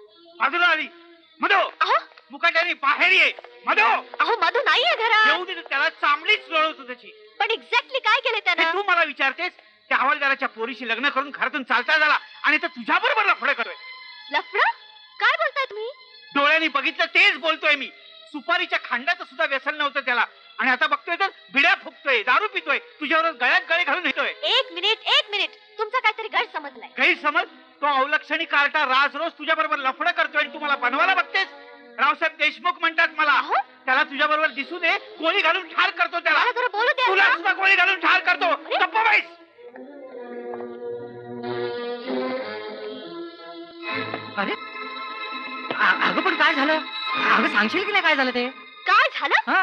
बाजूला आली. मधु, अहो मुकाट्याने बाहेर ये. मधु, अहो मधू नाहीये घरात. येऊ दे, त्याला चांगलीच लोळवतो त्याची. पण एक्झॅक्टली काय केलं हे त्यानं? तू मला विचारतेस? त्या हवालदाराच्या पोरीशी लग्न करून घरातून चालता झाला आणि तो तुझ्या बरोबर लफडं करतोय. लफडं? काय बोलताय तुम्ही? डोळ्यांनी बघितलं तेच बोलतोय मी. सुपारीच्या खांडाचं सुद्धा व्यसन नव्हतं त्याला, आणि आता बघतोय तर बिड्या फुकतोय, दारू पितोय, तुझ्यावर गळ्यात गळे घालून येतोय. एक मिनिट, तुमचा काहीतरी गैरसमजलाय. गैरसमज? तो अवलक्षणी कार्टा राज रोज तुझ्या बरोबर लफडं करतोय आणि तुम्हाला बनवायला बघतेस. रावसाहेब देशमुख म्हणतात मला. अहो त्याला तुझ्या बरोबर दिसू दे, गोळी घालून ठार करतो त्याला. मला जरा बोलू द्या तुला ना. सुद्धा गोळी घालून ठार करतो. गप्प बैस. अरे अगं पण काय झालं? अगं सांगशील की नाही काय झालं ते? काय झालं? हा,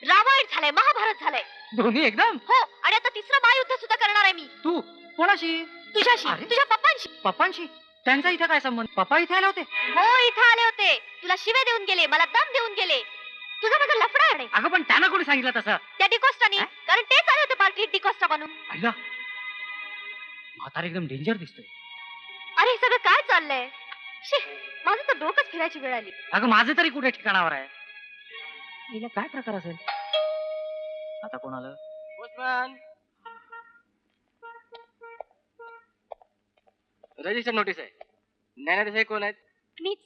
रामायण झालंय, महाभारत झालंय. दोन्ही एकदम. हो, आणि आता तिसरं महायुद्ध सुद्धा करणार आहे मी. तू कोणाशी? तुझ्याशी, अरे? तुझ्या पप्पांशी. पप्पांशी? त्यांचा इथे काय संबंध? पप्पा इथे आले होते? हो, इथं आले होते. तुला शिव्या देऊन गेले, मला दम देऊन गेले. तुझा माझा लफडा आहे. अगं पण त्यांना कोणी सांगितलं तसं? त्या डिकोस्टानी, हा? कारण तेच आले होते पार्टीत डिकोस्टा बनून. ऐका, म्हातारा एकदम डेंजर दिसतोय. अरे हे सगळं काय चाललंय? शी, माझं तर डोकंच फिरायची वेळ आली. अगं माझं तरी कुठे ठिकाणावर आहे? हिला काय प्रकार असेल? आता कोण आलं? पोस्टमॅन, रजिस्टर नोटीस आहे. नैना देसाई कोण आहेत? मीच.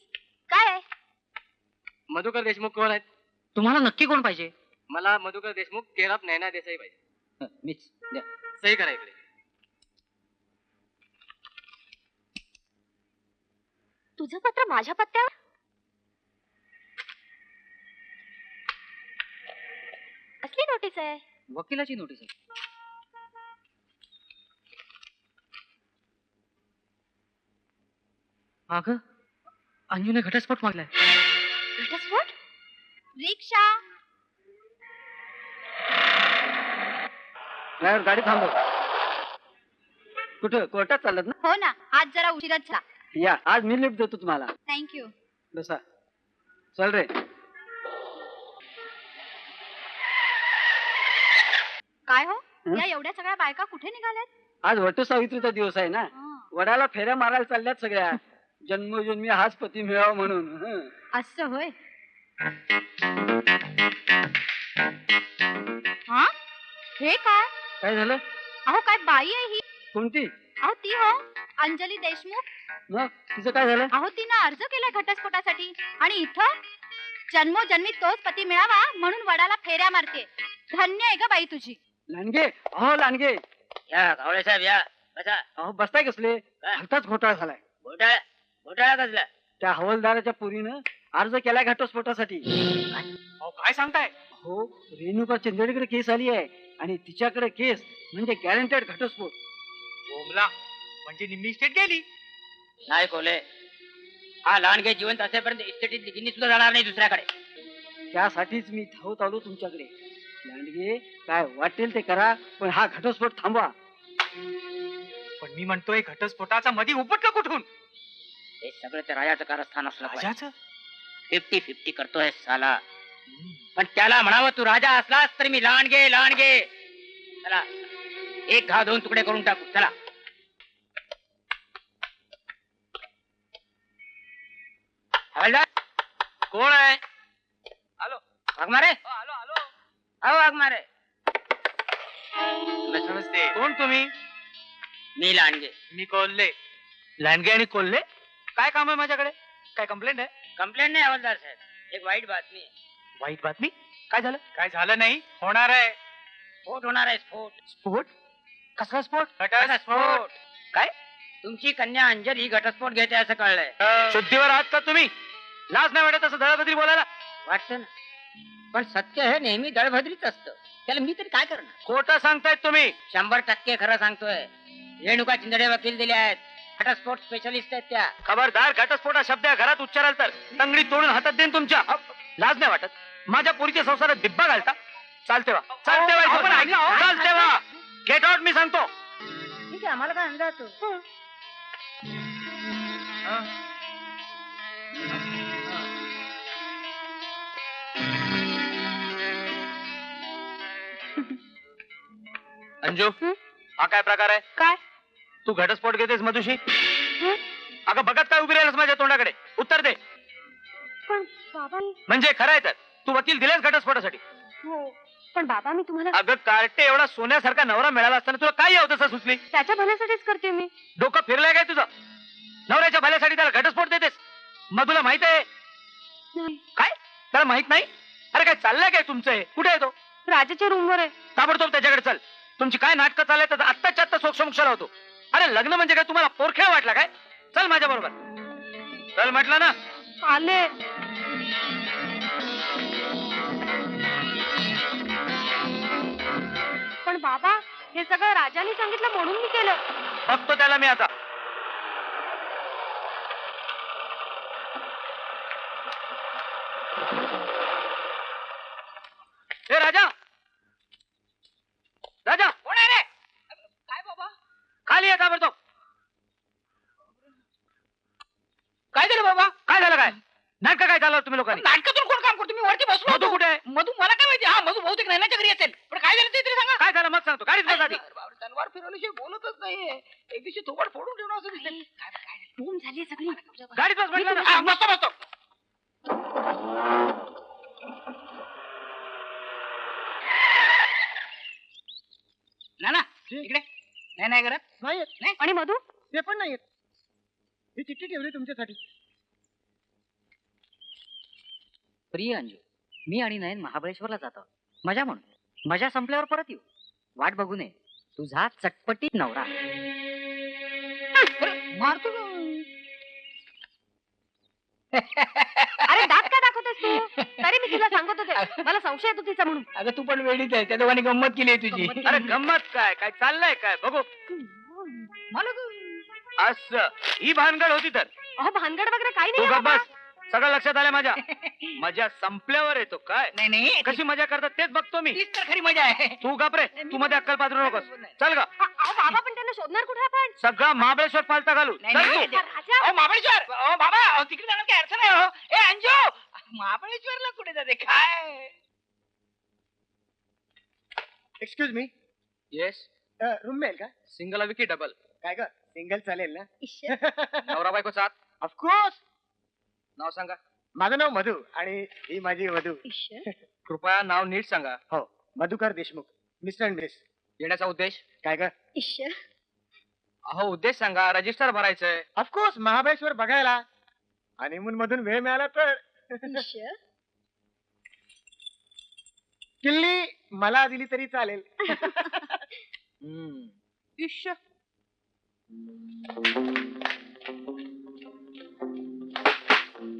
काय आहे? मधुकर देशमुख कोण आहेत? तुम्हाला नक्की कोण पाहिजे? मला मधुकर देशमुख केअर ऑफ नैना देसाई पाहिजे. मीच. द्या. सही करा इकडे. तुझं पत्र माझ्या पत्त्यावर? कसली नोटीस आहे? वकिलाची नोटीस आहे. अगं अंजूने घटस्फोट मागलाय. घटस्फोट? रिक्षा. ड्रायव्हर गाडी थांबव. कुठं कोर्टात चालत ना? हो ना, आज जरा उशिराच झाला. या, आज मी लिफ्ट देतो तुम्हाला. थँक्यू. बसा. चल रे. काय हो, हं? या एवढ्या सगळ्या बायका कुठे निघाल्यात? आज वटसावित्रीचा दिवस आहे ना. वडाला फेऱ्या मारायला चालल्यात सगळ्या. जन्मोजन्मी हाच पती मिळावा म्हणून. हं. असं होय. हा, हे काय? काय झालं? अहो काय बाई आहे ही? कोणती? अहो ती हो, अंजली देशमुख. मग तिचं काय झालं? अहो तिनं अर्ज केलाय घटस्फोटासाठी, आणि इथं जन्मोजन्मी तोच पती मिळावा म्हणून वडाला फेऱ्या मारते. धन्य आहे ग बाई तुझी. लांडगे, अहो लांडगे. या कावळे साहेब या. बसा. अहो बसताय कसले? काय? भलताच घोटाळा झालाय. घोटाळा कसला? त्या हवालदाराच्या पोरीनं अर्ज केलाय घटस्फोटासाठी. अहो काय सांगताय? हो, रेणुका चंदेडकडे केस आली आहे आणि तिच्याकडे केस म्हणजे गॅरंटेड घटस्फोट. बोमला, म्हणजे निम्मी स्टेट गेली. नाही कोले, हा लांडगे जिवंत असेपर्यंत इस्टेटीत गिन्नी सुद्धा जाणार नाही दुसऱ्याकडे. त्यासाठीच मी धावत आलो तुमच्याकडे. लांडगे, काय वाटेल ते करा, पण हा घटस्फोट थांबवा. पण मी म्हणतोय घटस्फोटाचा मध्ये उपटलं कुठून? हे सगळं ते राजाचं कारस्थान असलं पाहिजे. राजाचं? 50-50 करतोय साला. पण त्याला म्हणावं तू राजा असलास तरी मी लांडगे लांडगे. चला एक घाव 2 तुकडे करून टाकू. चला. हवालदार कोण आहे? वाघमारे. आलो आलो. अहो वाघमारे. नमस्ते. कोण तुम्ही? मी लांडगे. मी कोल्हे. लांडगे आणि कोल्हे? काय काम आहे माझ्याकडे? काय कंप्लेंट आहे? कंप्लेंट नाही हवालदार साहेब, एक वाईट बातमी आहे. वाईट बातमी? काय झालं? काय झालं नाही, होणार आहे. स्फोट होणार आहे. स्फोट. स्फोट? कसला स्फोट? घटस्फोट. काय? तुमची कन्या अंजली घटस्फोट घेते असं कळलंय. शुद्धीवर आहात का तुम्ही? लाज नाही वाटत असं दळबद्री बोलायला? वाटतं ना, पण सत्य हे नेहमी दळभद्रीच असतं. त्याला मी तरी काय करणार? खोटं सांगतायत तुम्ही. 100% खरं सांगतोय. रेणुका चिंदडे वकील दिले आहेत, घटस्फोट स्पेशलिस्ट आहेत त्या. खबरदार, घटस्फोट हा शब्द घरात उच्चाराल तर तंगडी तोडून हातात देईन तुमच्या. लाज नाही वाटत? माझ्या पोरीच्या संसारात दिब्बा घालता? चालते वा, चालते वा, चालते वा. गेट आउट, मी सांगतो. ठीक आहे, आम्हाला काय अंदाज तो. अंजू, हा काय प्रकार आहे? काय? तू घटस्फोट घेतेस मधुशी? अगं बघत काय उभी राहिलस माझ्या तोंडाकडे? उत्तर दे. पण बाबा म्हणजे खरं आहे तर तू वकील दिलेस घटस्फोटासाठी? हो, पण बाबा मी तुम्हाला अगं कार्टे, एवढा सोन्यासारखा नवरा मिळाला असताना तुला काय यावं तसं सुचली? त्याच्या भल्यासाठीच करते मी. डोकं फिरलंय काय तुझं? नवऱ्याच्या भल्यासाठी त्याला घटस्फोट देतेस? मधुला माहित आहे? नाही. काय त्याला माहित नाही? अरे काय चाललंय काय तुमचं हे? कुठे आहे तो? राजाच्या रूमवर आहे. ताबडतोब त्याच्याकडे चल. तुमची काय नाटकं चाललंय तर आत्ताच्या आत्ता सोक्षमोक्षाला होतो. अरे लग्न म्हणजे काय तुम्हाला पोरखेळ वाटला काय? चल माझ्या बरोबर. चल म्हटलं ना. आले. पण बाबा हे सगळं राजाने सांगितलं म्हणून मी केलं. बघतो त्याला मी आता. ए राजा, राजा कोण आहे रे? काय बाबा? खाली ये ताबडतोब. काय झालं बाबा? काय झालं? काय नाटक काय चाललं तुम्ही लोकांनी? नाटकातून कोण काम करतो? मी वरती बसलो मधू होतो. कुठे आहे? मधू मला काय माहिती? हा, मधू बहुतेक नैनाच्या घरी असेल. पण काय झालं ते तरी सांगा. काय झालं मग सांगतो. गाडीत बस आधी. तलवार फिरवल्याशिवाय बोलतच नाहीये. एक दिवशी थोबड फोडून ठेवणं असं दिसतंय. धूम झाली सगळी. गाडीत बस म्हटलं ना. हा, बसतो बसतो. ना इकडे. नाही करत. नाही आणि मधू ते पण नाही. ही चिठ्ठी ठेवली तुमच्यासाठी. प्रिय अंजू, मी आणि नयन महाबळेश्वरला जातो. मजा म्हणून. मजा संपल्यावर परत येऊ. वाट बघू नये. तुझा चटपटीत नवरा. मारतो अरे दात काय दाखवतेस तू? तरी मी तुला सांगत होते मला संशय येतो तिचा म्हणून. अगं तू पण वेळीच आहे. त्या दोघांनी गंमत केली आहे तुझी. अरे गंमत काय? काय चाललंय काय? बघू. असं ही भानगड होती तर. अहो भानगड वगैरे काही तू नाही गप्प बाबा. बस. सगळं लक्षात आलं माझ्या. मजा संपल्यावर येतो काय? नाही कशी मजा करतात तेच बघतो मी. तीच तर खरी मजा आहे. तू गप रे. तू मध्ये अक्कल पाजरू नकोस. चल ग. अहो बाबा पण त्यांना शोधणार कुठे आपण? सगळं महाबळेश्वर पालता घालू. चल तू. राजा अहो महाबळेश्वर. अहो बाबा, अहो तिकडे जाणार काय अर्थ नाही. हो ए अंजू, महाबळेश्वरला कुठे जाते काय? Excuse me, yes. रूम मिळेल का? सिंगल हवी की डबल? काय ग, सिंगल चालेल ना? नवरा बायको साथ. ऑफकोर्स. नाव सांगा. माझं नाव मधू आणि ही माझी मधू. कृपया नाव नीट सांगा. हो, Madhukar Deshmukh, mister and miss. येण्याचा उद्देश? काय ग? अहो उद्देश सांगा. रजिस्टर भरायचंय. ऑफकोर्स महाबळेश्वर बघायला. हनीमून मधून वेळ मिळाला तर. किल्ली मला दिली तरी चालेल.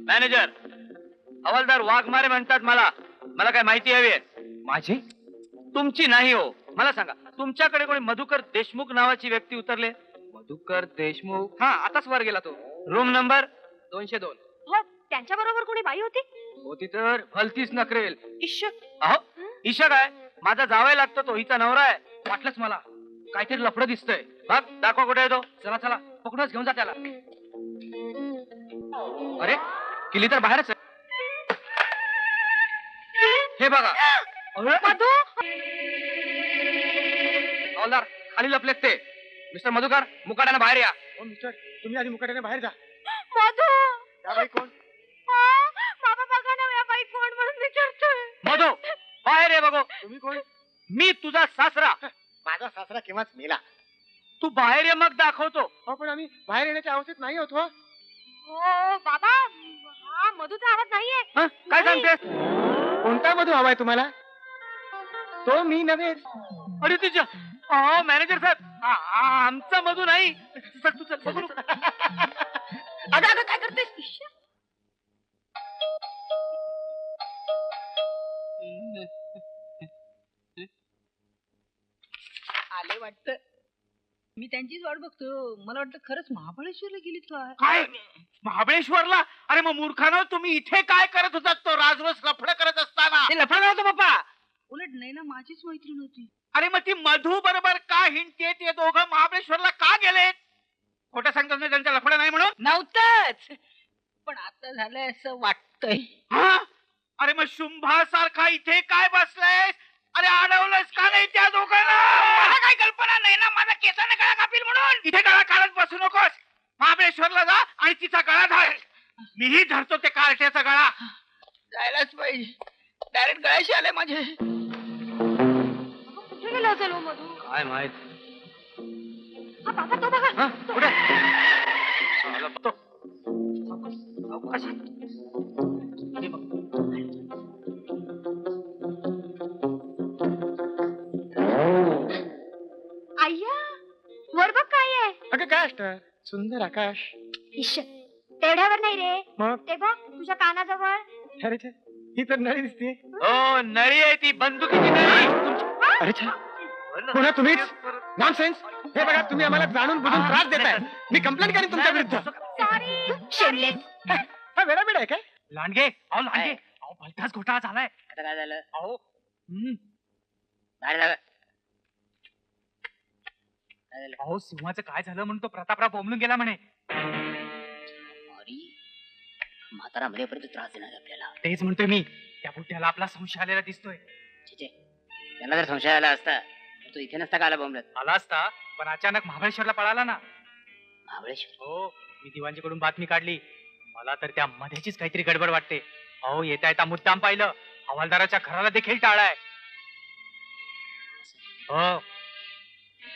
मॅनेजर, हवालदार वाघमारे म्हणतात मला. मला काय माहिती हवी आहे? माझी? तुमची नाही हो. मला सांगा, तुमच्याकडे कोणी मधुकर देशमुख नावाची व्यक्ती उतरले? मधुकर देशमुख? हा, आताच वर गेला तो. Room number 202. हो त्यांच्या बरोबर कोणी बाई होती? होती तर भलतीच नकरेल. अहो ईशा काय? माझा जावाय लागतो तो. हिचा नवरा आहे. वाटलंच मला. काहीतरी लफडं दिसतंय. बघ दाखवा कुठे आहे तो. चला चला पकडूनच घेऊन जा त्याला. अरे किल्ली तर बाहेरच आहे. हे बघा. मधू हवालदार खाली लपलेत ते. मिस्टर मधुकर, मुकाट्यानं बाहेर या. हो मिस्टर, तुम्ही आधी मुकाट्याने बाहेर जा. मधू त्या बाई कोण? बाबा बघा ना या बाई कोण म्हणून विचारतोय. मधु बाहेर ये. बघू. तुम्ही कोण? मी तुझा सासरा. माझा सासरा केव्हाच मेला. तू बाहेर ये मग दाखवतो. हो पण आम्ही बाहेर येण्याच्या अवस्थेत नाही होत. हो हो बाबा हा मधूचा आवाज नाहीये. हं? काय नाही. सांगतेस? कोणता मधू हवाय तुम्हाला? तो मी नव्हे. अरे तुझ्या अहो मॅनेजर साहेब आमचा मधू नाही. चल तू चल बघू नको. अगं अगं काय करतेस? आले वाटतं. मी त्यांचीच वाट बघतो. मला वाटतं खरंच महाबळेश्वरला गेली काय? काय महाबळेश्वरला? अरे मग मूर्खानो, तुम्ही इथे काय करत होतात तो राजरोज लफडं करत असताना? ते लफडा नव्हतं बाप्पा. उलट नाही ना, माझीच मैत्रीण होती. अरे मग ती मधू बरोबर का हिंडते? ते दोघं महाबळेश्वरला का गेलेत? खोटं सांगतात ना, त्यांचा लफडं नाही म्हणून? नव्हतंच, पण आता झालंय असं वाटतंय. हा? अरे मग शुंभासारखा इथे काय बसलाय? अरे अडवलंच का नाही त्या दोघांना? मला काही कल्पना नाही ना, माझा केसाने गळा कापील म्हणून. इथे गळा काढत बसू नकोस. महाबळेश्वरला जा आणि तिचा गळा धर. मीही धरतो ते कार्ट्याचा गळा. जायलाच पाहिजे. डायरेक्ट गळ्याशी आले माझे. कुठे गेला असेल हो मधू? काय माहित. हा बाबा, तो बघा. कुठे आय्या, वर बघ काय आहे. अगं काय असतं? सुंदर आकाश. इश्श, तेवढ्यावर नाही रे. मग? ते बघ तुझ्या कानाजवळ. अरे छे, ही तर नळी दिसते. हो नळी आहे ती, बंदुकीची नळी. अरे छे, पुन्हा तुम्हीच? नॉनसेन्स. हे बघा, तुम्ही आम्हाला जाणून बुजून त्रास देताय. मी कंप्लेंट करेन तुमच्या विरुद्ध. सॉरी. शेमलेस. हा वेडा आहे काय? लांडगे, अहो लांडगे, अहो भलताच घोटाळा झालाय. आता काय झालं? अहो काय झालं? काय झालं? अहो सिंहाचं काय झालं म्हणून तो प्रतापराव बोंबलून गेला म्हणे. अरे, म्हातारा मरेपर्यंत त्रास देणार आपल्याला. तेच म्हणतोय मी. त्या बुट्ट्याला आपला संशय आलेला दिसतोय. छे, त्यांना जर संशय आला असता तर तो इथे नसता का आला बोंबलत? आला असता, पण अचानक महाबळेश्वरला पळाला ना. महाबळेश्वर? हो, मी दिवाणजीकडून बातमी काढली. मला तर त्या मध्येचीच काहीतरी गडबड वाटते. अहो येता येता मुद्दाम पाहिलं, हवालदाराच्या घराला देखील टाळाय. हो,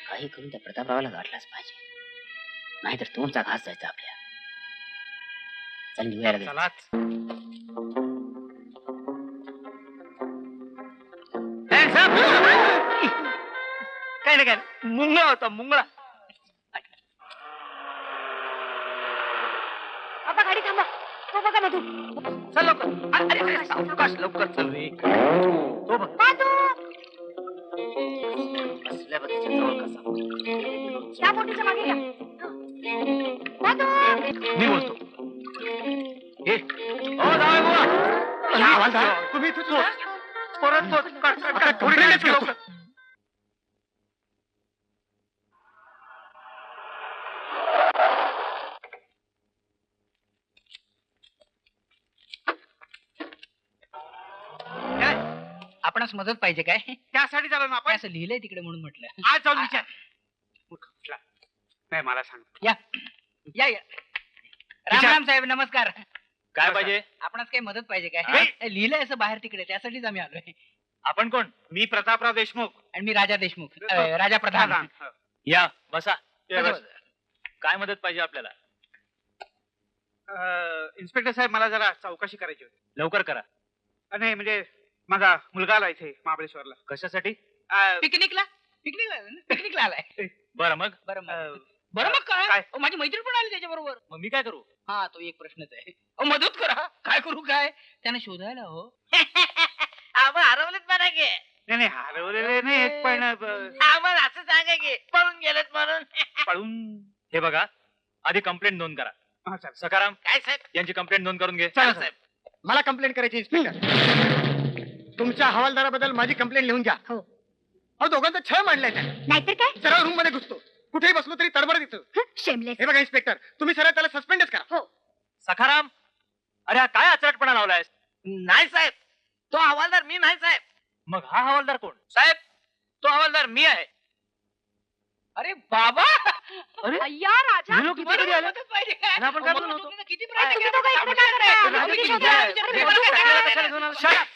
काही करून त्या प्रतापरावाला गाठलाच पाहिजे, नाहीतर तोंडचा घास जायचा आपल्या. चल निघूया लगेच. चलाच. काय नाही काय नाही. मुंगळा होता, मुंगळा. बाबा गाडी थांबा. तो बघा मधू. चल लवकर. अरे सावकाश, लवकर चल रे. तो बघ. मधू, बसल्या बघायच्या जवळ कसा. त्या बोटीच्या मागे घ्या. मधू. मी बोलतो. ए, ओ जावई बुवा. हवालदार, तुम्ही इथेच होता? परत तो आता कंप्लेंटच करतो. आपणास मदत पाहिजे काय? त्यासाठी झालं ना आपण. असं लिहिलंय तिकडे म्हणून म्हटलं. आज जाऊन विचार. नाही मला सांग. या या या. राम राम साहेब, नमस्कार. काय पाहिजे? आपणास काही मदत पाहिजे काय? नाही. लिहिलंय असं बाहेर तिकडे, त्यासाठीच आम्ही आलोय. आपण कोण? मी प्रतापराव देशमुख. आणि मी राजा देशमुख, राजा प्रधान. हो. या बसा. बस. काय मदत पाहिजे आपल्याला? इन्स्पेक्टर साहेब, मला जरा चौकशी करायची होती. लवकर करा. नाही म्हणजे माझा मुलगा आला इथे महाबळेश्वरला. कशासाठी? पिकनिकला पिकनिकला आलाय. बरं मग. बरं मग. बरं मग काय? काय? अहो, माझी मैत्रीण पण आली त्याच्याबरोबर. मग मी काय करू? हा, तो एक प्रश्नच आहे. अहो, मदत करा. काय करू काय? त्यानं शोधायला हो. आपण हरवलेत म्हणा की. नाही नाही, हरवलेले नाही, पण आम्हाला असं सांगा की पळून गेलेत म्हणून. पळून. हे बघा, आधी कंप्लेंट नोंद करा. हा, चालेल. सकाराम, काय साहेब? यांची कंप्लेंट नोंद करून घे. चालेल, साहेब. मला कंप्लेंट करायची इन्स्पेक्टर. तुमच्या हवालदाराबद्दल माझी कंप्लेंट लिहून घ्या. हो. अहो दोघांचा छळ मांडलाय त्याने. नाहीतर काय? सरळ रूम मध्ये घुसतो, कुठेही बसलो तरी तडबड येतो. शेमलेस. हे बघा इन्स्पेक्टर, तुम्ही सरळ त्याला सस्पेंडच करा. हो. सखाराम, अरे हा काय अचरटपणा लावलायस? नाही साहेब, तो हवालदार मी नाही साहेब. मग हा हवालदार कोण? साहेब, तो हवालदार मी आहे. अरे बाबा, अय्या राजा. हे लोक इथे कधी आले? मदत पाहिजे काय? आणि आपण काय अहो, बोललो दोघींना होतो? किती प्रयत्न तुम्ही केले, दोघं इकडे काय करताय? आपण आम्ही किती शोधायला विचार- विचार- मदत विचार- करायला विचार- कशाला Shut up!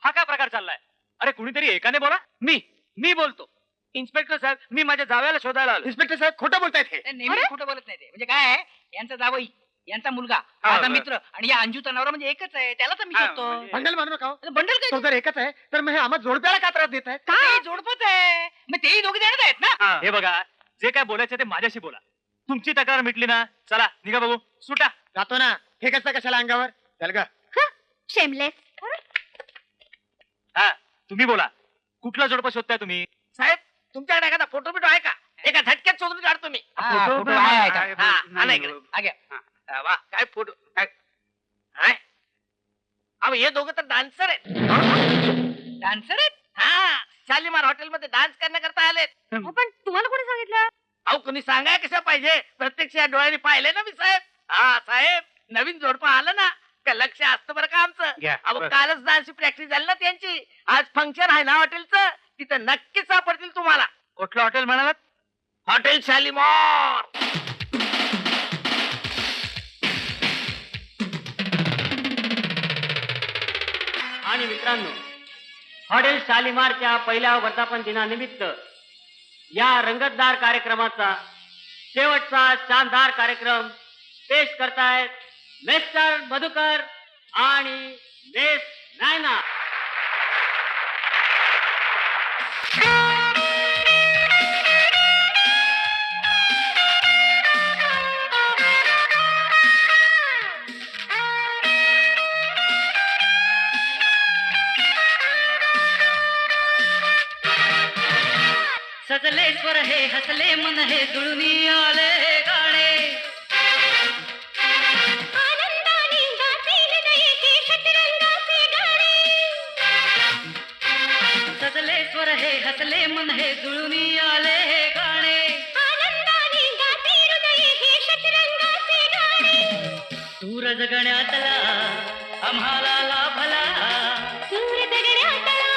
हा काय प्रकार चाललाय? अरे कुणीतरी एकाने बोला. मी बोलतो. इन्स्पेक्टर साहेब, मी माझ्या जावयाला शोधायला आलो. इन्स्पेक्टर साहेब खोटं बोलतायत हे. नेहमी खोटं बोलत नाही ते. म्हणजे काय आहे, यांचा जावई यांचा मुलगा हा, माझा बरं. मित्र आणि या अंजूचा नवरा म्हणजे एकच आहे त्याला तर मी हा, शोधतो म्हणजे- बंडल मारू नका हो. बंडल काय तो जर एकच आहे तर मग हे आम्हा जोडप्याला का त्रास देत आहे ते जोडपच आहे मग तेही दोघे देणार आहेत ना हा. हे बघा जे काय बोलायचं ते माझ्याशी बोला. तुमची तक्रार मिटली ना, चला निघा बघू, सुटा. जातो ना हे कसं कशाला अंगावर चल ग शेमलेस हा, तुम्ही बोला, कुठला जोडपं शोधताय तुम्ही? साहेब तुमच्याकडे एखादा फोटो बिटो आहे का? एका झटक्यात शोधून काढतो मी. हा, फोटो फोटो पण आहे आहे. याच्यात. हा, नाही, आणा इकडे. हा, घ्या. हा, वा काय फोटो काय हाय? अहो हे दोघं तर डान्सर आहेत. डान्सर आहेत हा शालीमार हॉटेलमध्ये डान्स करण्याकरता आलेत. अहो, पण तुम्हाला कोणी सांगितलं अहो कोणी सांगाय कसं पाहिजे? प्रत्यक्ष या डोळ्यांनी पाहिलंय ना मी साहेब. हा साहेब नवीन जोडपं आलं ना का लक्ष असतं बरं का आमचं. घ्या, अहो बस. कालच डान्सची प्रॅक्टिस झाली ना त्यांची. आज फंक्शन आहे ना हॉटेलचं, तिथं नक्कीच सापडतील तुम्हाला. कुठलं हॉटेल म्हणालात? हॉटेल शालीमार. आणि मित्रांनो, हॉटेल शालिमारच्या पहिल्या वर्धापन दिनानिमित्त या रंगतदार कार्यक्रमाचा शेवटचा शानदार कार्यक्रम पेश करतायत मिस्टर मधुकर आणि मिस नायना. सजले स्वर हे हसले मन हे जुळूनी आले गाणे. आनंदाने गातील नयके शतरंगाचे गाणे सजले स्वर हे हसले मन हे जुळूनी आले गाणे. आनंदाने गातील नयके शतरंगाचे गाणे सूरज गण्यातला आम्हाला लाभला. सूर दगडातला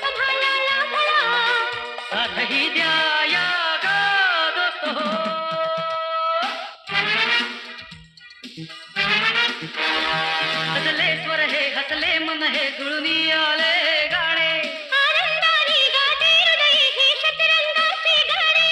आम्हाला लाभला साथही द्या या गा दोस्त हो. हसले स्वर हे हसले मन हे जुळूनी आले गाणे. आनंदाने गातील नयके शतरंगाचे गाणे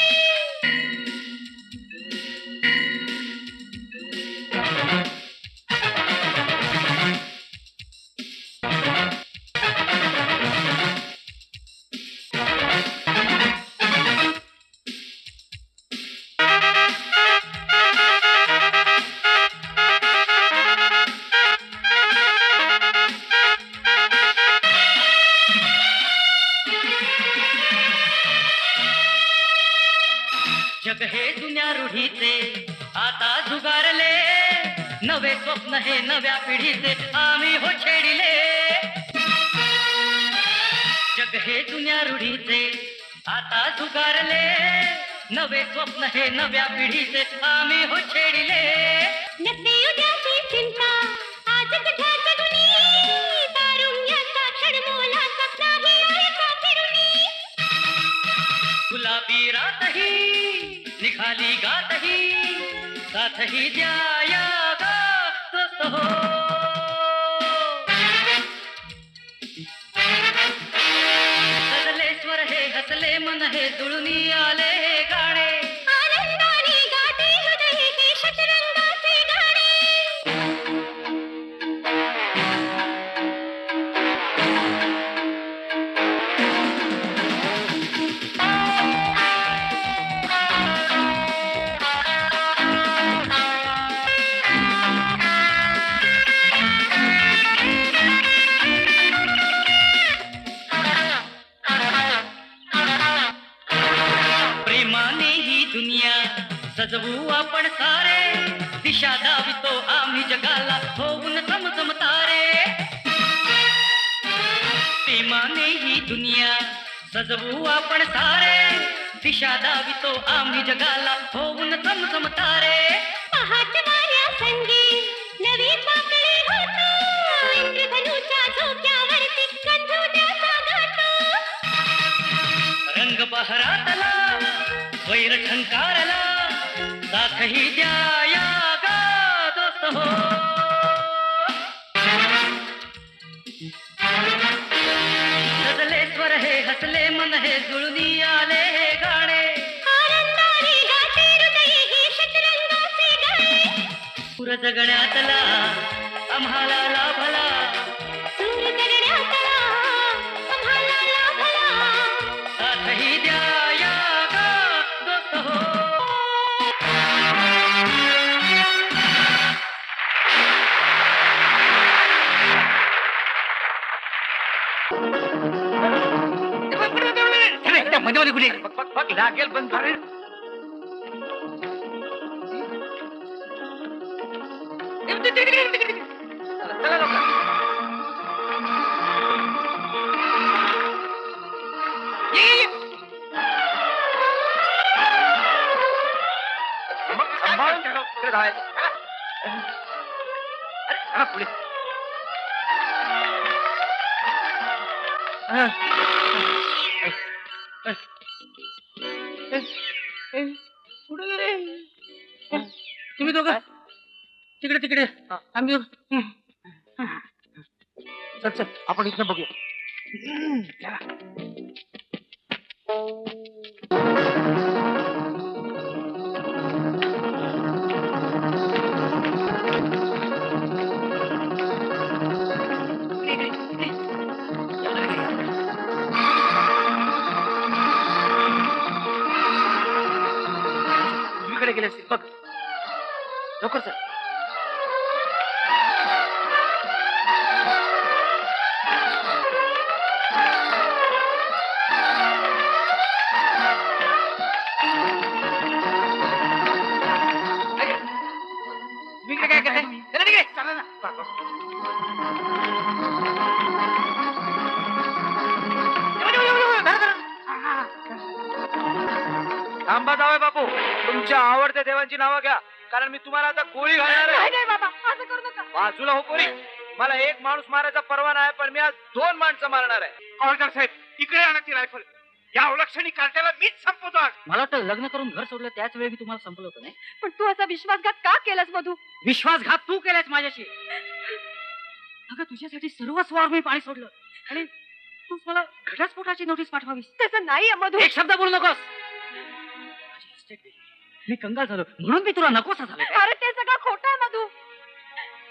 जग हे जुन्या रूढीचे आता जुगारले. नवे स्वप्न हे नव्या पिढीचे आम्ही हो छेडिले. जग हे जुन्या रूढीचे आता जुगारले. नवे स्वप्न हे नव्या पिढीचे आम्ही हो छेडिले. नसे उद्याची चिंता आज तुझ्या जगुनी तारुण्याचा क्षण मोलाचा नाही आयता फिरुनी गुलाबी रातही निघाली गातही. साथही द्या या गा दोस्त हो. सजले स्वर हे हसले मन हे जुळूनी आले गाणे. आनंदाने गाते हृदय हे शतरंगाचे गाणे प्रेमाने ही दुनिया सजवू आपण सारे. दिशा दावितो आम्ही जगाला होऊन समजम तारे. प्रेमाने ही दुनिया सजवू आपण सारे. दिशा दावितो आम्ही जगाला होऊन समजम तारे. पहाट वाऱ्या संगी नवी पाकळी होतो इंद्रधनुच्या झोक्यावरती गंधोट्याचा घातो रंग बहरातला वैर झंकारला. साथही द्या या गा दोस्त हो. सजले स्वर हे हसले मन हे जुळूनी आले गाणे. आनंदाने गाते हृदय हे शतरंगाचे गाणे सूर सूर जगण्यातला आम्हाला लाभला सूर जगण्यातला आम्हाला लाभला. साथही द्या या गा दोस्त हो. मध्ये मध्ये कुठे बघ लागेल पण अरे चला लवकर. मग सांभाळून तिकडे धावायचं. अरे चला पुढे. कुठे गेले तुम्ही दोघं? तिकडे तिकडे आम्ही चल चल आपण इथनं बघूया. उजवीकडे गेले असतील बघ. लवकर चल. तुम्ही काय करताय? चला तिकडे. चला ना. थांबा जावई बापू, तुमच्या आवडत्या देवांची नावं घ्या, कारण मी तुम्हाला आता गोळी घालणार आहे. नाही नाही बाबा असं करू नका. बाजूला हो कोणी. मला एक माणूस मारायचा परवाना आहे, पण मी आज 2 माणसं मारणार आहे. हवालदार साहेब इकडे आणा ती रायफल. या अवलक्षणी कार्ट्याला मीच संपवतो आज. मला वाटतं लग्न करून घर सोडलं त्याच वेळी मी तुम्हाला संपलं होतं नाही. पण तू असा विश्वासघात का केलास मधू? विश्वासघात तू केलास माझ्याशी. अगं तुझ्यासाठी सर्व स्वार मी पाणी सोडलं आणि तूच मला घटस्फोटाची नोटीस पाठवावीस. तसं नाही मधू. एक शब्द बोलू नकोस. माझी estate गेली. मी कंगाल झालो म्हणून मी तुला नकोसा झालो. अरे ते सगळं खोटं आहे मधू.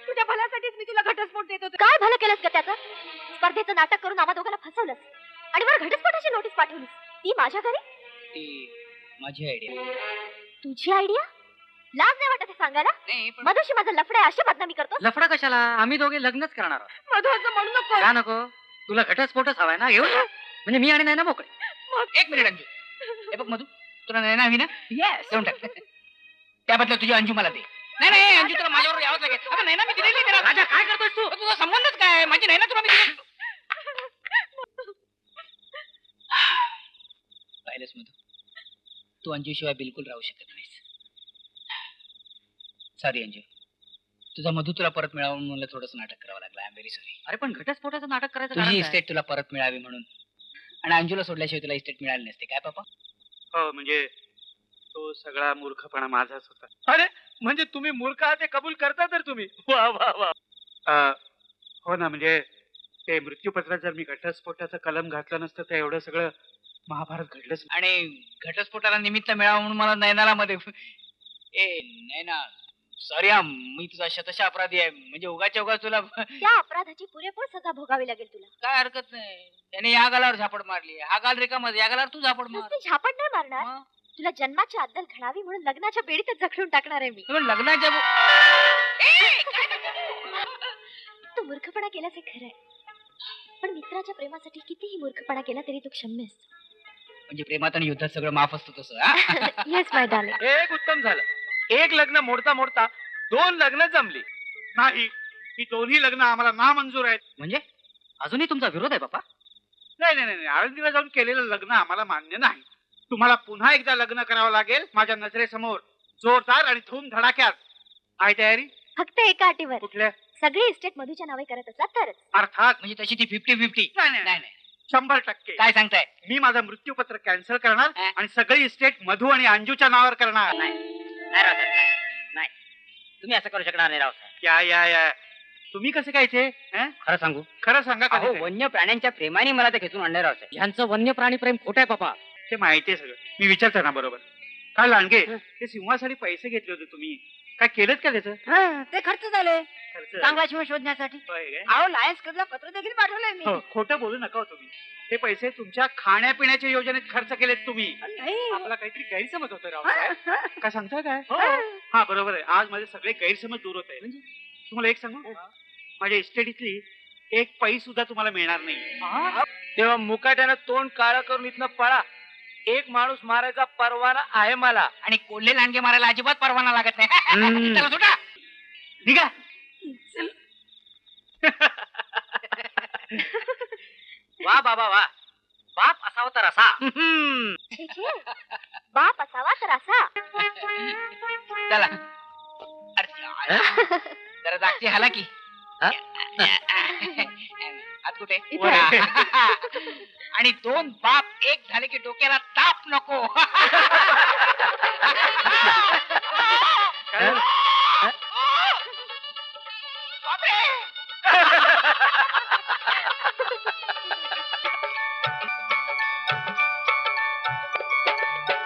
तुझ्या भल्यासाठीच मी तुला घटस्फोट देत होते. काय भलं केलंस का त्याचं? स्पर्धेचं नाटक करून आम्हा दोघांना फसवलंस आणि मला घटस्फोटाची नोटीस पाठवलीस. ती माझ्या घरी? ती माझी आयडिया. तुझी आयडिया? लाज नाही वाटत हे सांगायला? नाही पण मधुशी माझं लफडं आहे अशी बदनामी करतो. लफडा कशाला? आम्ही दोघे लग्नच करणार आहोत. मधू असं म्हणू नको. का नको? तुला घटस्फोटच हवाय ना? घेऊन जा. म्हणजे मी आणि नैना मोकळे. एक मिनिट अंजू. हे बघ मधू, तुला नैना हवी ना? येस देऊन टाक. त्याबद्दल तुझी अंजू मला दे. नाही नाही अंजू तुला माझ्यावर यावंच लागेल. अगं नैना मी दिलेली आहे त्याला. राजा काय करतोस तू? तुझा संबंधच काय? माझी नैना तुला मी दिली. पाहिलंस मधू, तू अंजू शिवाय बिलकुल राहू शकत नाहीस. सॉरी अंजू, तुझा मधू तुला परत मिळावं म्हणून मला थोडंसं नाटक करावं लागलं. I am very sorry. अरे पण घटस्फोटाचं नाटक करायचं कारण तुझी काय? इस्टेट तुला परत मिळावी म्हणून, आणि अंजूला सोडल्याशिवाय तुला इस्टेट मिळाली नसते. काय पापा? हो म्हणजे तो सगळा मूर्खपणा माझाच होता. अरे म्हणजे तुम्ही मूर्ख आहात ते कबूल करता तर तुम्ही. वा वा वा. हो ना, म्हणजे ते मृत्यूपत्रात जर मी घटस्फोटाचं कलम घातलं नसतं तर एवढं सगळं महाभारत घडलंच नाही. आणि घटस्फोटाला निमित्त मिळावं म्हणून मला नैनाला मध्ये ए नैना सॉरी हा, मी तुझा शतशः अपराधी आहे. म्हणजे उगाच्या उगा तुला त्या अपराधाची पुरेपूर सजा भोगावी लागेल तुला. काय हरकत नाही. त्याने या गालावर झापड मारली, हा गाल रिकामा, या गालावर तू झापड मार. नुसती झापड नाही मारणार. मग? तुला जन्माची अद्दल घडावी म्हणून लग्नाच्या बेडीतच जखडून टाकणार आहे मी. पण लग्नाच्या तू मूर्खपणा केलास हे खरंय, पण मित्राच्या प्रेमासाठी कितीही मूर्खपणा केला तरी तू क्षम्य असतो. म्हणजे प्रेमात आणि युद्धात सगळं माफ असतं तसं हा? येस माय डार्लिंग. एक उत्तम झालं. एक लग्न मोडता मोडता 2 लग्न जमली. नाही, ही दोन्ही लग्न आम्हाला नामंजूर आहेत. म्हणजे अजूनही तुमचा विरोध आहे बापा? नाही नाही नाही, आळंदीला जाऊन केलेलं लग्न आम्हाला मान्य नाही. तुम्हाला पुन्हा एकदा लग्न करावं लागेल माझ्या नजरेसमोर, जोरदार आणि धूम धडाक्यात. आहे तयारी? फक्त एका अटीवर, कुठल्या? सगळी इस्टेट मधूच्या नावे करत असला तरच. अर्थात म्हणजे तशी ती 50-50. नाही नाही नाही नाही 100%. काय सांगताय? मी माझं मृत्यूपत्र कॅन्सल करणार हा? आणि सगळी इस्टेट मधू आणि अंजूच्या नावावर करणार. नाही रावसाहेब, नाही तुम्ही असं करू शकणार नाही रावसाहेब. या या या तुम्ही कसं काय इथे? हं? खरं सांगू, खरं सांगा अहो कसं काय? वन्य प्राण्यांच्या प्रेमाने मला ते खेचून आणले रावसाहेब. ह्यांचं वन्य प्राणी प्रेम खोटं आहे बापा. ते माहिती आहे सगळं, मी विचारतो ना बरोबर. काय लांडगे, ते सिंहासाठी पैसे घेतले होते तुम्ही, काय केलं का त्याचं ते खर्च झाले खर्च चांगला शिवण शोधण्यासाठी होय काय? अहो लायन्स क्लबला पत्र देखील पाठवलंय मी हो, खोटं बोलू नका हो तुम्ही. ते पैसे तुमच्या खाण्यापिण्याच्या योजनेत खर्च केलेत तुम्ही. नाही आपला काहीतरी गैरसमज होतोय राव. हा. काय सांगताय काय हा बरोबर आहे. आज माझे सगळे गैरसमज दूर होत आहे. म्हणजे तुम्हाला एक सांगू माझ्या इस्टेटीतली एक पै सुद्धा तुम्हाला मिळणार नाही. तेव्हा मुकाट्यानं तोंड काळं करून इथनं पळा. एक माणूस मारायचा परवाना आहे मला. आणि कोल्हे लांडगे मारायला अजिबात परवाना लागत नाही चला सुटा निघा. वा बाबा वा. बाप असावा तर असा. छे, छे. बाप असावा तर असा चला अरे, जरा जागची हाला की आत कुठे इथे. आणि दोन बाप एक झाले की डोक्याला ताप नको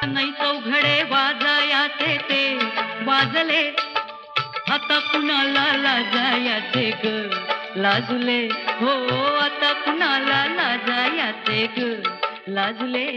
नाही चौघडे वाजायाचे ते वाजले, आता कुणाला लाजायाचे ग लाजले, हो आता कुणाला लाजायाचे ग लाजले.